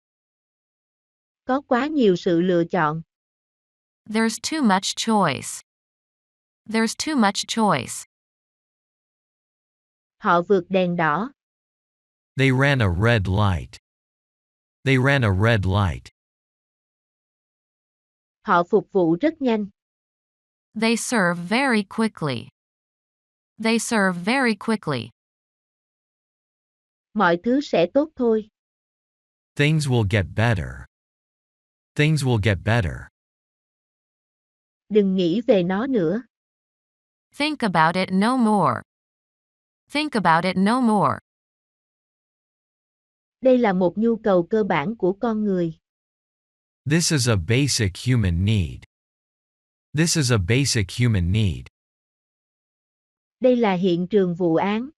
Có quá nhiều sự lựa chọn. There's too much choice. There's too much choice. Họ vượt đèn đỏ. They ran a red light. They ran a red light. Họ phục vụ rất nhanh. They serve very quickly. They serve very quickly. Mọi thứ sẽ tốt thôi. Things will get better. Things will get better. Đừng nghĩ về nó nữa. Think about it no more. Think about it no more. Đây là một nhu cầu cơ bản của con người. This is a basic human need. This is a basic human need. Đây là hiện trường vụ án.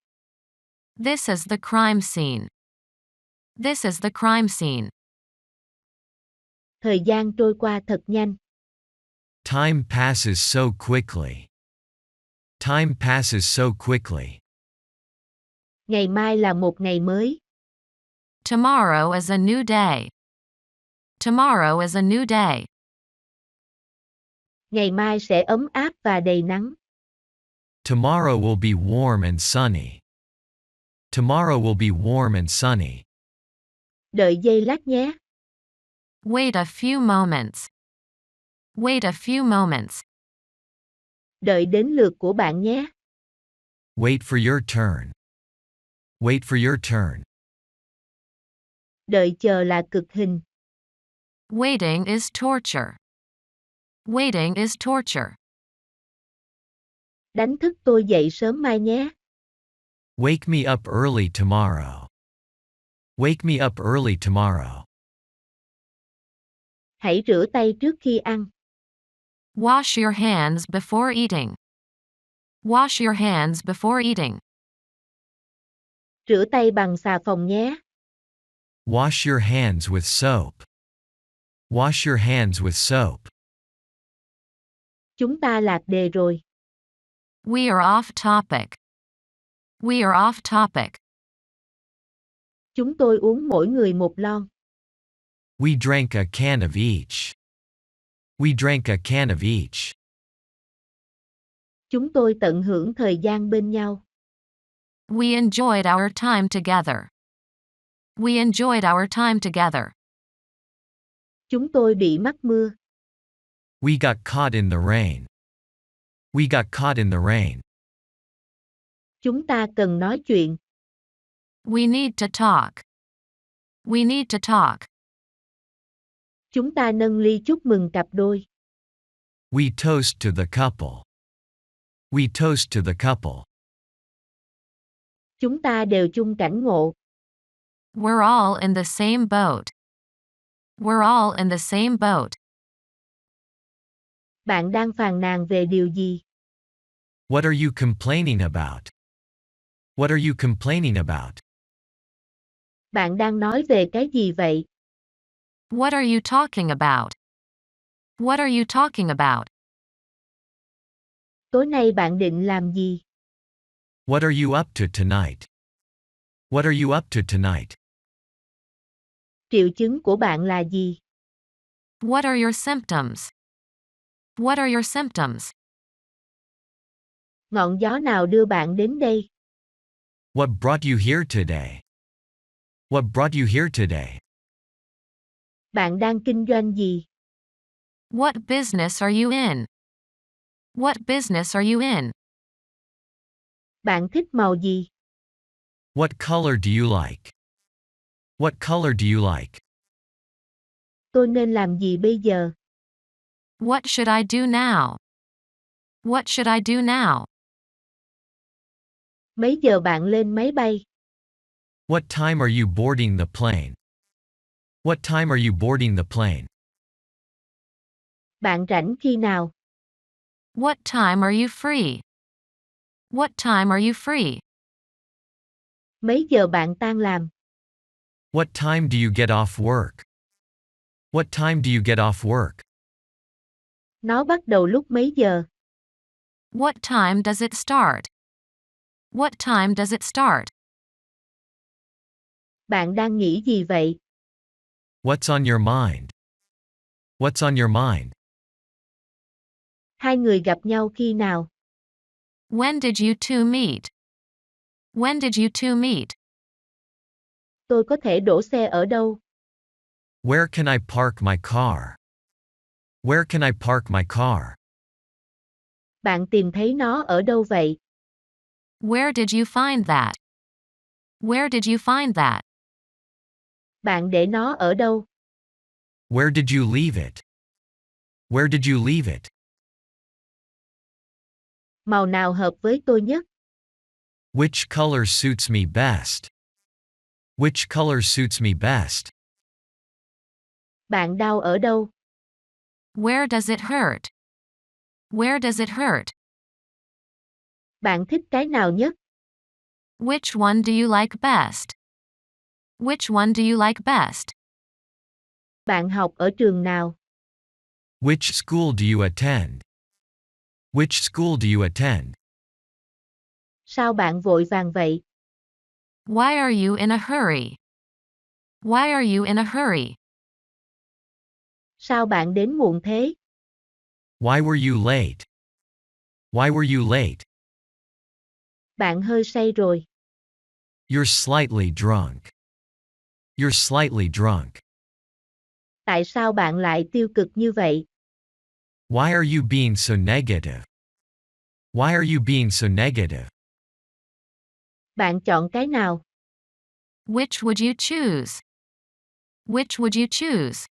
This is the crime scene. This is the crime scene. Thời gian trôi qua thật nhanh. Time passes so quickly. Time passes so quickly. Ngày mai là một ngày mới. Tomorrow is a new day. Tomorrow is a new day. Ngày mai sẽ ấm áp và đầy nắng. Tomorrow will be warm and sunny. Tomorrow will be warm and sunny. Đợi giây lát nhé. Wait a few moments. Wait a few moments. Đợi đến lượt của bạn nhé. Wait for your turn. Wait for your turn. Đợi chờ là cực hình. Waiting is torture. Waiting is torture. Đánh thức tôi dậy sớm mai nhé. Wake me up early tomorrow. Wake me up early tomorrow. Hãy rửa tay trước khi ăn. Wash your hands before eating. Wash your hands before eating. Rửa tay bằng xà phòng nhé. Wash your hands with soap. Wash your hands with soap. Chúng ta lạc đề rồi. We are off topic. We are off topic. Chúng tôi uống mỗi người một lon. We drank a can of each. We drank a can of each. Chúng tôi tận hưởng thời gian bên nhau. We enjoyed our time together. We enjoyed our time together. Chúng tôi bị mắc mưa. We got caught in the rain. We got caught in the rain. Chúng ta cần nói chuyện. We need to talk. We need to talk. Chúng ta nâng ly chúc mừng cặp đôi. We toast to the couple. We toast to the couple. Chúng ta đều chung cảnh ngộ. We're all in the same boat. We're all in the same boat. Bạn đang phàn nàn về điều gì? What are you complaining about? What are you complaining about? Bạn đang nói về cái gì vậy? What are you talking about? What are you talking about? Tối nay bạn định làm gì? What are you up to tonight? What are you up to tonight? Triệu chứng của bạn là gì? What are your symptoms? What are your symptoms? Ngọn gió nào đưa bạn đến đây? What brought you here today? What brought you here today? Bạn đang kinh doanh gì? What business are you in? What business are you in? Bạn thích màu gì? What color do you like? What color do you like? Tôi nên làm gì bây giờ? What should I do now? What should I do now? Mấy giờ bạn lên máy bay? What time are you boarding the plane? What time are you boarding the plane? Bạn rảnh khi nào? What time are you free? What time are you free? Mấy giờ bạn tan làm? What time do you get off work? What time do you get off work? Nó bắt đầu lúc mấy giờ? What time does it start? What time does it start? Bạn đang nghĩ gì vậy? What's on your mind? What's on your mind? Hai người gặp nhau khi nào? When did you two meet? When did you two meet? Tôi có thể đổ xe ở đâu? Where can I park my car? Where can I park my car? Bạn tìm thấy nó ở đâu vậy? Where did you find that? Where did you find that? Bạn để nó ở đâu? Where did you leave it? Where did you leave it? Màu nào hợp với tôi nhất? Which color suits me best? Which color suits me best? Bạn đau ở đâu? Where does it hurt? Where does it hurt? Bạn thích cái nào nhất? Which one do you like best? Which one do you like best? Bạn học ở trường nào? Which school do you attend? Which school do you attend? Sao bạn vội vàng vậy? Why are you in a hurry? Why are you in a hurry? Sao bạn đến muộn thế? Why were you late? Why were you late? Bạn hơi say rồi. You're slightly drunk. You're slightly drunk. Tại sao bạn lại tiêu cực như vậy? Why are you being so negative? Why are you being so negative? Bạn chọn cái nào? Which would you choose? Which would you choose?